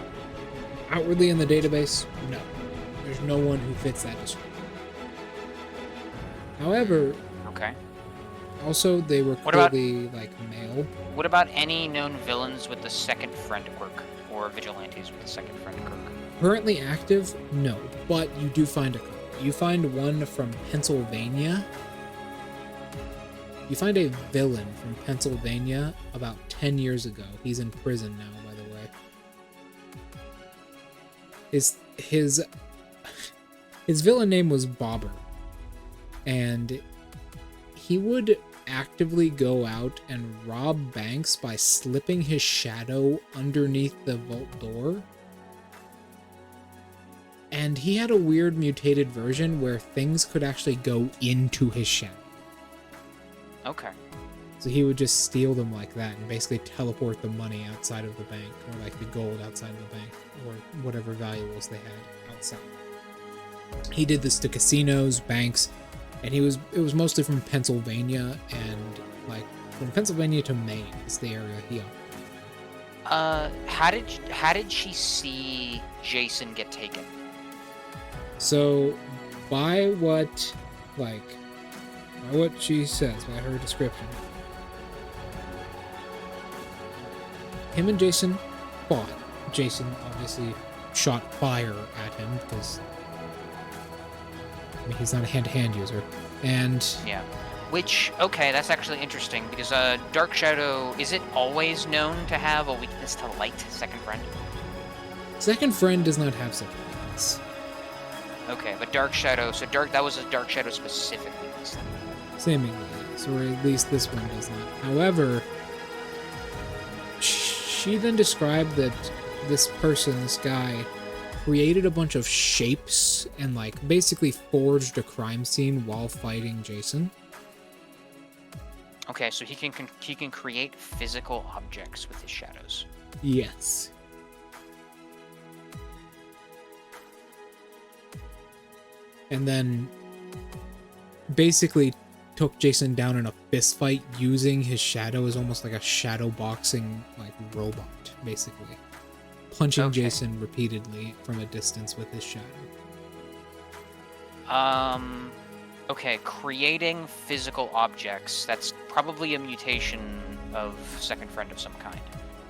Outwardly in the database, no. There's no one who fits that description. However, Okay. also they were What about- clearly like male. What about any known villains with the second friend quirk? Or vigilantes with the second friend quirk? Currently active, no, but you do find a couple. You find one from Pennsylvania. You find a villain from Pennsylvania about 10 years ago. He's in prison now, by the way. His villain name was Bobber. And he would actively go out and rob banks by slipping his shadow underneath the vault door. And he had a weird mutated version where things could actually go into his shadow. Okay. So he would just steal them like that and basically teleport the money outside of the bank, or like the gold outside of the bank, or whatever valuables they had outside. He did this to casinos, banks, and it was mostly from Pennsylvania, and like from Pennsylvania to Maine is the area he operated. How did she see Jason get taken? So, by what she says, by her description, him and Jason fought. Jason obviously shot fire at him because, I mean, he's not a hand-to-hand user. And Yeah. Which, okay, that's actually interesting because Dark Shadow, is it always known to have a weakness to light, second friend? Second Friend does not have such a weakness. Okay, but Dark Shadow, so that was a Dark Shadow specific weakness then. Seemingly, yes, or at least this one does not. However, she then described that this person, this guy, created a bunch of shapes and like basically forged a crime scene while fighting Jason. Okay, so he can create physical objects with his shadows. Yes. And then basically took Jason down in a fist fight using his shadow as almost like a shadow boxing like robot, basically. Punching Jason repeatedly from a distance with his shadow. Okay, creating physical objects. That's probably a mutation of second friend of some kind.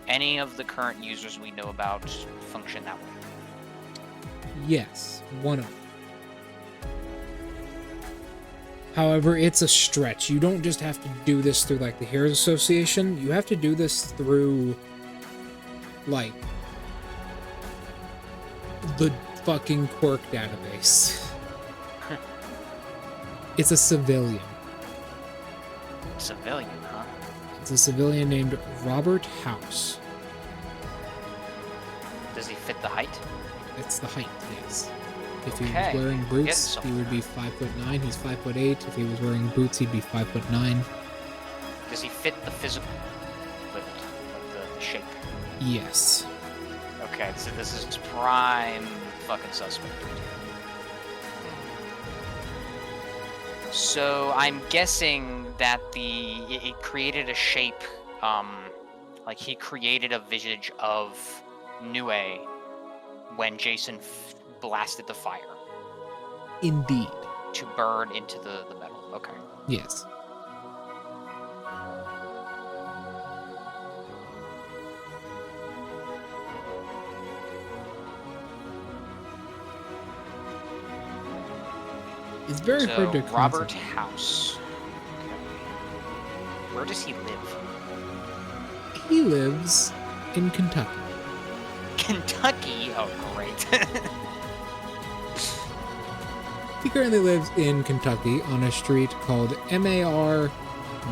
Any of the current users we know about function that way. Yes, one of them. However, it's a stretch. You don't just have to do this through, like, the Heroes Association. You have to do this through, like, the fucking quirk database. It's a civilian. Civilian, huh? It's a civilian named Robert House. Does he fit the height? It's the height, yes. If he was Okay, wearing we're boots, getting he would be 5'9". He's 5'8". If he was wearing boots, he'd be 5'9". Does he fit the physical build, like the shape? Yes. Okay, so this is prime fucking suspect. So I'm guessing that it created a shape, like he created a visage of Myuu when Jason blasted the fire. Indeed. To burn into the metal. Okay. Yes. It's very hard to Robert concentrate. House. Okay. Where does he live? He lives in Kentucky. Kentucky? Oh, great. He currently lives in Kentucky on a street called MAR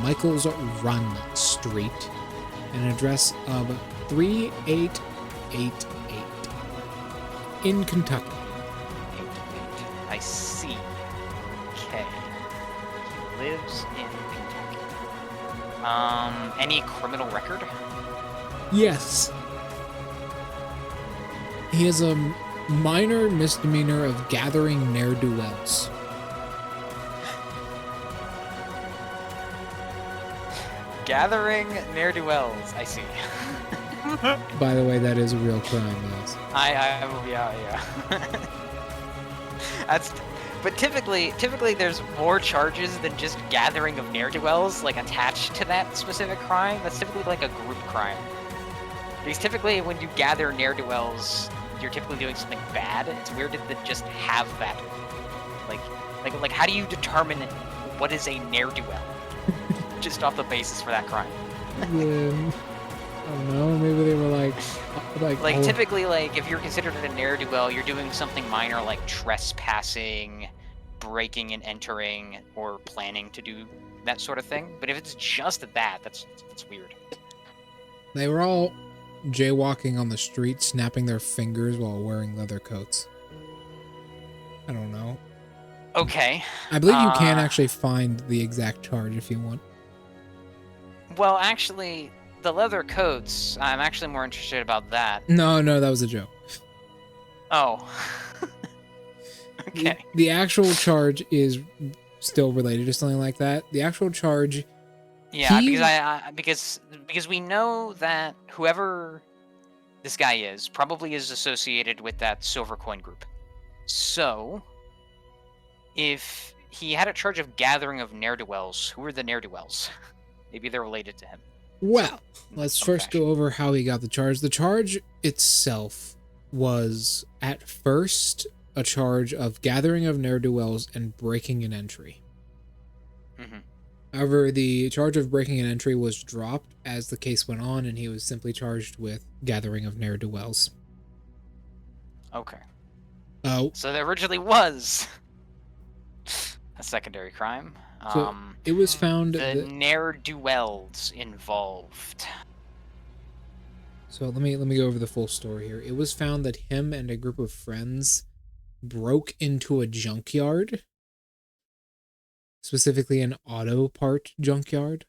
Michaels Run Street, an address of 3888 in Kentucky. I see. Okay. He lives in Kentucky. Any criminal record? Yes. He has a minor misdemeanor of gathering ne'er-do-wells. Gathering ne'er-do-wells. I see. By the way, that is a real crime, yes. I will be out, yeah. But typically there's more charges than just gathering of ne'er-do-wells, like, attached to that specific crime. That's typically like a group crime. Because typically when you gather ne'er-do-wells, you're typically doing something bad. It's weird to just have that. Like how do you determine what is a ne'er-do-well? Just off the basis for that crime. I don't know, maybe they were like oh. Typically, like, if you're considered a ne'er-do-well, you're doing something minor like trespassing, breaking and entering, or planning to do that sort of thing. But if it's just that, that's weird. They were all jaywalking on the street, snapping their fingers while wearing leather coats. I don't know. Okay. I believe you can actually find the exact charge if you want. Well, actually, the leather coats, I'm actually more interested about that. No, that was a joke. Oh. Okay. The actual charge is still related to something like that. The actual charge... Yeah, because we know that whoever this guy is probably is associated with that silver coin group. So, if he had a charge of gathering of ne'er-do-wells, who are the ne'er-do-wells? Maybe they're related to him. Well, let's first go over how he got the charge. The charge itself was, at first, a charge of gathering of ne'er-do-wells and breaking an entry. Mm-hmm. However, the charge of breaking an entry was dropped as the case went on, and he was simply charged with gathering of ne'er-do-wells. Okay. Oh. So there originally was a secondary crime. So it was found the ne'er-do-wells involved. So let me go over the full story here. It was found that him and a group of friends broke into a junkyard, specifically an auto part junkyard.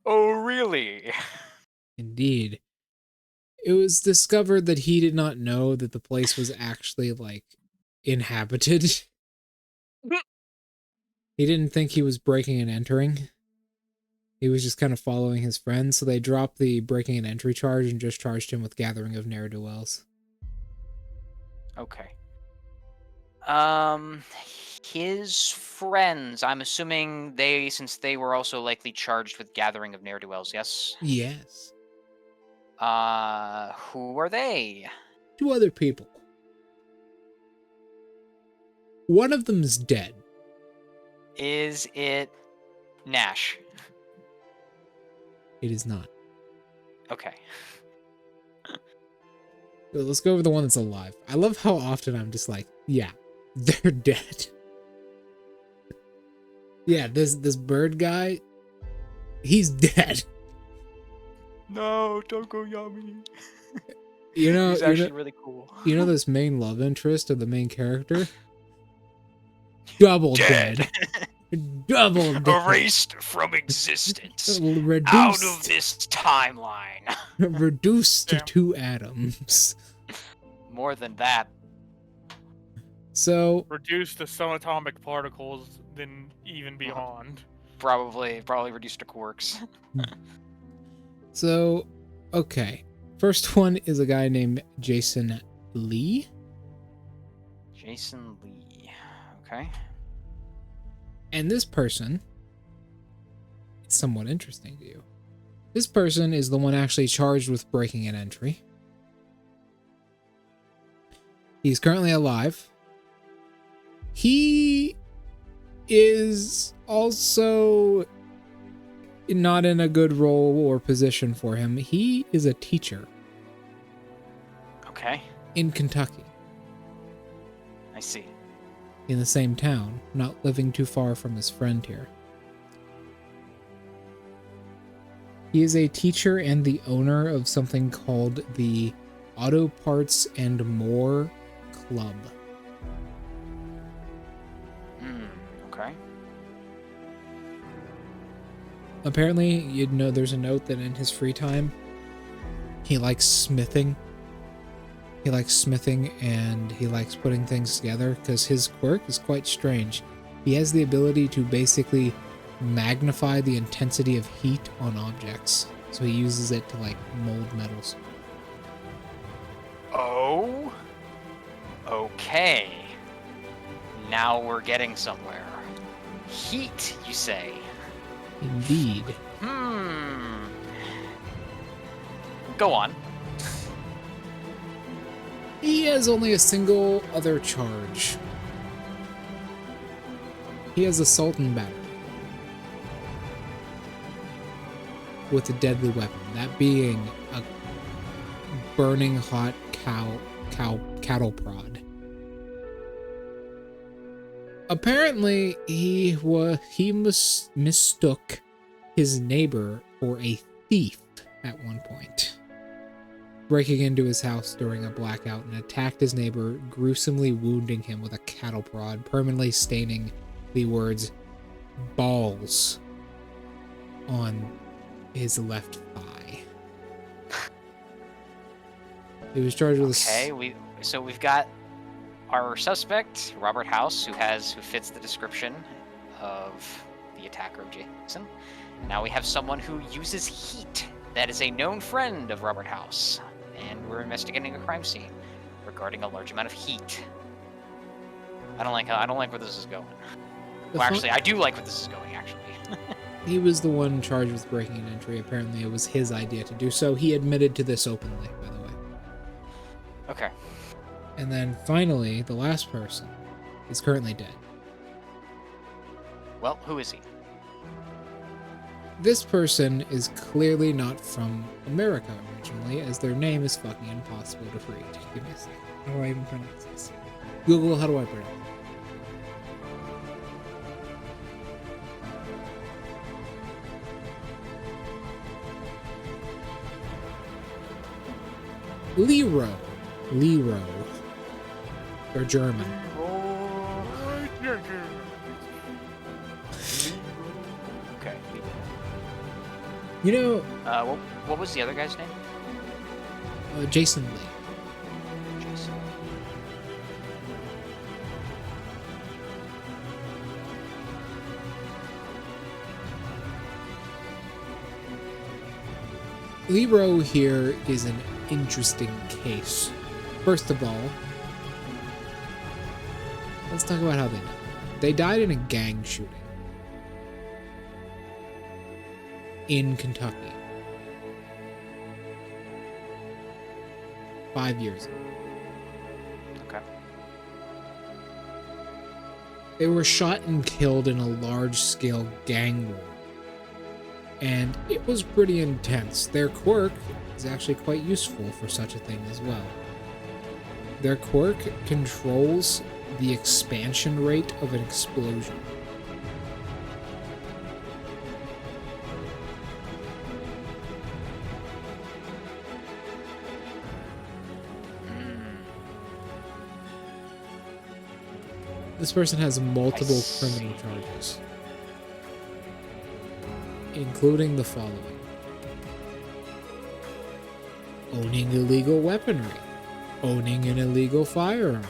Oh, really? Indeed. it was discovered that he did not know that the place was actually, like, inhabited. He didn't think he was breaking and entering. He was just kind of following his friends, so they dropped the breaking and entry charge and just charged him with gathering of ne'er-do-wells. Okay. His friends, I'm assuming since they were also likely charged with gathering of ne'er-do-wells, yes? Yes. Who are they? 2 other people. One of them's dead. Is it Nash? It is not. Okay. So let's go over the one that's alive. I love how often I'm just like, yeah, they're dead. Yeah, this bird guy, he's dead. No, don't go yummy. You know, He's actually really cool. You know this main love interest of the main character? Double dead. Double dead. Erased from existence. Reduced, Out of this timeline. reduced to 2 atoms. More than that. So Reduced to some atomic particles, then even beyond. Probably reduced to quarks. So, okay. First one is a guy named Jason Lee. Jason Lee. Okay. And this person is somewhat interesting to you. This person is the one actually charged with breaking an entry. He's currently alive. He is also not in a good role or position for him. He is a teacher Okay. in Kentucky, I see. in the same town, not living too far from his friend here. He is a teacher and the owner of something called the Auto Parts and More Club. Okay. Apparently, you'd know there's a note that in his free time, he likes smithing. He likes smithing and he likes putting things together because his quirk is quite strange. He has the ability to basically magnify the intensity of heat on objects. So he uses it to, like, mold metals. Oh. Okay. Now we're getting somewhere. Heat, you say? Indeed. Go on. He has only a single other charge. He has assault and battery. With a deadly weapon, that being a burning hot cattle prod. Apparently, he mistook his neighbor for a thief at one point, breaking into his house during a blackout and attacked his neighbor, gruesomely wounding him with a cattle prod, permanently staining the words "balls" on his left thigh. He was charged with Okay, we've got our suspect, Robert House, who fits the description of the attacker of Jason. Now we have someone who uses heat. That is a known friend of Robert House, and we're investigating a crime scene regarding a large amount of heat. I don't like where this is going. Well, actually, I do like where this is going. Actually. He was the one charged with breaking an entry. Apparently, it was his idea to do so. He admitted to this openly, by the way. Okay. And then finally, the last person is currently dead. Well, who is he? This person is clearly not from America originally, as their name is fucking impossible to read. Give me a second. How do I even pronounce this? Google, how do I pronounce it? Lero. Or German. Okay. You know, What was the other guy's name? Jason Lee. Jason. Leroy here is an interesting case. First of all, let's talk about how they died. They died in a gang shooting in Kentucky 5 years ago. Okay. They were shot and killed in a large-scale gang war. And it was pretty intense. Their quirk is actually quite useful for such a thing as well. Their quirk controls the expansion rate of an explosion. This person has multiple criminal charges, including the following: owning illegal weaponry, owning an illegal firearm,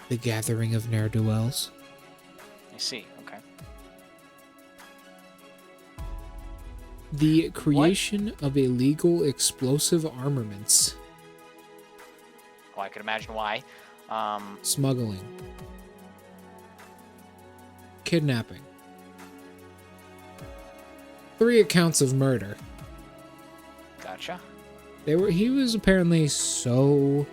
the gathering of ne'er-do-wells, I see. Okay. the creation of illegal explosive armaments, Well, I could imagine why. smuggling, kidnapping, 3 accounts of murder. Gotcha. He was apparently so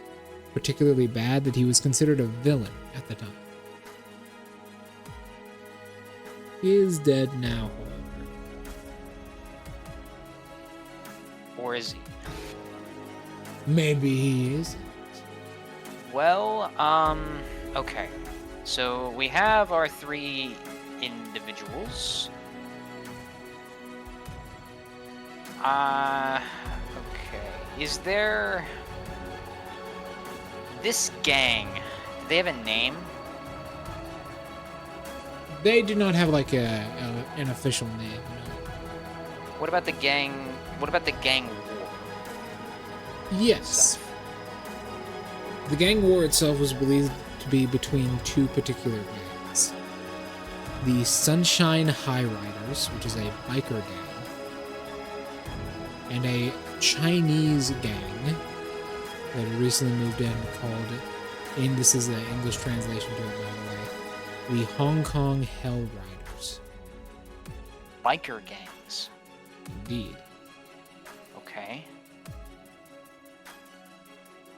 particularly bad that he was considered a villain at the time. He is dead now, however. Or is he? Maybe he is. Well, okay. So we have our 3 individuals. Okay. Is there... This gang, do they have a name? They do not have like an official name. No. What about the gang... What about the gang war? Yes. The gang war itself was believed to be between 2 particular gangs. The Sunshine High Riders, which is a biker gang, and a Chinese gang that recently moved in called, and this is the English translation to it, by the way, the Hong Kong Hell Riders. Biker gangs. Indeed. Okay.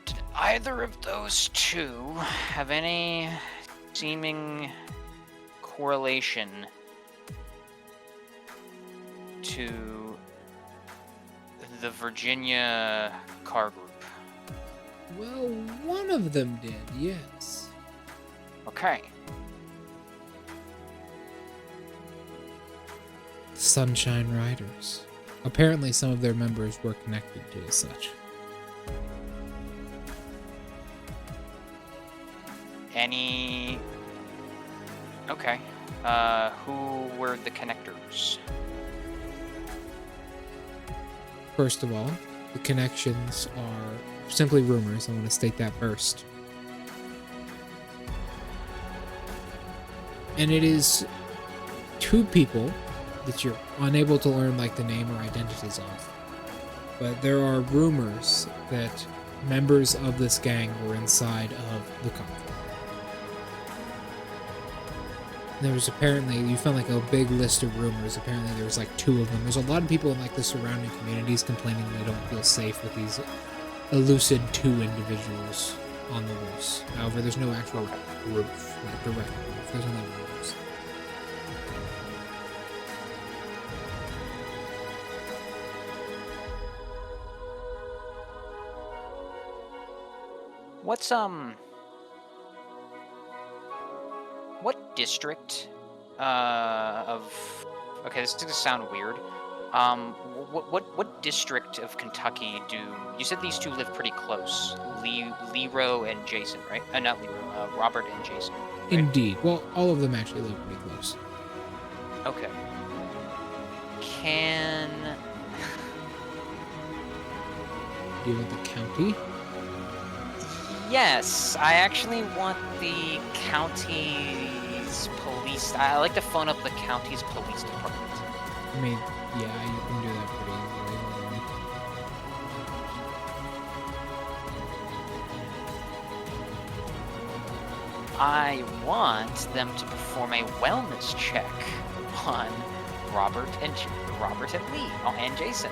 Did either of those 2 have any seeming correlation to the Virginia car group? Well, one of them did, yes. Okay. Sunshine Riders. Apparently some of their members were connected to as such. Any... Okay. Who were the connectors? First of all, the connections are simply rumors. I want to state that first. And it is 2 people that you're unable to learn like the name or identities of. But there are rumors that members of this gang were inside of the car. There was apparently, you found like a big list of rumors. Apparently there was like 2 of them. There's a lot of people in like the surrounding communities complaining they don't feel safe with these elusive 2 individuals on the loose. However, there's no actual proof, like direct proof. There's only rumors. What's, what district, of... Okay, this is gonna sound weird. What district of Kentucky do... You said these 2 live pretty close. Leroy and Jason, right? Not Leroy, Robert and Jason. Right? Indeed. Well, all of them actually live pretty close. Okay. can... Do you want the county? Yes, I actually want the county's police... I like to phone up the county's police department. I mean, yeah, you can do that pretty easily. Hold on. I want them to perform a wellness check on Robert and Lee, oh, and Jason.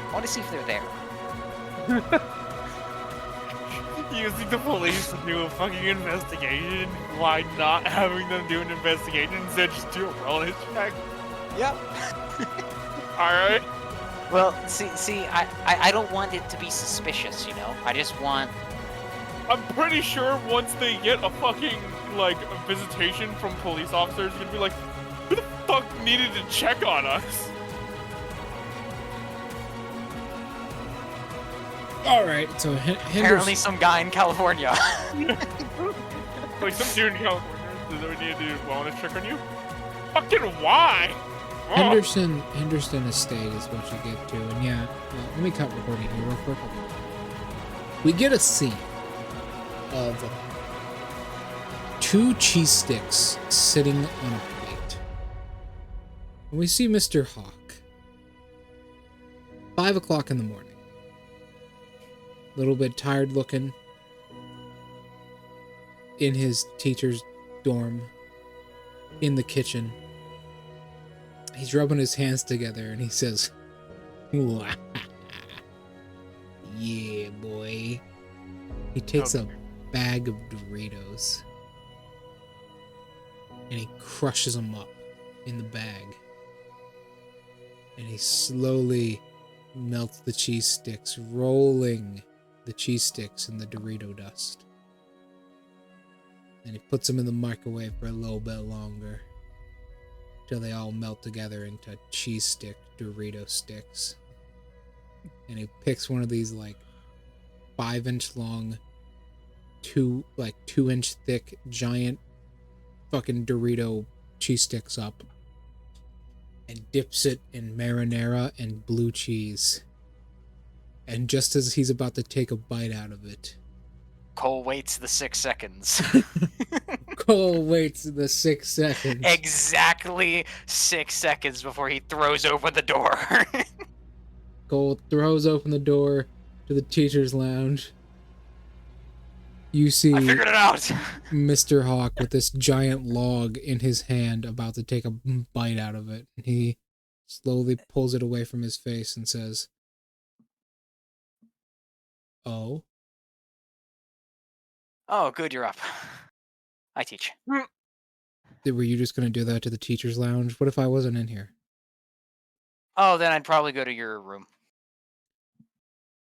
I want to see if they're there. Using the police to do a fucking investigation, why not having them do an investigation instead just do a wellness check? Yep. Alright. Well, see, I don't want it to be suspicious, you know? I just want... I'm pretty sure once they get a fucking, like, visitation from police officers, you're gonna be like, who the fuck needed to check on us? Alright, so Apparently some guy in California. Like some dude in California, does we need to do a wellness check on you? Fucking why? Oh. Henderson Estate is what you get to, and yeah, let me cut recording here real quick. We get a scene of 2 cheese sticks sitting on a plate. And we see Mr. Hawk. 5 o'clock in the morning. A little bit tired looking. In his teacher's dorm. In the kitchen. He's rubbing his hands together and he says, yeah, boy. He takes a bag of Doritos and he crushes them up in the bag. And he slowly melts the cheese sticks, rolling the cheese sticks in the Dorito dust. And he puts them in the microwave for a little bit longer, till they all melt together into cheese stick Dorito sticks. And he picks one of these like 5-inch long, 2-inch thick, giant fucking Dorito cheese sticks up and dips it in marinara and blue cheese. And just as he's about to take a bite out of it, Cole waits the 6 seconds. Cole waits the 6 seconds. Exactly 6 seconds before he throws open the door. Cole throws open the door to the teacher's lounge. You see I figured it out. Mr. Hawk with this giant log in his hand about to take a bite out of it. And he slowly pulls it away from his face and says, "Oh." Oh, good, you're up. I teach. Were you just going to do that to the teacher's lounge? What if I wasn't in here? Oh, then I'd probably go to your room.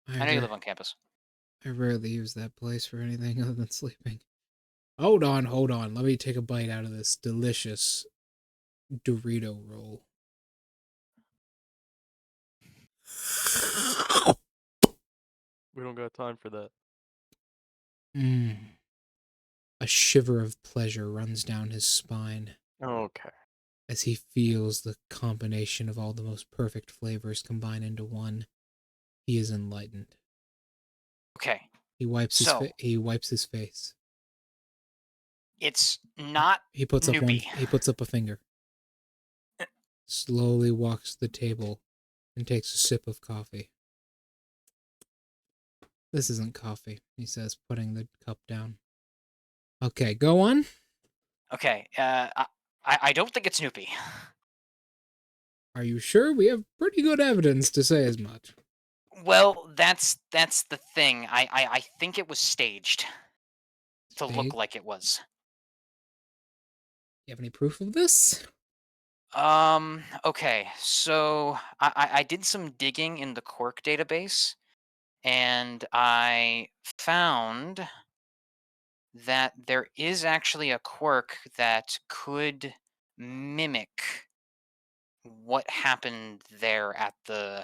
I know you live on campus. I rarely use that place for anything other than sleeping. Hold on. Let me take a bite out of this delicious Dorito roll. We don't got time for that. A shiver of pleasure runs down his spine. Okay. As he feels the combination of all the most perfect flavors combine into one. He is enlightened. Okay. He wipes his face. It's not He puts up Noopy. He puts up a finger. Slowly walks to the table and takes a sip of coffee. This isn't coffee, he says, putting the cup down. Okay, go on. Okay, I don't think it's Snoopy. Are you sure? We have pretty good evidence to say as much. Well, that's the thing. I think it was staged to look like it was. You have any proof of this? Okay, so I did some digging in the Quark database, and I found that there is actually a quirk that could mimic what happened there at the,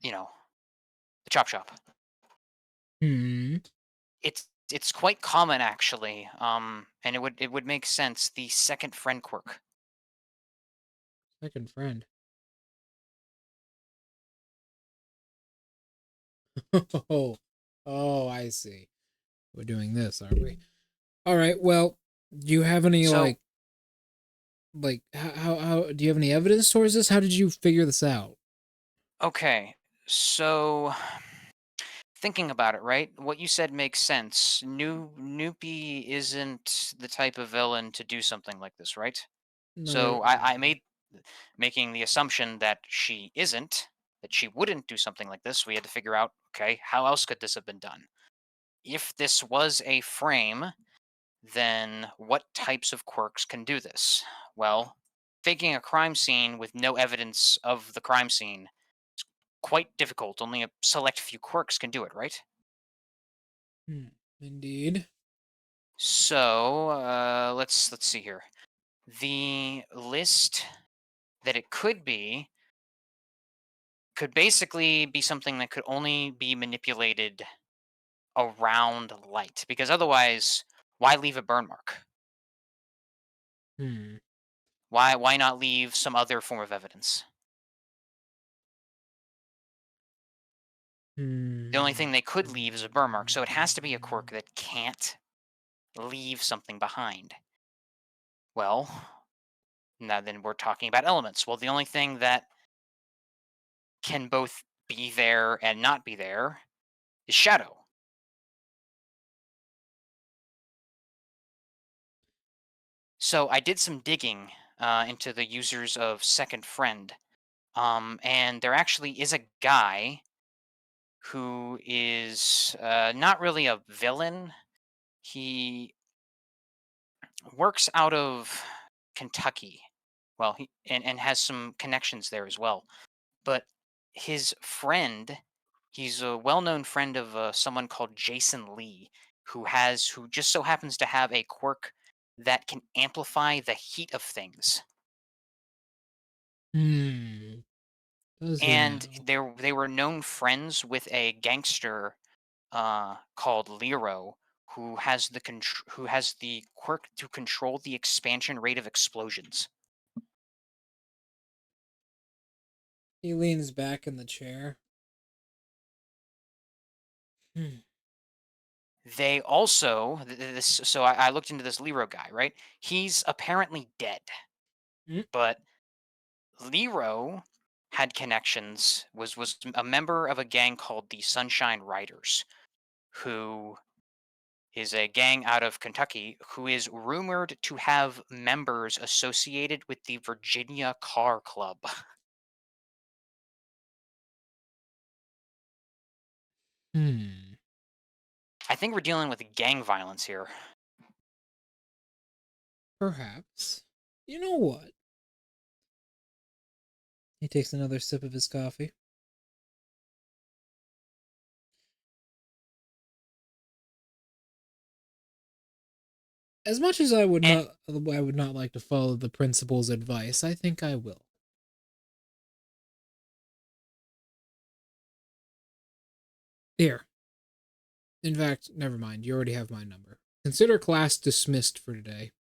the chop shop. It's quite common actually, and it would make sense. The second friend quirk. Second friend. Oh, I see. We're doing this, aren't we? All right. Well, do you have any So, how do you have any evidence towards this? How did you figure this out? okay. So, thinking about it, right? What you said makes sense. Noopy isn't the type of villain to do something like this, right? No. So I made making the assumption that she isn't, that she wouldn't do something like this. We had to figure out, okay, how else could this have been done? If this was a frame, then what types of quirks can do this? Well, faking a crime scene with no evidence of the crime scene is quite difficult. Only a select few quirks can do it, right? Indeed. So let's see here. The list that it could basically be something that could only be manipulated around light, because otherwise, why leave a burn mark? Hmm. Why not leave some other form of evidence? The only Hmm. thing they could leave is a burn mark, so it has to be a quirk that can't leave something behind. Well, now then we're talking about elements. Well, the only thing that can both be there and not be there is shadow. So I did some digging into the users of Second Friend, and there actually is a guy who is not really a villain. He works out of Kentucky. Well, and has some connections there as well. But his friend, he's a well-known friend of someone called Jason Lee, who just so happens to have a quirk that can amplify the heat of things. Hmm. Does he And now? they were known friends with a gangster called Lero, who has the quirk to control the expansion rate of explosions. He leans back in the chair. Hmm. They also this so I looked into this Lero guy, right? He's apparently dead, Mm. but Lero had connections, was a member of a gang called the Sunshine Riders, who is a gang out of Kentucky who is rumored to have members associated with the Virginia Car Club. Hmm. I think we're dealing with gang violence here. Perhaps. You know what? He takes another sip of his coffee. As much as And I would not like to follow the principal's advice, I think I will. Here. In fact, never mind. You already have my number. Consider class dismissed for today.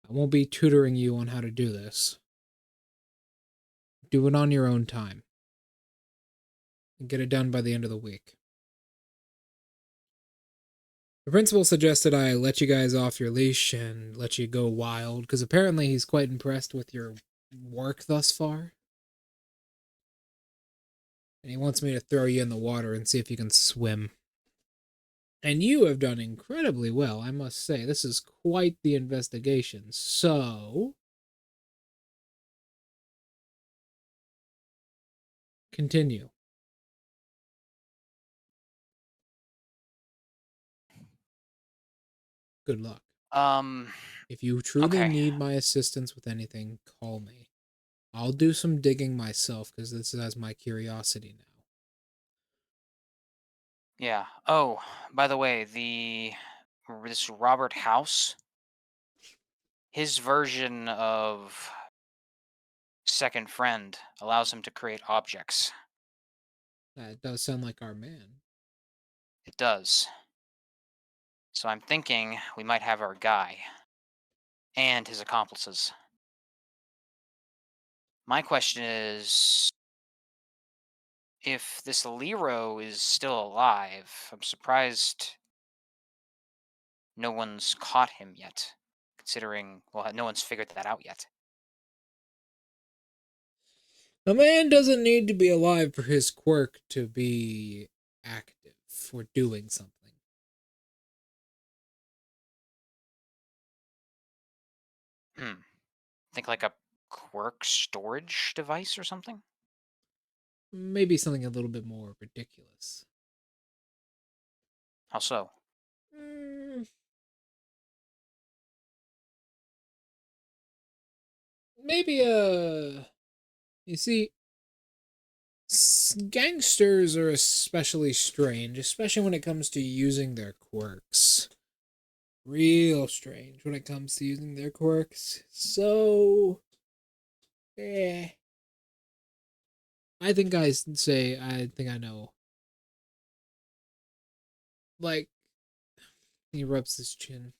I won't be tutoring you on how to do this. Do it on your own time. And get it done by the end of the week. The principal suggested I let you guys off your leash and let you go wild, because apparently he's quite impressed with your work thus far. And he wants me to throw you in the water and see if you can swim. And you have done incredibly well, I must say. This is quite the investigation. So, continue. Good luck. um If you truly okay. need my assistance with anything, call me. I'll do some digging myself because this has my curiosity now. Yeah. Oh, by the way, this Robert House, his version of Second Friend allows him to create objects. That does sound like our man. It does. So I'm thinking we might have our guy and his accomplices. My question is, if this Lero is still alive, I'm surprised no one's caught him yet, considering, well, no one's figured that out yet. A man doesn't need to be alive for his quirk to be active for doing something. Think like a quirk storage device or something? Maybe something a little bit more ridiculous. How so? Maybe you see, gangsters are especially strange, especially when it comes to using their quirks. Real strange when it comes to using their quirks. So, I think I think I know. Like, he rubs his chin.